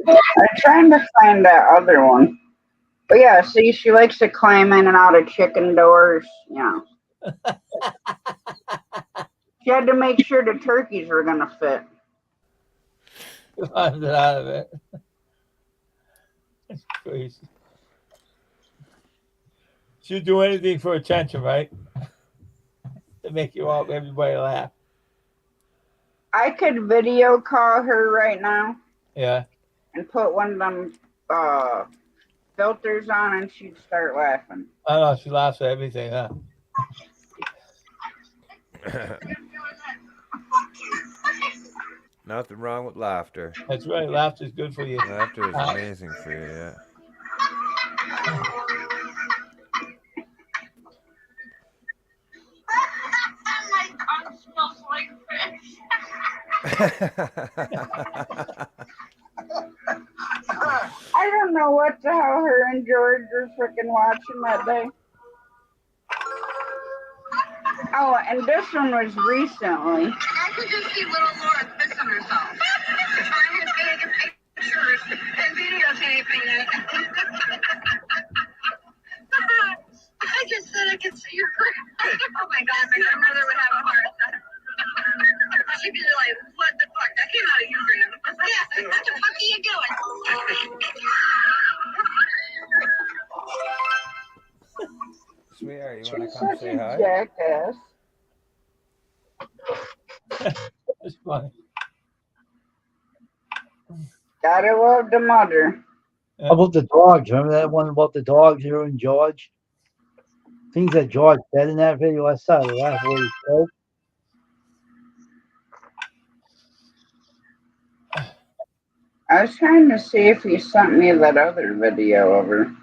I'm trying to find that other one. But yeah, see, she likes to climb in and out of chicken doors. Yeah. She had to make sure the turkeys were going to fit. Climbed it out of it. That's crazy. She'd do anything for attention, right? To make you all everybody laugh. I could video call her right now Yeah. and put one of them filters on and she'd start laughing. I know, she laughs at everything, huh? Nothing wrong with laughter. That's right. Laughter's good for you. Laughter is amazing for you, yeah. My tongue smells like fish. I don't know what the hell her and George were freaking watching that day. Oh, and this one was recently. I could just see little Laura pissing herself. Trying to take pictures and videotaping it. I just said I could see your oh my god, my grandmother would have a heart attack. She'd be like, what the fuck? That came out of you, Grandma. Yeah, what the fuck are you doing? Sweetheart, you want She's to come such say a hi? jackass. It's funny. Gotta love the mother. How about the dogs? Remember that one about the dogs here in George? Things that George said in that video. I saw the last word he spoke. I was trying to see if he sent me that other video over.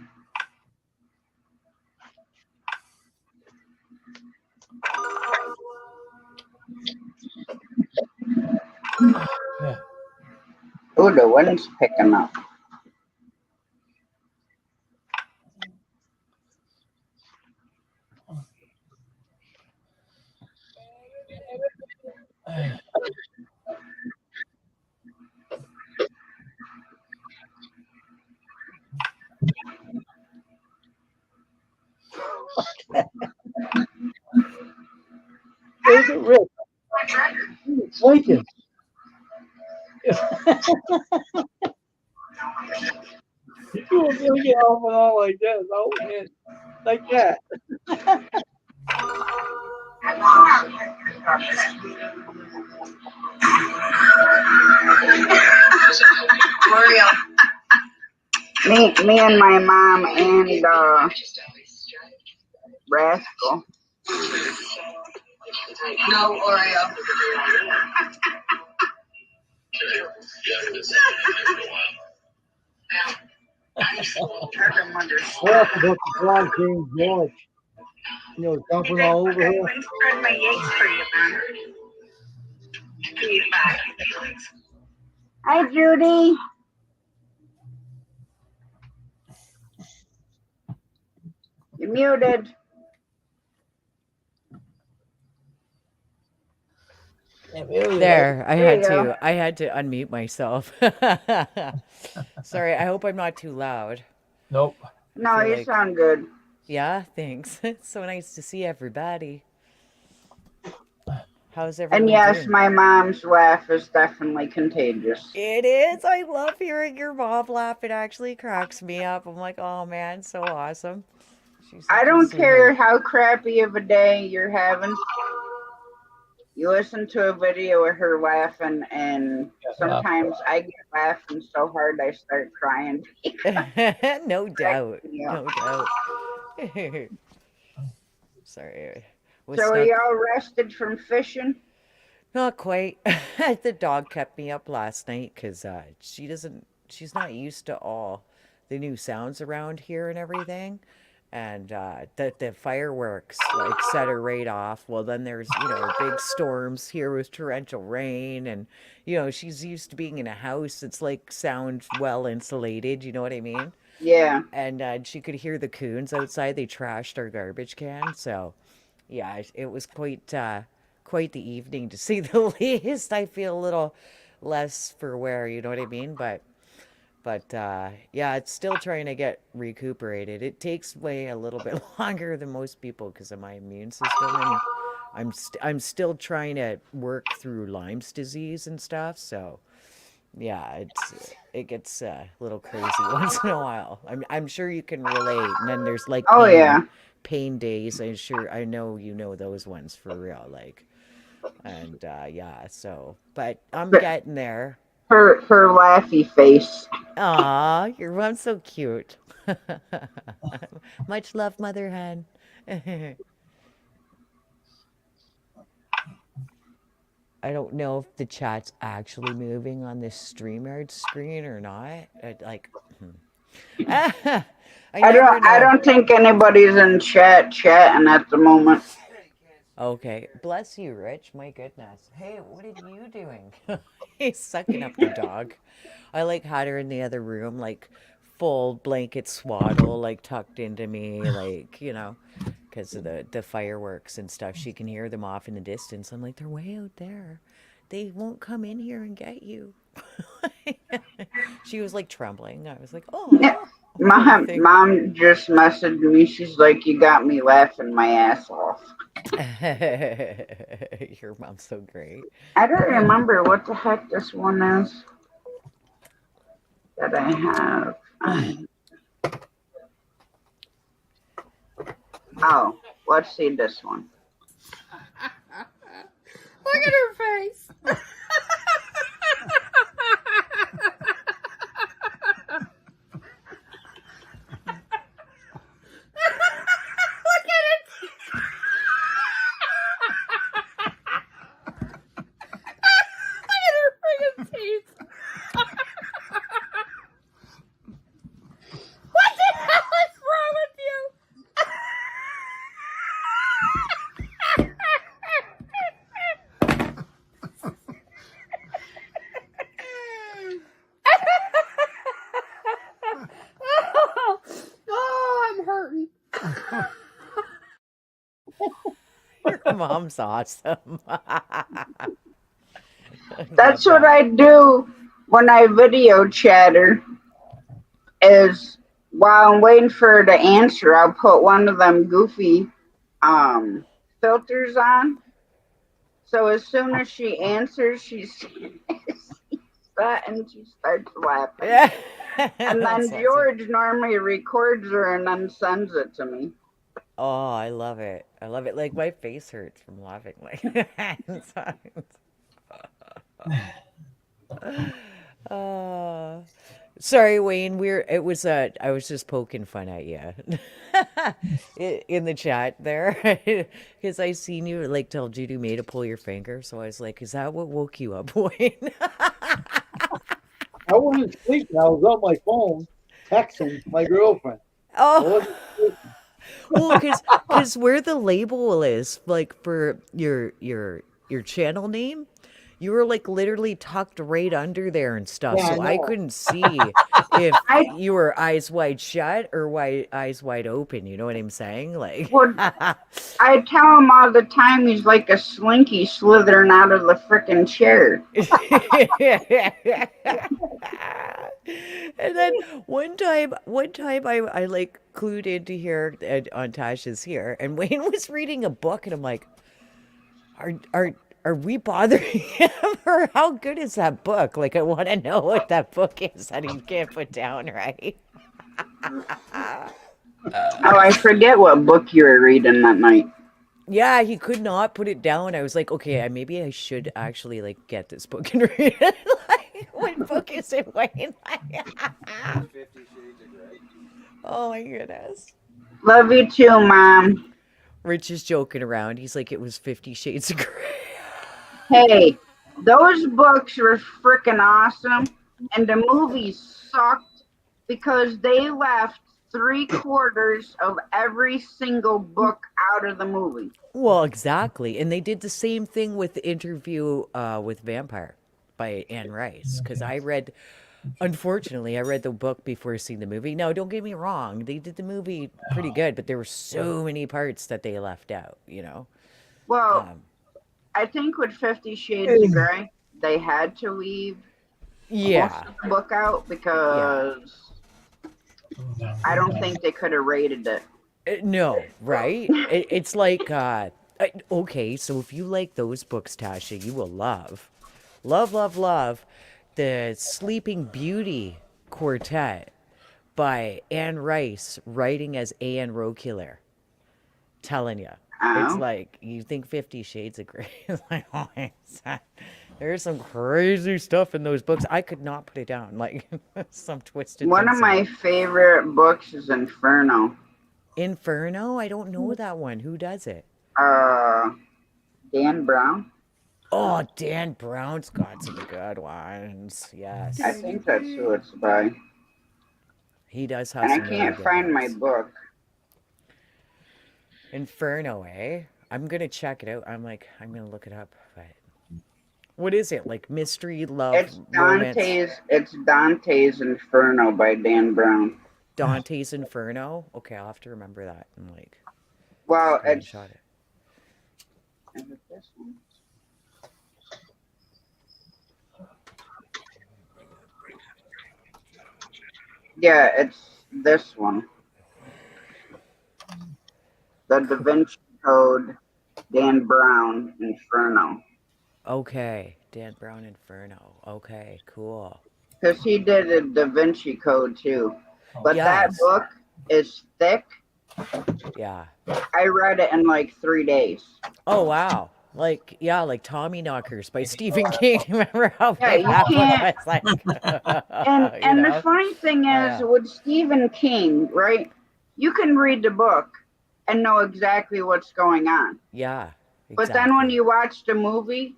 Yeah. Ooh, the wind's picking up. Look at Rick. He's blinking. You do a million off and on like this. Oh, man. Like that. L'Oreal. Me and my mom and Rascal. No Oreo. Talk about the dog James George. You know, dumping all over here. Spread my yeggs for you, man. Hi, Judy. You're muted. There, I There had you go. to. I had to unmute myself. Sorry, I hope I'm not too loud. Nope. No, feel you like- sound good. Yeah, thanks. It's so nice to see everybody. How's everyone And yes, doing? my mom's laugh is definitely contagious. It is. I love hearing your mom laugh. It actually cracks me up. I'm like, oh man, so awesome. She's I such a don't care sweetheart. how crappy of a day you're having. You listen to a video of her laughing, and sometimes I get laughing so hard I start crying. No doubt. Yeah. No doubt. Sorry. Was So are stuck- y'all rested from fishing? Not quite. The dog kept me up last night because she's not used to all the new sounds around here and everything. And the fireworks like set her right off. Well, then there's, big storms here with torrential rain. And, she's used to being in a house that's like sound well insulated. You know what I mean? Yeah. And she could hear the coons outside. They trashed our garbage can. So, yeah, it was quite the evening to say the least. I feel a little less for wear, you know what I mean? But yeah, it's still trying to get recuperated. It takes way a little bit longer than most people because of my immune system, and I'm still trying to work through Lyme's disease and stuff. So yeah, it gets a little crazy once in a while. I'm sure you can relate. And then there's like Oh, yeah. pain days. I know you know those ones for real. Like, and yeah. So, but I'm getting there. Her laughy face. Aw, your mom's so cute. Much love, Mother Hen. I don't know if the chat's actually moving on this StreamYard screen or not. I don't think anybody's in chatting at the moment. Okay, bless you, Rich. My goodness. Hey, what are you doing? He's sucking up the dog. I had her in the other room, full blanket swaddle, tucked into me, because of the fireworks and stuff. She can hear them off in the distance. I'm like, they're way out there. They won't come in here and get you. She was like trembling. I was like, oh. Mom just messaged me. She's like, you got me laughing my ass off. Your mom's so great. I don't remember what the heck this one is that I have. Oh, let's see this one. Look at her face. Your mom's awesome. That's what I do when I video chatter. Is while I'm waiting for her to answer, I'll put one of them goofy filters on. So as soon as she answers, she sees that and she starts laughing. And then George normally records her and then sends it to me. Oh, I love it. I love it. Like my face hurts from laughing. Like sorry, Wayne. I was just poking fun at you in the chat there because I seen you like tell Judy May to pull your finger. So I was like, is that what woke you up, Wayne? I wasn't sleeping. I was on my phone texting my girlfriend. Oh. Well, because where the label is, like for your channel name, you were like literally tucked right under there and stuff. Yeah, so I I know. couldn't see if you were eyes wide shut or eyes wide open. You know what I'm saying? Like, Well, I tell him all the time he's like a slinky slithering out of the frickin' chair. And then one time I like clued into here on Tasha's here, and Wayne was reading a book, and I'm like, are we bothering him, or how good is that book? Like, I want to know what that book is that he can't put down, right? Oh, I forget what book you were reading that night. Yeah, he could not put it down. I was like, okay, maybe I should actually like get this book and read it. Like, what book is it, Wayne? Oh my goodness. Love you too, Mom. Rich is joking around. He's like, it was 50 Shades of Grey. Hey, those books were freaking awesome, and the movies sucked because they left 3/4 of every single book out of the movie. Well, exactly. And they did the same thing with the Interview with Vampire by Anne Rice. Because unfortunately, I read the book before seeing the movie. No, don't get me wrong. They did the movie pretty good, but there were so many parts that they left out, you know? Well, I think with 50 Shades of Grey, they had to leave most of the book out because I don't think they could have rated it. No, right? It's like, okay, so if you like those books, Tasha, you will love the Sleeping Beauty Quartet by Anne Rice, writing as A.N. Roquelaire. Telling you. It's like, you think 50 Shades of Grey. It's like, oh my God. There's some crazy stuff in those books. I could not put it down. Like, some twisted One of my favorite books is Inferno. Inferno? I don't know that one. Who does it? Dan Brown. Oh, Dan Brown's got some good ones. Yes. I think that's who it's by. He does have and some I really can't good find my ones. book. Inferno, eh? I'm going to check it out. I'm going to look it up. But what is it? Like mystery, love, romance? It's Dante's Inferno by Dan Brown. Dante's Inferno? Okay, I'll have to remember that. I'm like, Well, it's Screenshot it. is it this one? Yeah, it's this one. The Da Vinci Code, Dan Brown, Inferno. Okay, Dan Brown Inferno. Okay, cool. Because he did a Da Vinci Code too. But that Yes. book is thick. Yeah. I read it in like 3 days. Oh wow. Like Tommy Knockers by Stephen King. Remember how Yeah, big you that book can't. was? Like, And the funny thing is, Yeah. with Stephen King, right? You can read the book and know exactly what's going on. Yeah. But then when exactly. you watch the movie,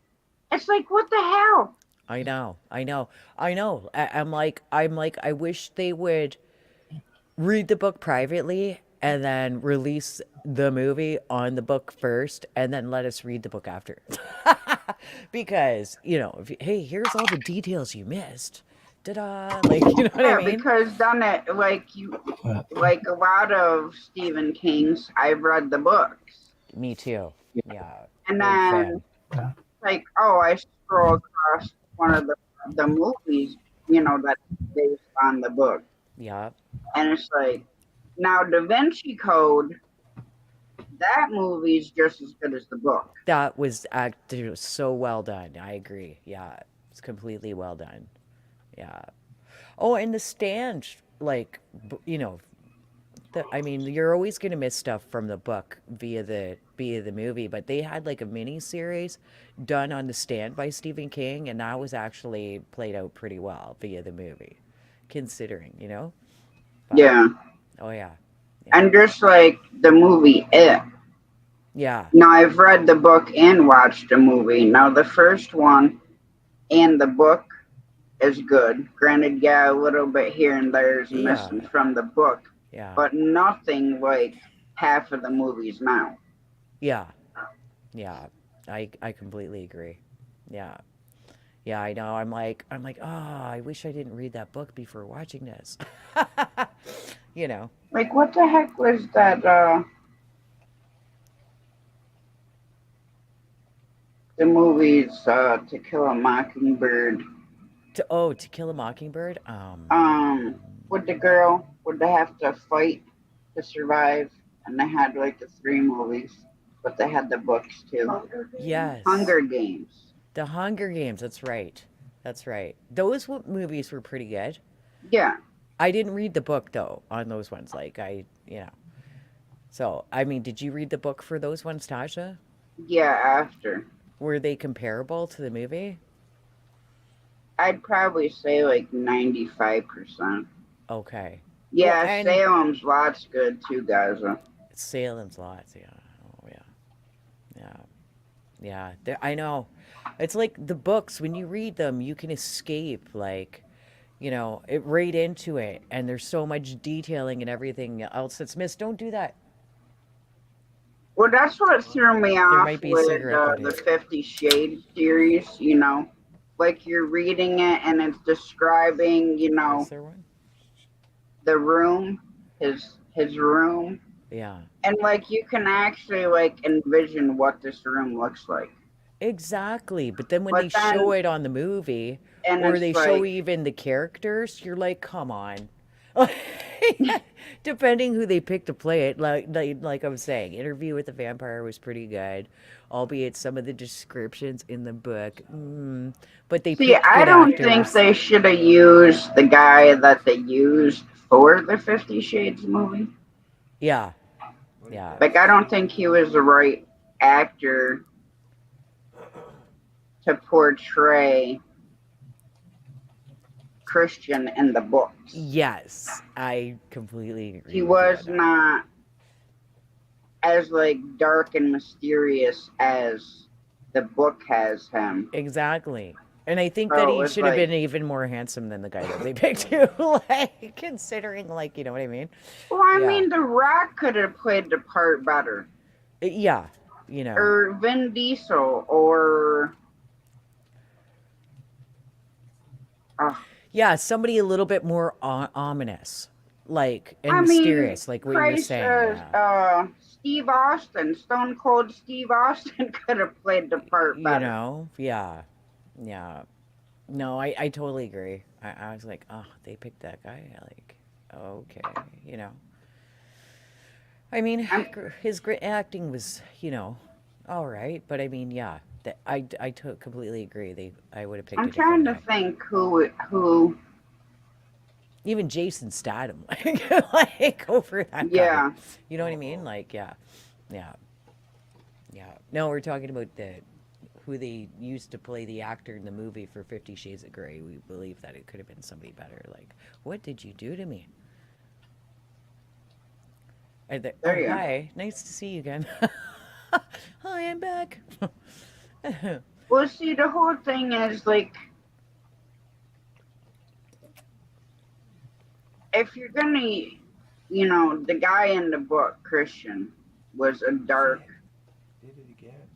it's like, what the hell? I know. I'm like, I wish they would read the book privately and then release the movie on the book first and then let us read the book after. Because, if hey, here's all the details you missed. Ta-da! Like, you know what Yeah, I mean? because then it like a lot of Stephen King's, I've read the books, Me too. Yeah. and Big then fan. like, oh, I scroll across one of the movies, that's based on the book, Yeah. and it's like, now Da Vinci Code, that movie's just as good as the book. That was so well done. I agree. Yeah. It's completely well done. Yeah. Oh, and The Stand, like, I mean, you're always going to miss stuff from the book via the movie, but they had like a mini series done on The Stand by Stephen King, and that was actually played out pretty well via the movie, considering, But, Yeah, oh yeah. and just like the movie It. Yeah. Now I've read the book and watched the movie. Now the first one and the book is good. Granted, yeah, a little bit here and there is Yeah. missing from the book, Yeah. but nothing like half of the movies now. Yeah. Yeah. I completely agree. Yeah. Yeah, I know. I'm like, oh, I wish I didn't read that book before watching this. Like, what the heck was that? The movies To Kill a Mockingbird. To Kill a Mockingbird. With the girl, would they have to fight to survive? And they had like the 3 movies, but they had the books too. Yes. Hunger Games. The Hunger Games. That's right. That's right. Those movies were pretty good. Yeah. I didn't read the book though on those ones. Like So, I mean, did you read the book for those ones, Tasha? Yeah, after. Were they comparable to the movie? I'd probably say like 95%. Okay. Yeah, Well, and- Salem's Lot's good too, Gaza. Salem's Lots, yeah. Oh, yeah. Yeah. Yeah. I know. It's like the books, when you read them, you can escape, like, it right into it. And there's so much detailing and everything else that's missed. Don't do that. Well, that's what threw me off might be with cigarette the butties. 50 Shades series, Like you're reading it and it's describing, Is there one? the room, his room. Yeah. And like you can actually like envision what this room looks like. Exactly. But then when But they then- show it on the movie, And or it's they show like- even the characters, you're like, come on. Depending who they pick to play it, like I was saying, Interview with the Vampire was pretty good, albeit some of the descriptions in the book. But they See, picked I good don't actors. think they should have used the guy that they used for the 50 Shades movie. Yeah, yeah, Like, I don't think he was the right actor to portray Christian in the books. yes, I completely agree. He with you was on that. not as like dark and mysterious as the book has him. Exactly. And I think that So he it's should have like- been even more handsome than the guy that they picked too. Like, considering, like, you know what I mean? Well, I Yeah. mean, The Rock could have played the part better, Yeah, or Vin Diesel, or yeah, somebody a little bit more ominous, like, and I mean, mysterious, like what you were Christ, saying. Yeah. Steve Austin, Stone Cold Steve Austin could have played the part You better. know, yeah, yeah. No, I totally agree. I was like, oh, they picked that guy. Like, okay, you know. I mean, I'm his great acting was, you know, all right. But I mean, yeah, completely agree. I would have picked I'm a different trying to guy. think who. Even Jason Statham, like over that guy. Yeah, You know what I mean? Like, yeah, yeah, yeah. No, we're talking about who they used to play the actor in the movie for 50 Shades of Grey. We believe that it could have been somebody better. Like, what did you do to me? there Oh, you go. hi. Nice to see you again. Hi, I'm back. Well, see, the whole thing is like, if you're gonna, you know, the guy in the book, Christian, was a dark,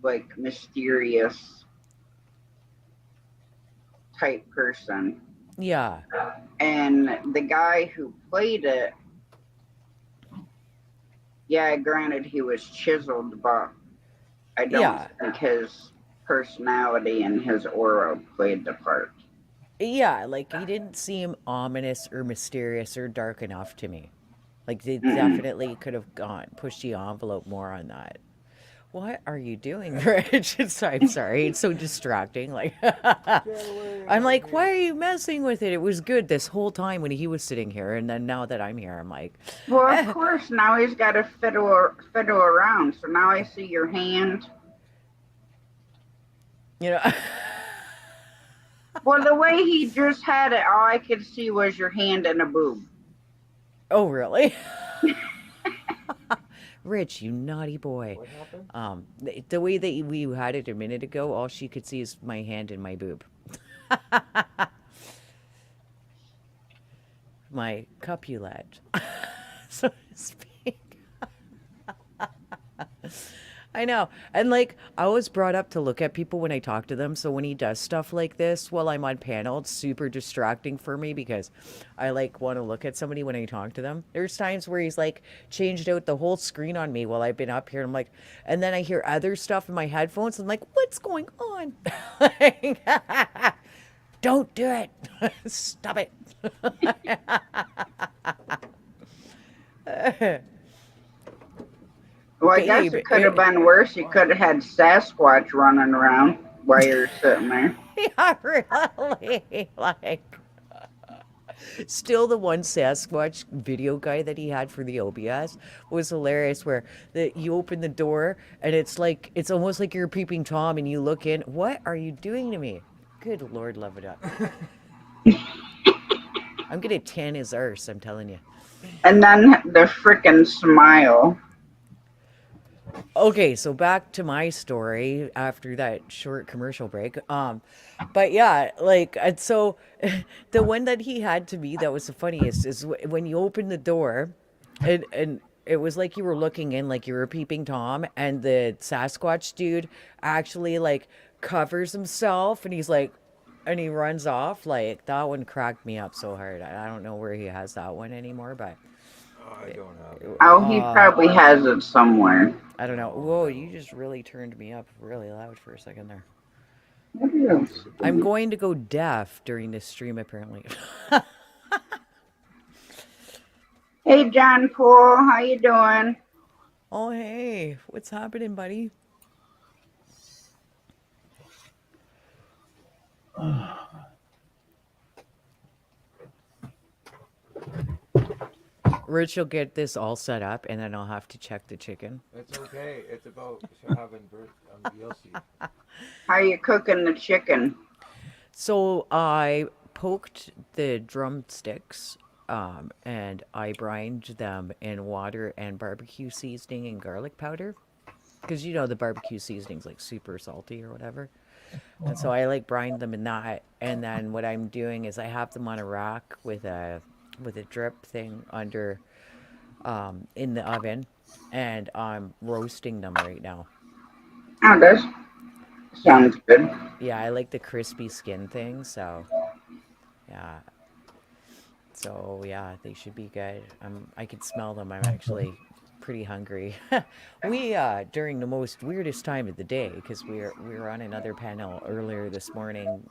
like, mysterious type person. Yeah, And the guy who played it, yeah, granted, he was chiseled, but I don't yeah, think his personality and his aura played the part. yeah. Like, he didn't seem ominous or mysterious or dark enough to me. Like, they Mm-mm. definitely could have pushed the envelope more on that. What are you doing, Rich? I'm sorry. It's so distracting. Like, I'm like, why are you messing with it? It was good this whole time when he was sitting here, and then now that I'm here, I'm like, Well, of course, now he's got to fiddle around. So now I see your hand. you know, Well, the way he just had it, all I could see was your hand and a boob. oh really? Rich, you naughty boy. The way that we had it a minute ago, all she could see is my hand and my boob. My Capulet, so to speak. I know. And like, I was brought up to look at people when I talk to them. So when he does stuff like this while I'm on panel, it's super distracting for me because I like want to look at somebody when I talk to them. There's times where he's like changed out the whole screen on me while I've been up here. I'm like, and then I hear other stuff in my headphones. I'm like, what's going on? Don't do it. Stop it. Well, I guess Babe, it could have been worse. You could have had Sasquatch running around while you're sitting there. yeah, really. Like, still the one Sasquatch video guy that he had for the OBS was hilarious. Where you open the door and it's like it's almost like you're peeping Tom, and you look in. What are you doing to me? Good Lord, love it up. I'm gonna tan his arse. I'm telling you. And then the frickin' smile. Okay, so back to my story after that short commercial break. But yeah, like, and so the one that he had to me that was the funniest is when you open the door, and it was like you were looking in, like you were peeping Tom, and the Sasquatch dude actually like covers himself, and he's like, and he runs off. Like, that one cracked me up so hard. I don't know where he has that one anymore, but I don't have Oh, he probably has it somewhere. I don't know. Whoa, you just really turned me up really loud for a second there. What is? I'm going to go deaf during this stream, apparently. Hey, John Paul, how you doing? Oh, hey, what's happening, buddy? Rich will get this all set up, and then I'll have to check the chicken. It's okay. It's about having birth. You'll see. How you cooking the chicken? So I poked the drumsticks, and I brined them in water and barbecue seasoning and garlic powder. Because you know the barbecue seasoning's like super salty or whatever. And so I like brine them in that. And then what I'm doing is I have them on a rack with a drip thing under in the oven, and I'm roasting them right now. Oh, that sounds good. Yeah, I like the crispy skin thing, so yeah. So yeah, they should be good. I can smell them. I'm actually pretty hungry. We during the most weirdest time of the day because we were on another panel earlier this morning,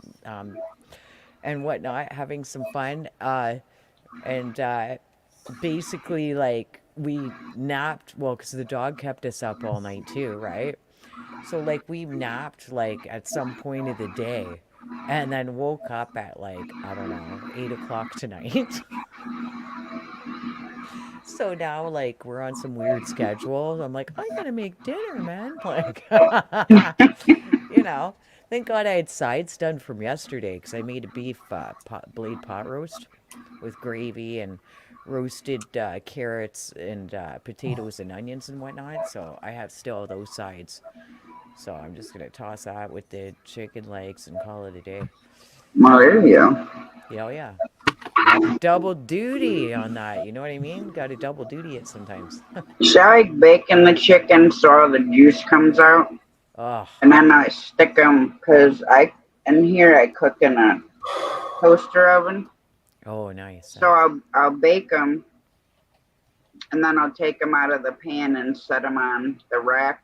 and whatnot, having some fun. And basically, like we napped. Well, because the dog kept us up all night too, right? So like we napped like at some point of the day, and then woke up at like I don't know 8 o'clock tonight. So now, like, we're on some weird schedule. I'm like, I gotta make dinner, man. Like, you know, thank God I had sides done from yesterday because I made a beef blade pot roast with gravy and roasted carrots and potatoes and onions and whatnot. So I have still those sides. So I'm just gonna toss that with the chicken legs and call it a day. Well, there you go. Yeah, oh yeah. Got double duty on that. You know what I mean? Got to double duty it sometimes. So I baking the chicken so all the juice comes out, Oh, and then I stick them because in here I cook in a toaster oven. oh, nice. So I'll bake them, and then I'll take them out of the pan and set them on the rack,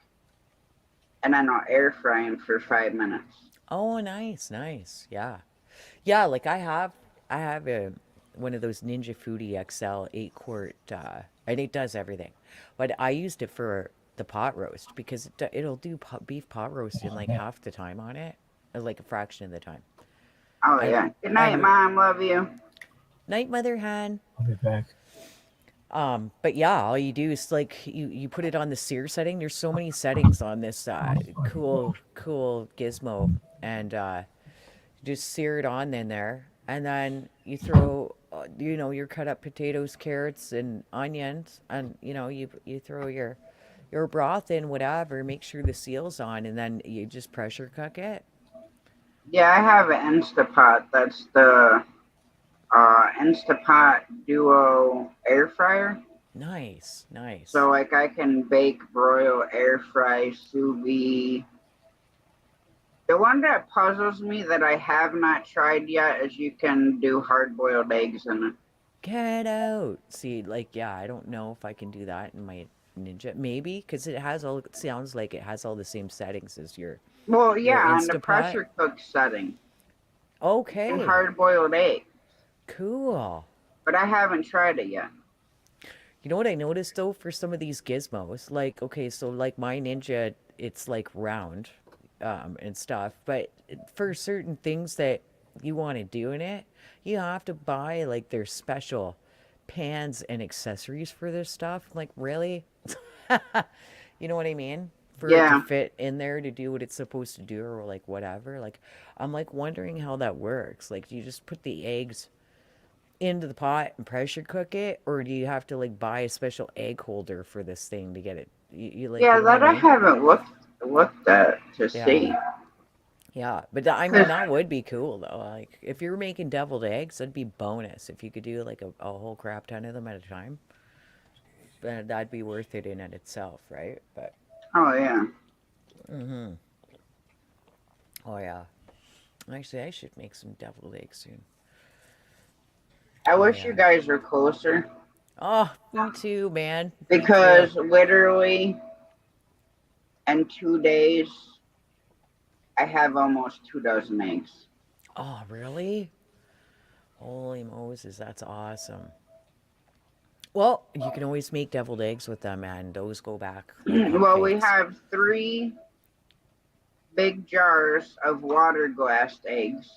and then I'll air fry them for 5 minutes. Oh, nice, nice. Yeah. Yeah, like I have one of those Ninja Foodie XL 8-quart, and it does everything. But I used it for the pot roast because it'll do beef pot roast in like half the time on it, like a fraction of the time. Oh I- yeah. Good night, I'm- Mom. Love you. Night, Mother Hen. I'll be back. But yeah, all you do is like you put it on the sear setting. There's so many settings on this cool gizmo, and just sear it on in there, and then you throw your cut up potatoes, carrots, and onions, and you throw your broth in, whatever. Make sure the seal's on, and then you just pressure cook it. Yeah, I have an Instapot. That's the Instapot Duo air fryer. Nice, nice. So like I can bake, broil, air fry, sous vide. The one that puzzles me that I have not tried yet is you can do hard-boiled eggs in it. Get out. See, like, yeah, I don't know if I can do that in my Ninja. Maybe, because it sounds like it has all the same settings as your. Well, yeah, on the Instapot? pressure cook setting. Okay. And hard-boiled egg. Cool. But I haven't tried it yet. You know what I noticed though for some of these gizmos? Like, okay, so like my Ninja, it's like round, and stuff. But for certain things that you want to do in it, you have to buy like their special pans and accessories for this stuff. Like, really? You know what I mean? For it Yeah. to fit in there to do what it's supposed to do or like whatever. Like, I'm like wondering how that works. Like, do you just put the eggs into the pot and pressure cook it, or do you have to like buy a special egg holder for this thing to get it? You like? Yeah, you know what that I mean? haven't looked at to Yeah. see. Yeah, but I mean that would be cool though. Like if you're making deviled eggs, that'd be bonus. If you could do like a whole crap ton of them at a time, that'd be worth it in and itself, right? But Oh yeah. oh yeah, actually I should make some deviled eggs soon. I wish yeah. you guys were closer Oh, me too, man. Me because too. literally in 2 days I have almost 24 eggs. Oh, really? Holy Moses, that's awesome. Well, you can always make deviled eggs with them, and those go back. like Well, we hotcakes. have 3 big jars of water glassed eggs.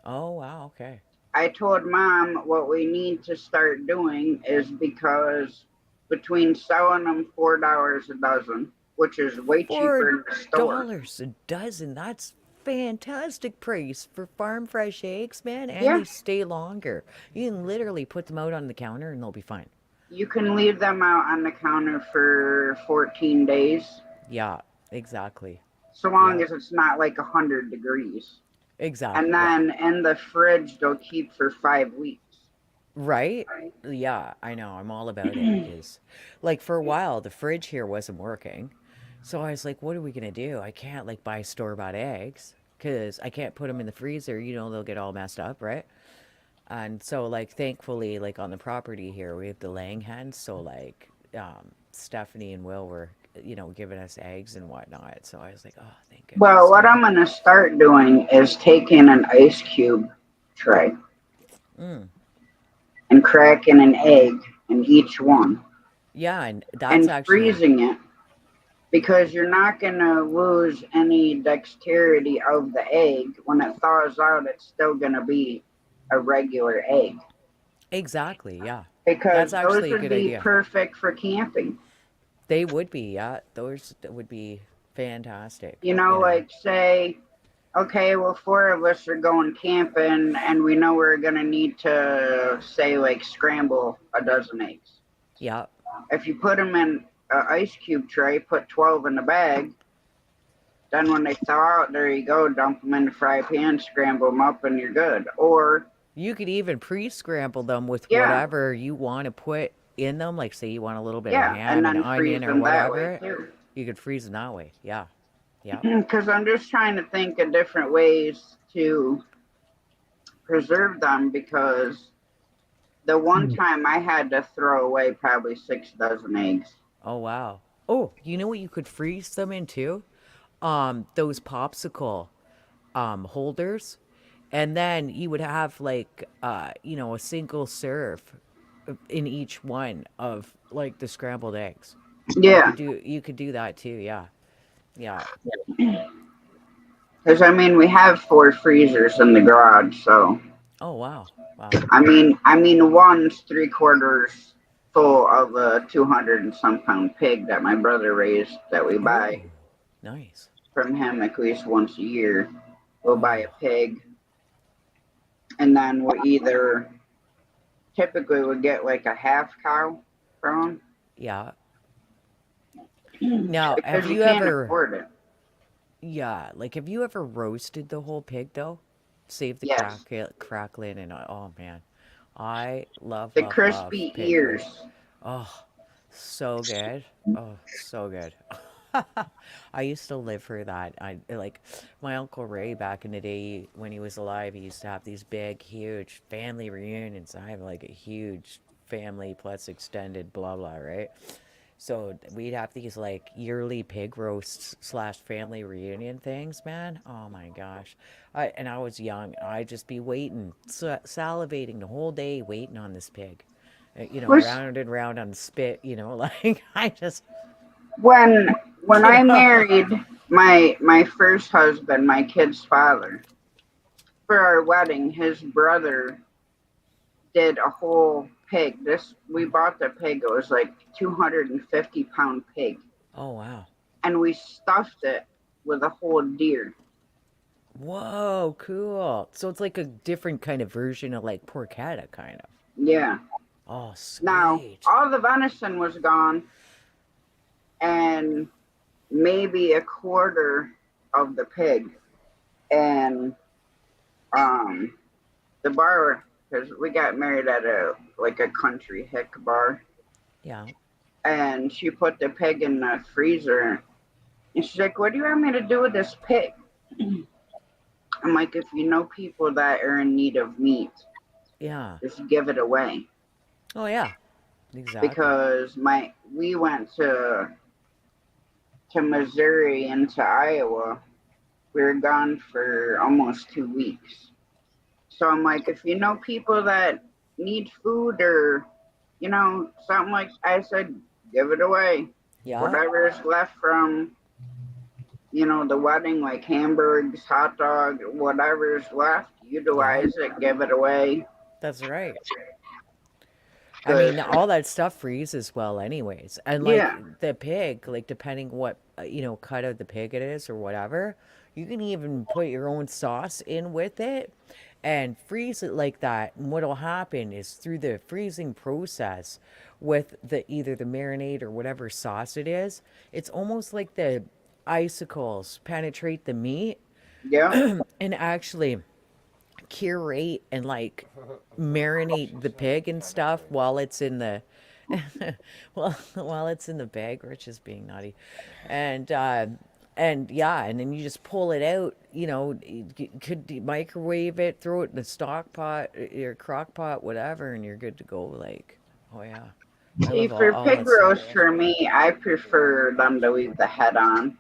Oh, wow, okay. I told Mom what we need to start doing is because between selling them $4 a dozen, which is way cheaper in the store. $4 a dozen. That's fantastic price for farm fresh eggs, man, and Yeah. they stay longer. You can literally put them out on the counter and they'll be fine. You can leave them out on the counter for 14 days, Yeah, exactly. so long Yeah. as it's not like 100 degrees. Exactly. And yeah. then in the fridge, they'll keep for 5 weeks. Right? Yeah, I know. I'm all about it. Because, like, for a while, the fridge here wasn't working. So I was like, what are we going to do? I can't, like, buy store-bought eggs because I can't put them in the freezer. They'll get all messed up, right? And so, like, thankfully, like, on the property here, we have the laying hens. So, like, Stephanie and Will were, giving us eggs and whatnot. So I was like, oh, thank goodness. Well, what I'm gonna start doing is taking an ice cube tray Mm. and cracking an egg in each one Yeah, and that's and actually, freezing it because you're not gonna lose any dexterity of the egg. When it thaws out, it's still gonna be a regular egg exactly, yeah. because That's those actually a would good be idea. perfect for camping. They would be, yeah. Those would be fantastic. You know, like say, okay, well, 4 of us are going camping and we know we're gonna need to say like scramble a dozen eggs. Yeah, If you put them in an ice cube tray, put 12 in the bag, then when they thaw out, there you go, dump them in the fry pan, scramble them up, and you're good. Or, you could even pre-scramble them with yeah, whatever you want to put in them. Like, say you want a little bit of yeah, and ham and then freeze onion or them that way whatever. too. You could freeze them that way. Yeah, yeah. Because I'm just trying to think of different ways to preserve them because the one time I had to throw away probably 6 dozen eggs. Oh, wow. Oh, you know what you could freeze them in too? Those popsicle holders. And then you would have like a single serve in each one of like the scrambled eggs. Yeah, You could do that too, yeah. Yeah. because I mean we have 4 freezers in the garage, so Oh, wow. Wow. I mean one's 3/4 full of a 200 and some pound pig that my brother raised that we buy Oh, nice. from him at least once a year. We'll buy a Oh, pig, and then we'll either typically we'll get like a half cow from yeah. him Now, because have you you can't ever, afford it. yeah, like have you ever roasted the whole pig though? Save the Yes, crackling and oh man, I love, the love, love crispy pig ears. roast. Oh, so good. Oh, so good. I used to live for that. I like my Uncle Ray back in the day when he was alive. He used to have these big, huge family reunions. I have like a huge family plus extended blah blah, right? So we'd have these like yearly pig roasts slash family reunion things, man. Oh my gosh. I was young. I'd just be waiting, salivating the whole day, waiting on this pig. Was Round and round on the spit, like I just, when you I know. married my first husband, my kid's father, for our wedding, his brother did a whole pig. We bought the pig. It was like 250-pound pig, Oh wow. and we stuffed it with a whole deer. Whoa, cool. So it's like a different kind of version of like porchetta, kind of. Yeah. Oh, Now sweet. all the venison was gone, and maybe a quarter of the pig, and the bar because we got married at a country hick bar, Yeah. and she put the pig in the freezer, and she's like, "What do you want me to do with this pig?" I'm like, "If you know people that are in need of meat, Yeah. just give it away." Oh yeah. Exactly. Because we went to Missouri and to Iowa. We were gone for almost 2 weeks. So I'm like, if you know people that need food or something like I said, give it away. Yeah. Whatever is left from the wedding, like hamburgers, hot dog, whatever is left, Yeah. utilize it, give it away. That's right. I Cause mean, all that stuff freezes well anyways. And like yeah, the pig, like depending what, cut of the pig it is or whatever, you can even put your own sauce in with it and freeze it like that. And what'll happen is through the freezing process with either the marinade or whatever sauce it is, it's almost like the icicles penetrate the meat yeah, and actually curate and like marinate the pig and stuff while it's in the while it's in the bag, or it's just being naughty. And yeah, and then you just pull it out, you could microwave it, throw it in the stock pot or crock pot, whatever, and you're good to go. Like, oh yeah. I See, love for all pig that stuff. roast, for me, I prefer them to leave the head on.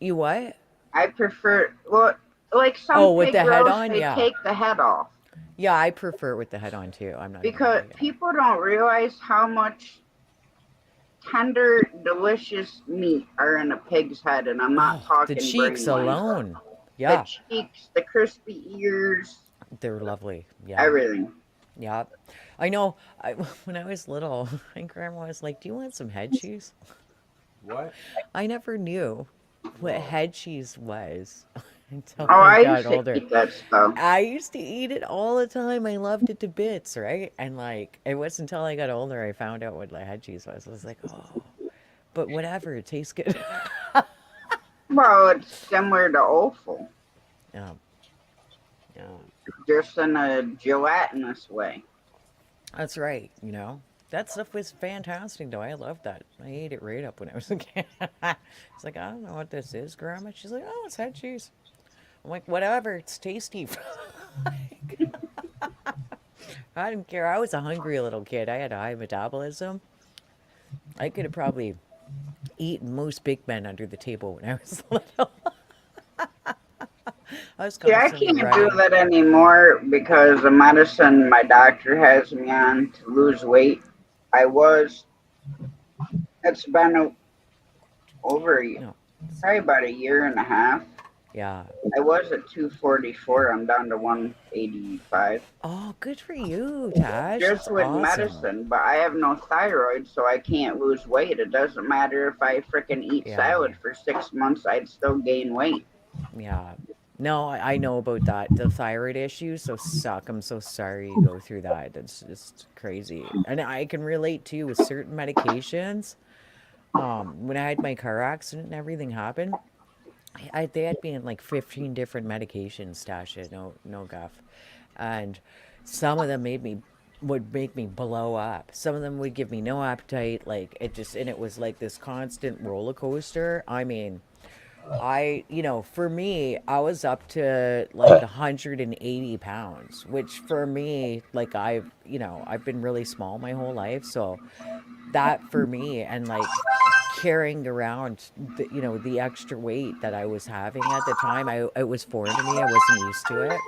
You what? I prefer, well, like some Oh, with pig the head roast, on? they Yeah. take the head off. Yeah, I prefer it with the head on too. I'm not even Because gonna lie. people don't realize how much tender, delicious meat are in a pig's head, and I'm not Oh, talking the cheeks brain lines. alone. The Yeah, cheeks, the crispy ears, they're lovely. Yeah. everything. Yeah. I know. When I was little, my grandma was like, "Do you want some head cheese?" What? I never knew what head cheese was until Oh, I I got used to older. eat that stuff. I used to eat it all the time. I loved it to bits, right? And like, it wasn't until I got older I found out what like head cheese was. I was like, oh, but whatever, it tastes good. Well, it's similar to offal, Yeah, yeah, just in a gelatinous way. that's right. You know, that stuff was fantastic, though. I loved that. I ate it right up when I was a kid. It's like, I don't know what this is, Grandma. She's like, oh, it's head cheese. I'm like, whatever, it's tasty. I didn't care. I was a hungry little kid. I had a high metabolism. I could have probably eaten most big men under the table when I was little. I was See, I constantly can't do running. that anymore because the medicine my doctor has me on to lose weight. It's been over No. probably about a year and a half. Yeah. I was at 244. I'm down to 185. Oh, good for you, Tash. That's Just with awesome. medicine, but I have no thyroid, so I can't lose weight. It doesn't matter if I freaking eat Yeah. salad for 6 months, I'd still gain weight. Yeah. No, I know about that. The thyroid issues so suck. I'm so sorry you go through that. It's just crazy. And I can relate too with certain medications. When I had my car accident and everything happened, they had me in like 15 different medications, Tasha. No guff. And some of them would make me blow up. Some of them would give me no appetite. Like and it was like this constant roller coaster. I mean, for me, I was up to like 180 pounds, which for me, like I've been really small my whole life. So that for me, and like carrying around the extra weight that I was having at the time, it was foreign to me. I wasn't used to it.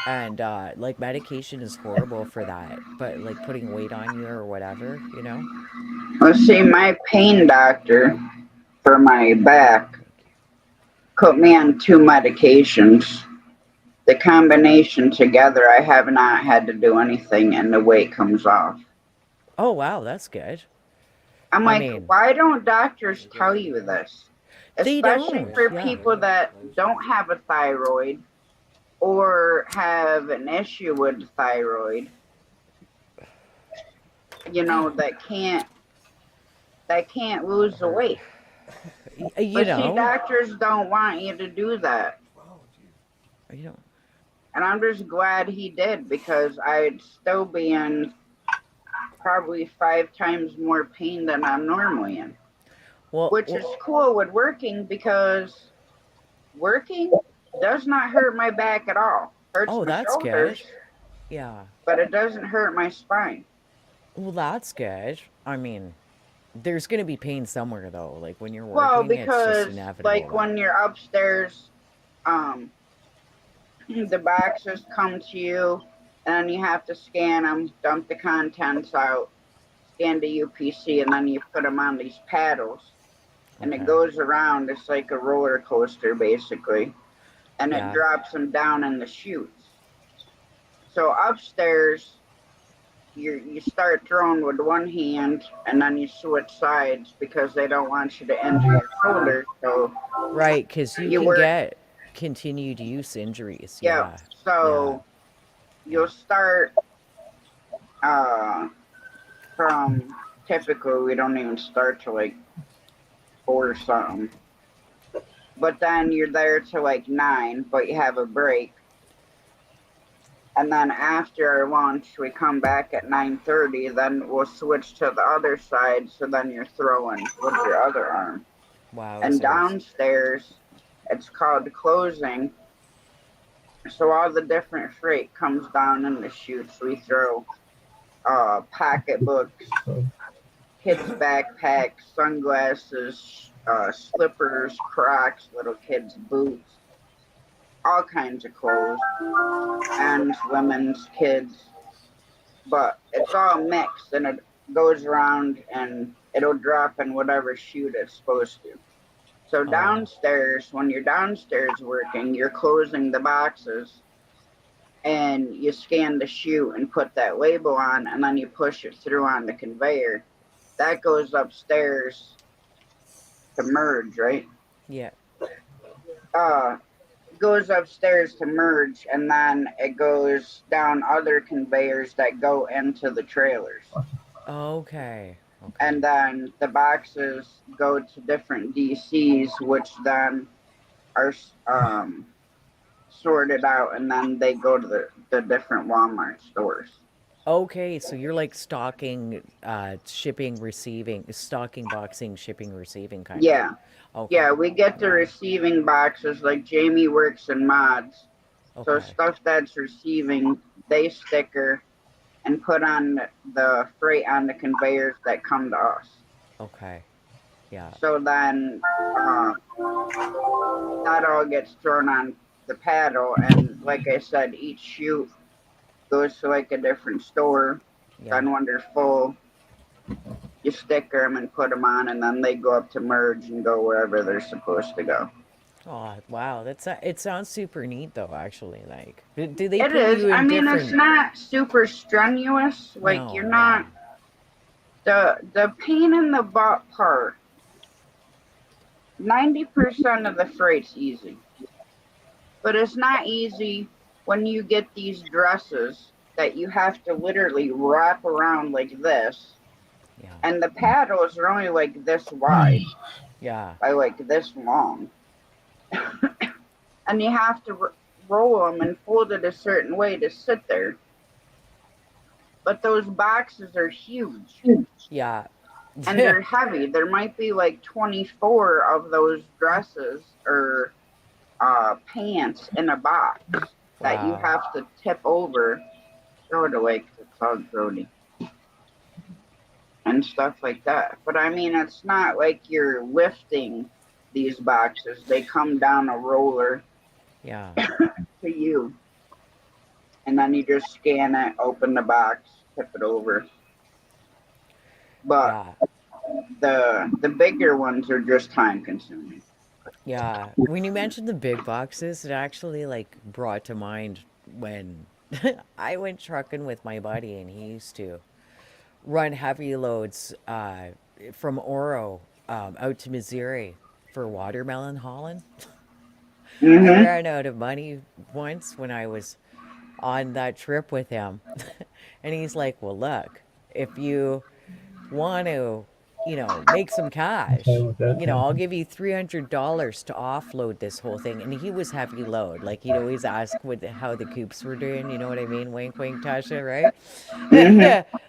And like medication is horrible for that, but like putting weight on you or whatever, Well, see, my pain doctor for my back put me on 2 medications. The combination together, I have not had to do anything, and the weight comes off. Oh wow, that's good. I'm I like, mean, why don't doctors tell you this? they Especially don't. for Yeah. people that don't have a thyroid or have an issue with the thyroid, that can't lose the weight. But see, doctors don't want you to do that. And I'm just glad he did, because I'd still be in probably 5 times more pain than I'm normally in. Which is cool with working, because working does not hurt my back at all. Hurts my that's shoulders, good. Yeah. but it doesn't hurt my spine. Well, that's good. I mean, there's going to be pain somewhere though. Like when you're Well, working, it's because just inevitable. like when you're upstairs, the boxes come to you, and you have to scan them, dump the contents out, scan the UPC, and then you put them on these paddles, and it goes around. It's like a roller coaster, basically, and it drops them down in the chutes. So upstairs, you start throwing with one hand, and then you switch sides because they don't want you to injure your shoulder. So right, because you can get continued use injuries. Yeah. So you'll start from typically we don't even start to like 4 or something, but then you're there to like 9, but you have a break, and then after our lunch we come back at 9:30. Then we'll switch to the other side, so then you're throwing with your other arm. Wow. And downstairs it's called closing. So all the different freight comes down in the chutes we throw. pocketbooks, kids' backpacks, sunglasses, slippers, Crocs, little kids' boots, all kinds of clothes, and women's, kids. But it's all mixed and it goes around and it'll drop in whatever chute it's supposed to. So downstairs, when you're downstairs working, you're closing the boxes and you scan the chute and put that label on, and then you push it through on the conveyor. That goes upstairs to merge, right? Yeah. Goes upstairs to merge, and then it goes down other conveyors that go into the trailers. Okay. And then the boxes go to different DCs, which then are sorted out, and then they go to the different Walmart stores. Okay, so you're like stocking, shipping, receiving, stocking, boxing, shipping, receiving kind Yeah. of. Okay. Yeah, we get the receiving boxes, like Jamie works in mods. So Okay. stuff that's receiving, they sticker and put on the freight on the conveyors that come to us. Okay. Yeah. So then that all gets thrown on the paddle, and like I said, each chute goes to like a different store. Yeah. Then when they're full, you sticker them and put them on, and then they go up to merge and go wherever they're supposed to go. Oh, wow. It sounds super neat though, actually. Like, do they It put is. you in I mean, different... it's not super strenuous. Like No, you're not the pain in the butt part. 90% of the freight's easy, but it's not easy when you get these dresses that you have to literally wrap around like this, Yeah. and the paddles are only like this wide Yeah. by like this long, and you have to roll them and fold it a certain way to sit there. But those boxes are huge. Yeah. And they're heavy. There might be like 24 of those dresses or pants in a box that you Wow. have to tip over, throw it away because it's all grody, and stuff like that. But I mean, it's not like you're lifting these boxes. They come down a roller Yeah. to you, and then you just scan it, open the box, tip it over. But Yeah. the bigger ones are just time consuming. Yeah. When you mentioned the big boxes, it actually like brought to mind when I went trucking with my buddy and he used to run heavy loads from Oro out to Missouri for watermelon hauling. I Mm-hmm. ran out of money once when I was on that trip with him. And he's like, well, look, if you want to, make some cash, I'll give you $300 to offload this whole thing. And he was heavy load. Like he'd always ask how the coops were doing. You know what I mean? Wink, wink, Tasha, right?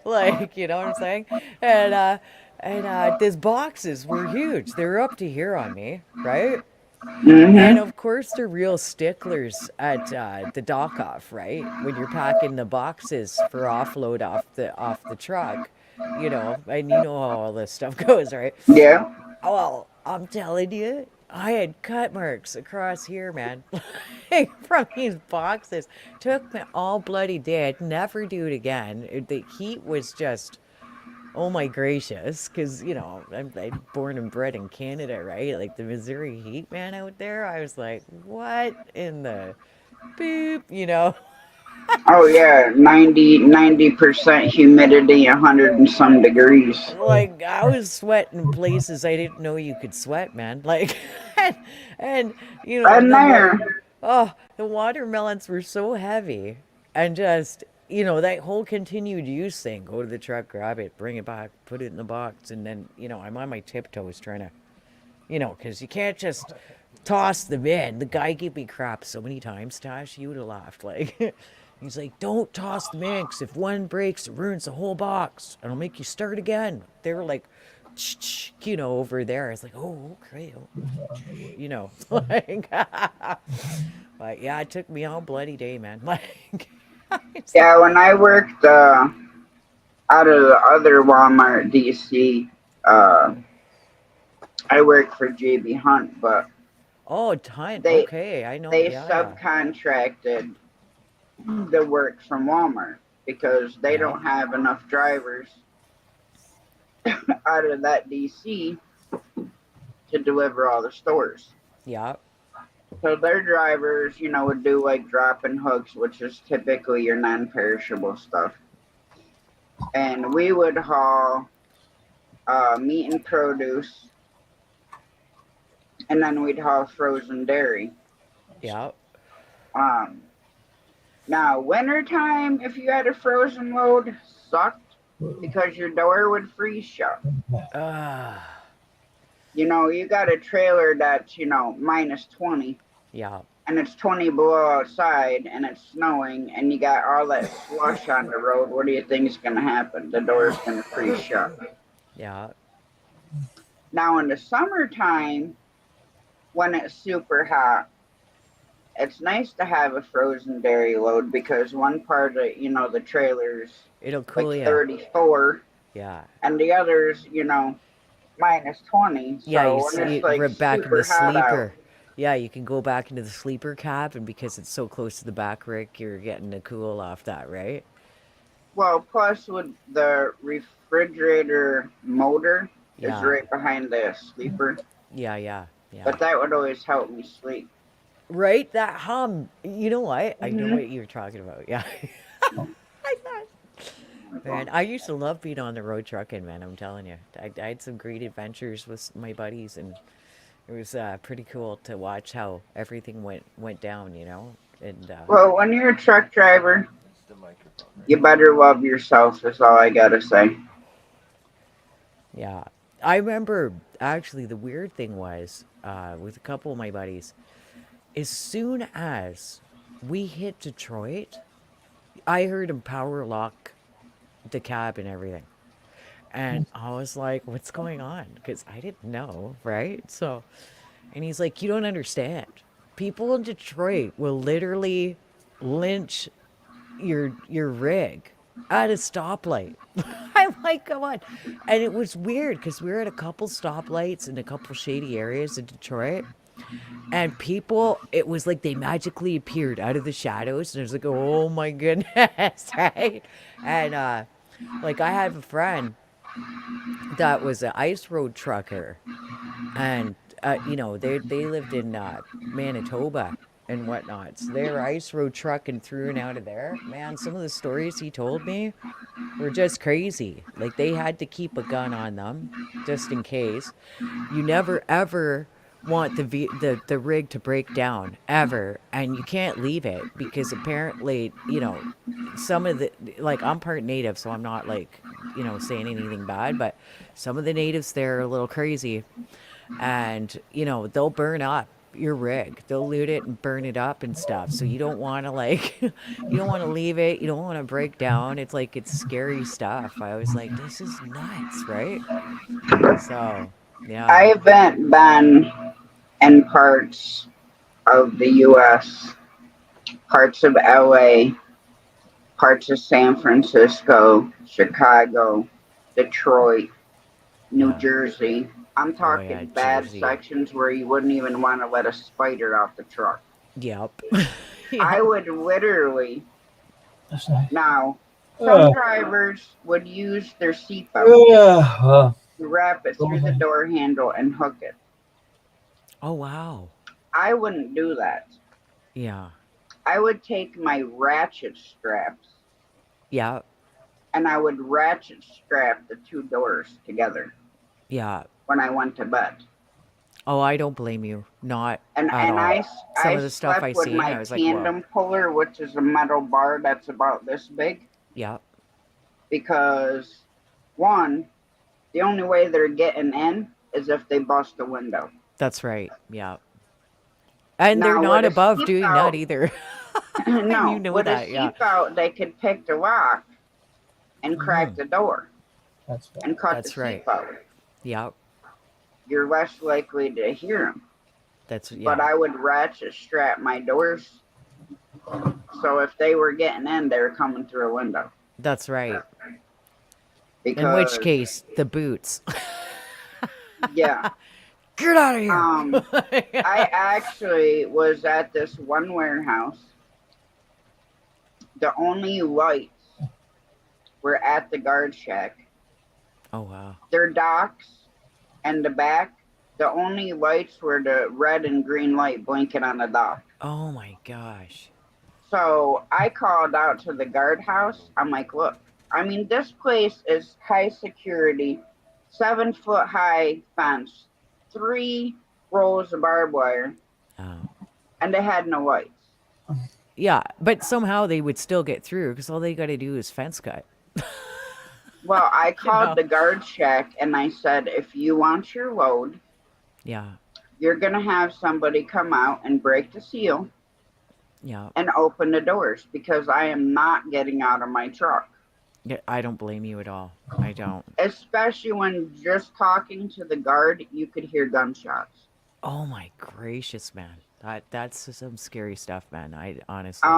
Like, you know what I'm saying? And these boxes were huge. They were up to here on me, right? And of course, they're real sticklers at the dock off, right? When you're packing the boxes for offload off the truck, and you know how all this stuff goes, right? Yeah. Well, I'm telling you, I had cut marks across here, man, from these boxes. Took me all bloody day. I'd never do it again. The heat was just, oh my gracious, because, I'm born and bred in Canada, right? Like the Missouri heat, man, out there. I was like, what in the boop, Oh yeah, 90% humidity, 100 and some degrees. Like I was sweating places I didn't know you could sweat, man. Like, and And there. the watermelons were so heavy, and just that whole continued use thing. Go to the truck, grab it, bring it back, put it in the box, and then I'm on my tiptoes trying to, because you can't just toss them in. The guy gave me crap so many times, Tash. You would have laughed. Like, he's like, don't toss them in, 'cause if one breaks, it ruins the whole box. It'll make you start again. They were like, over there. I was like, oh, okay. Like, but yeah, it took me all bloody day, man. Like, Yeah, when I worked out of the other Walmart DC, I work for JB Hunt, but Oh, ton. they Okay, I know. they Yeah, subcontracted the work from Walmart because they yeah, don't have enough drivers out of that DC to deliver all the stores. yeah, So their drivers, would do like drop and hooks, which is typically your non-perishable stuff. And we would haul meat and produce, and then we'd haul frozen dairy. yeah. Now, wintertime, if you had a frozen load, sucked because your door would freeze shut. You got a trailer that's, minus 20, Yeah, and it's 20 below outside, and it's snowing, and you got all that slush on the road. What do you think is going to happen? The door's going to freeze shut. yeah, Now, in the summertime, when it's super hot, it's nice to have a frozen dairy load because one part of, the trailer's it'll cool like you. 34, Yeah, and the other's, minus 20. So yeah. when You it's like rip back into super the hot out, sleeper. Yeah, you can go back into the sleeper cab, and because it's so close to the back, Rick, you're getting the cool off that, right? well, plus with the refrigerator motor is Yeah, right behind the sleeper, yeah, yeah, yeah. but that would always help me sleep. Right, that hum. You know what? I know Mhm. what you're talking about. Yeah. I thought, man, I used to love being on the road trucking, man. I'm telling you, I had some great adventures with my buddies, and it was pretty cool to watch how everything went down. And Well, when you're a truck driver, you better love yourself, is all I gotta say. yeah, I remember actually the weird thing was with a couple of my buddies. As soon as we hit Detroit, I heard him power lock the cab and everything. And I was like, what's going on? Because I didn't know, right? So, and he's like, you don't understand. People in Detroit will literally lynch your rig at a stoplight. I'm like, come on. And it was weird because we were at a couple stoplights in a couple shady areas in Detroit. And people, it was like they magically appeared out of the shadows. And it was like, oh my goodness, right? And like I have a friend that was an ice road trucker. And, they lived in Manitoba and whatnot. So they were ice road trucking through and out of there. Man, some of the stories he told me were just crazy. Like they had to keep a gun on them just in case. You never ever want the rig to break down ever, and you can't leave it because apparently some of the, like, I'm part native, so I'm not like saying anything bad, but some of the natives there are a little crazy, and they'll burn up your rig. They'll loot it and burn it up and stuff. So you don't want to you don't want to leave it. You don't want to break down. It's like, it's scary stuff. I was like, this is nuts, right? So yeah. I haven't been in parts of the U.S., parts of L.A., parts of San Francisco, Chicago, Detroit, New Jersey. I'm talking yeah, bad Jersey. sections where you wouldn't even want to let a spider off the truck. Yep. I would literally. Now, some drivers would use their seatbelt to wrap it through the door handle and hook it. Oh wow. I wouldn't do that. Yeah. I would take my ratchet straps Yeah. and I would ratchet strap the two doors together Yeah. when I went to bed. Oh, I don't blame you. Not And at all. I Some of the stuff slept I with seen, my I was like, whoa. tandem puller, which is a metal bar that's about this big, Yeah. because one, the only way they're getting in is if they bust a window. That's right. Yeah. And Now, they're not with a above doing that seatbelt- either. No, You know with that, a yeah. seatbelt, they could pick the lock and crack the door That's and cut That's the right. seatbelt. Yeah. You're less likely to hear them. That's yeah. But I would ratchet strap my doors, so if they were getting in, they were coming through a window. That's right. In which because case, the boots. yeah, Get out of here. I actually was at this one warehouse. The only lights were at the guard shack. Oh, wow. Their docks and the back, the only lights were the red and green light blinking on the dock. Oh, my gosh. So I called out to the guardhouse. I'm like, look, I mean, this place is high security, 7-foot high fence, 3 rows of barbed wire, Oh. and they had no lights. Yeah, but somehow they would still get through because all they got to do is fence cut. Well, I called know. the guard shack and I said, if you want your load, Yeah, you're going to have somebody come out and break the seal yeah. and open the doors because I am not getting out of my truck. Yeah, I don't blame you at all. I don't. Especially when just talking to the guard, you could hear gunshots. Oh my gracious, man. That's some scary stuff, man. I honestly.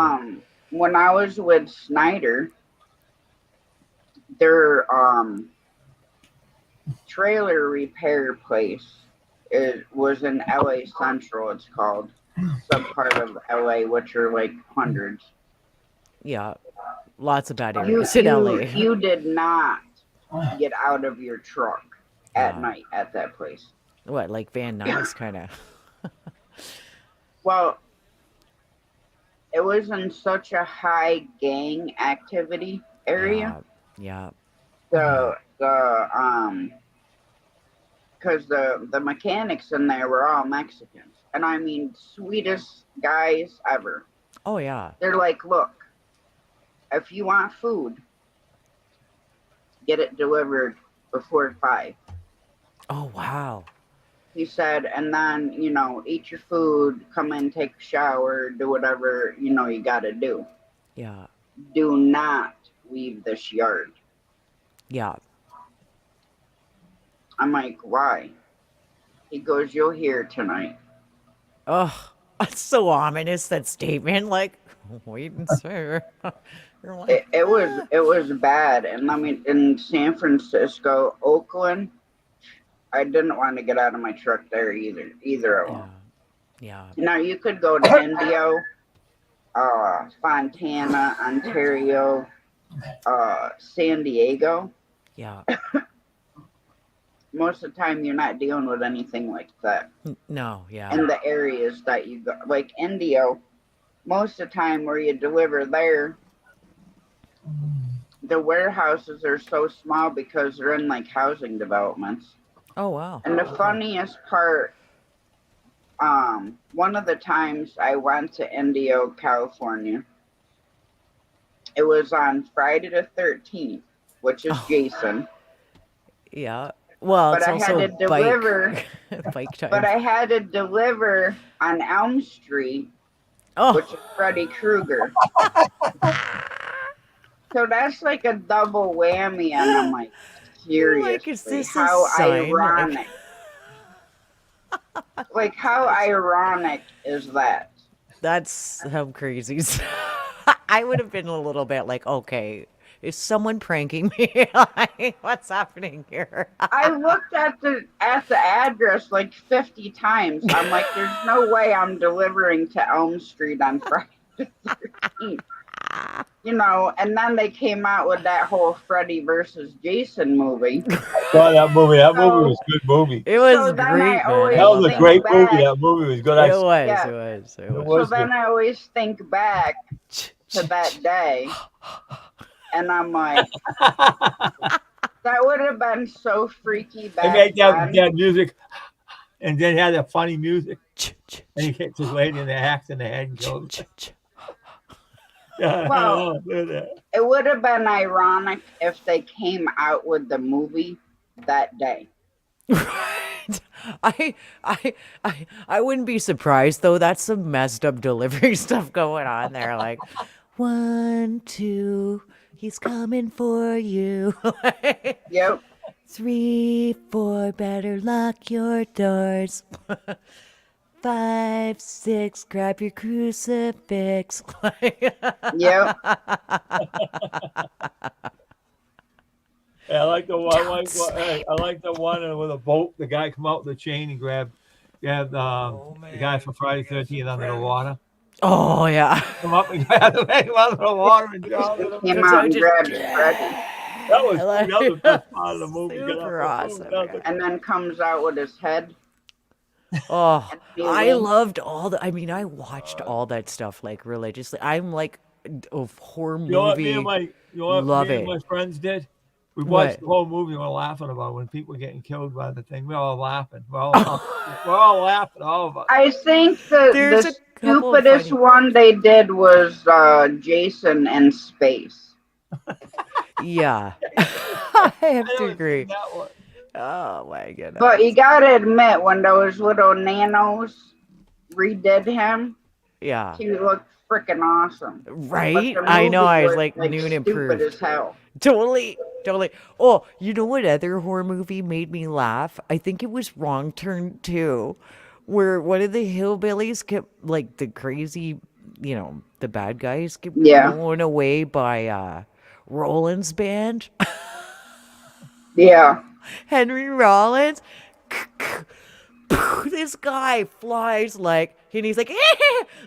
When I was with Snyder, their trailer repair place was in LA Central, it's called. Some part of LA, which are like hundreds. Yeah, lots of bad You, areas in LA. you did not get out of your truck at Yeah. night at that place. What, like Van Nuys kind of? Well, it was in such a high gang activity area. Yeah. Because the mechanics in there were all Mexicans, and I mean sweetest guys ever. Oh yeah. They're like, look, if you want food, get it delivered before 5. Oh wow. He said, and then, you know, eat your food, come in, take a shower, do whatever, you know, you got to do. Yeah. Do not leave this yard. Yeah. I'm like, why? He goes, you'll hear tonight. Oh, that's so ominous, that statement. Like, wait and see. You're like, It was bad. And I mean, in San Francisco, Oakland, I didn't want to get out of my truck there either of them. yeah. Now you could go to Indio, Fontana, Ontario, San Diego. Yeah. Most of the time you're not dealing with anything like that. No, yeah. In the areas that you go, like Indio, most of the time where you deliver there, the warehouses are so small because they're in like housing developments. Oh wow. And the funniest part, one of the times I went to Indio, California, it was on Friday the 13th, which is Jason. Yeah. Well, But it's I also had to deliver. bike time. But I had to deliver on Elm Street, which is Freddy Krueger. So that's like a double whammy, and I'm like, seriously, Like, is this a how sign? ironic? Like, how ironic is that? That's some crazy. I would have been a little bit like, okay, is someone pranking me? Like, what's happening here? I looked at the address like 50 times. I'm like, there's no way I'm delivering to Elm Street on Friday the 13th. You know, and then they came out with that whole Freddy versus Jason movie. Saw that movie. That movie was a good movie. It was So then great, I man. always That was a think great back- movie. That movie was good. It was. Yeah. It was. It It was. So was then good. I always think back to that day, and I'm like, that would have been so freaky They back made then. that music, and then had that funny music, and he hits his lady in the axe in the head and goes. Well, it would have been ironic if they came out with the movie that day. Right. I wouldn't be surprised though. That's some messed up delivery stuff going on there. Like, 1, 2, he's coming for you. Yep. 3, 4, better lock your doors. 5, 6, grab your crucifix. Yep. Yeah, I like the one. I like the one with a boat. The guy come out with the chain and grab the guy from Friday 13th under the water. Oh yeah. Come up and grab the man under the water and drown him. Came Comes out out and just- grabbed Freddy, That was I like- the best part of the movie. Get Super up, awesome, that was man. and then comes out with his head. Oh, and he I wins. loved all the. I mean, I watched all that stuff like religiously. I'm like a horror You know what me movie. and my, you know what Love me and it. my friends did? We What? watched the whole movie and we're laughing about it when people were getting killed by the thing. We're all laughing. We're all laughing, all of us. I think the There's a couple of stupidest funny- one they did was Jason in space. Yeah, I have I to haven't agree. seen that one. Oh my goodness. But you gotta admit, when those little nanos redid him, Yeah, he looked freaking awesome. But right. the I know. movie I was was, like noon stupid improved. as hell. Totally. Oh, you know what other horror movie made me laugh? I think it was Wrong Turn 2, where one of the hillbillies kept, like, the crazy, the bad guys kept Yeah. blown away by Rollins' band. Yeah. Henry Rollins. This guy flies and he's like,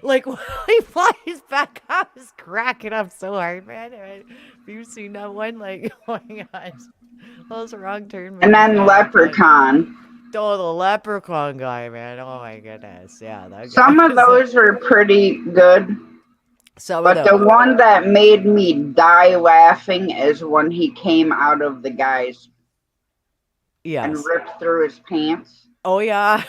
like when he flies back, I was cracking up so hard, man. Have you seen that one? Like, oh my gosh, those Wrong Turn. And then movies, man. Leprechaun. Oh, the leprechaun guy, man. Oh my goodness, yeah. That guy Some of was- those are pretty good. Some But of the those. one that made me die laughing is when he came out of the guy's and Yes. ripped through his pants. Oh yeah.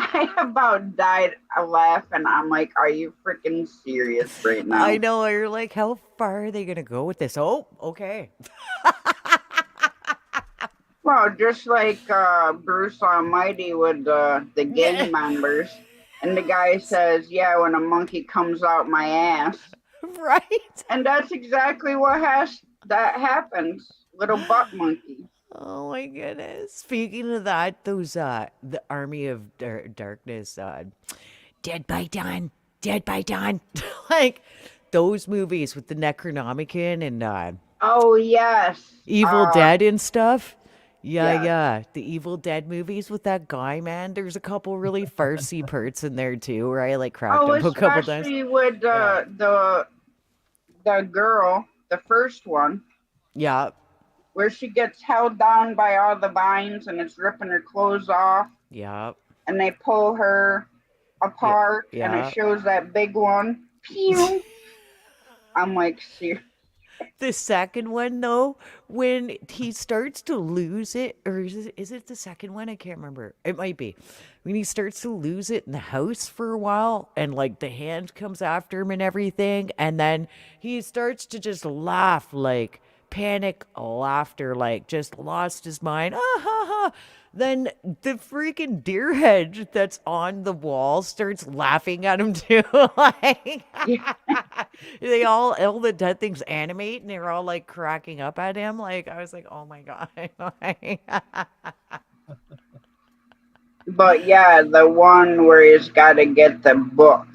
I about died laughing. I'm like, are you freaking serious right now? I know. You're like, how far are they gonna go with this? Oh, okay. Well, just like Bruce Almighty with the gang members. And the guy says, yeah, when a monkey comes out my ass. Right. And that's exactly what happens. Little butt monkey. Oh my goodness. Speaking of that, those the Army of Darkness, Dead by Dawn, like those movies with the Necronomicon and Oh, yes. Evil Dead and stuff. yeah. Yeah, the Evil Dead movies with that guy, man. There's a couple really farcy parts in there too, where I like cracked Oh, up a couple times. especially with the girl, the first one, Yeah, where she gets held down by all the vines and it's ripping her clothes off. yeah. And they pull her apart and yeah. it shows that big one. Pew! I'm like, serious. The second one, though, when he starts to lose it, or is it the second one? I can't remember. It might be. When he starts to lose it in the house for a while, and like the hand comes after him and everything, and then he starts to just laugh, like panic laughter, like just lost his mind. Ah, ha, ha. Then the freaking deer head that's on the wall starts laughing at him too. Like they all the dead things animate and they're all like cracking up at him. Like I was like, oh my god. But yeah, the one where he's got to get the book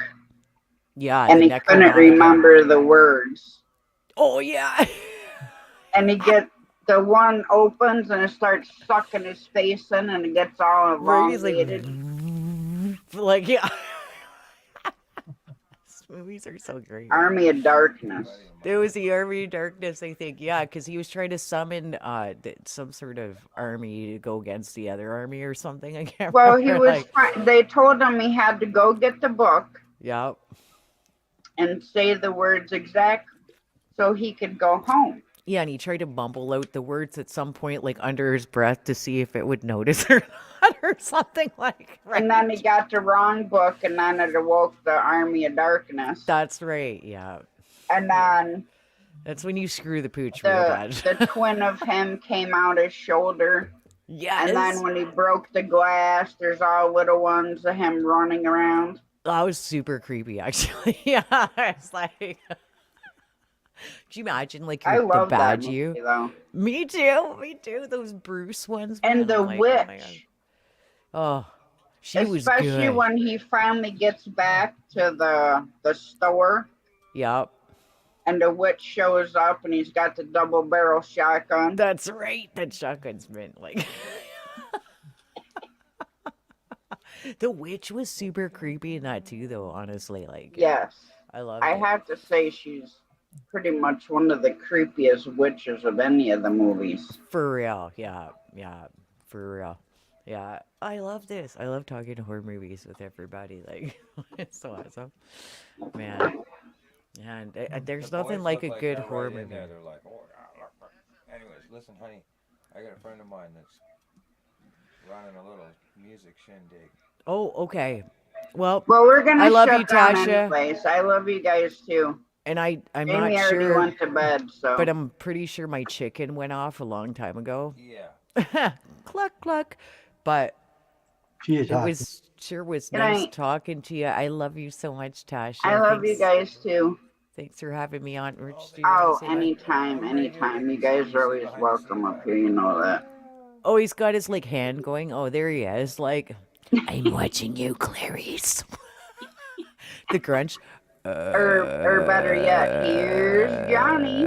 Yeah. and the he couldn't Necronomicon. remember the words. Oh yeah. And the one opens and it starts sucking his face in and it gets all Where he's like, elongated. like yeah. These movies are so great. Army of Darkness. There was the Army of Darkness, I think. Yeah, because he was trying to summon some sort of army to go against the other army or something. I can't Well, remember. he was. They told him he had to go get the book Yep. and say the words exact so he could go home. Yeah, and he tried to mumble out the words at some point, like under his breath, to see if it would notice or not, or something like. Right? And then he got the wrong book, and then it awoke the Army of Darkness. That's right. Yeah, And then that's when you screw the pooch real the bad. the twin of him came out his shoulder. Yes. And then when he broke the glass, there's all little ones of him running around. That was super creepy, actually. Yeah, it's like. Could you imagine, like, I the love that bad movie, you? though. Me too. Me too. Those Bruce ones. And man, the I'm like, witch. Oh, my God. Oh, she was Especially good. when he finally gets back to the store. Yep. and the witch shows up and he's got the double barrel shotgun. That's right. That shotgun's been like. The witch was super creepy in that too, though. Honestly, like. Yes. I love I it. have to say she's pretty much one of the creepiest witches of any of the movies. For real, yeah, for real, yeah. I love this. I love talking horror movies with everybody. Like, it's so awesome, man. And there's The nothing boys like a look good that horror right in movie. there. They're like, oh, yeah. Anyways, listen, honey, I got a friend of mine that's running a little music shindig. Oh, okay. Well, we're gonna I love shut you, down Tasha. anyways. I love you guys too. And I'm Jamie not already sure, went to bed, so. but I'm pretty sure my chicken went off a long time ago. Yeah. Cluck cluck. But She is it awesome. was Good nice night. talking to you. I love you so much, Tasha. I love you guys too. Thanks for having me on. Rich, do you Oh, wanna say bye? anytime, anytime. You guys are always welcome up here, you know that. Oh, he's got his like hand going. Oh, there he is. Like, I'm watching you, Clarice. The Grunch. Or better yet, here's Johnny.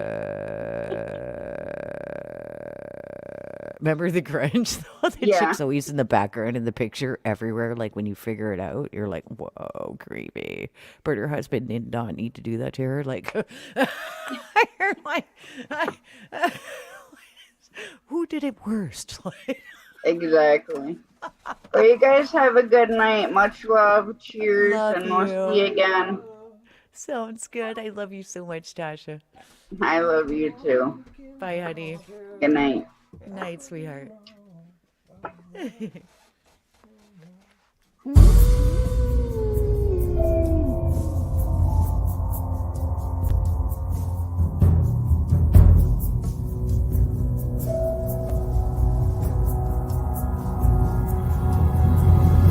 Remember the Grunch? The Yeah. chick's always in the background in the picture everywhere. Like when you figure it out, you're like, whoa, creepy. But her husband did not need to do that to her. Like, you're like, who did it worst? Exactly. Well, you guys have a good night. Much love. Cheers. Love and we'll see you again. Sounds good. I love you so much, Tasha. I love you too. Bye, honey. Good night. Night, sweetheart.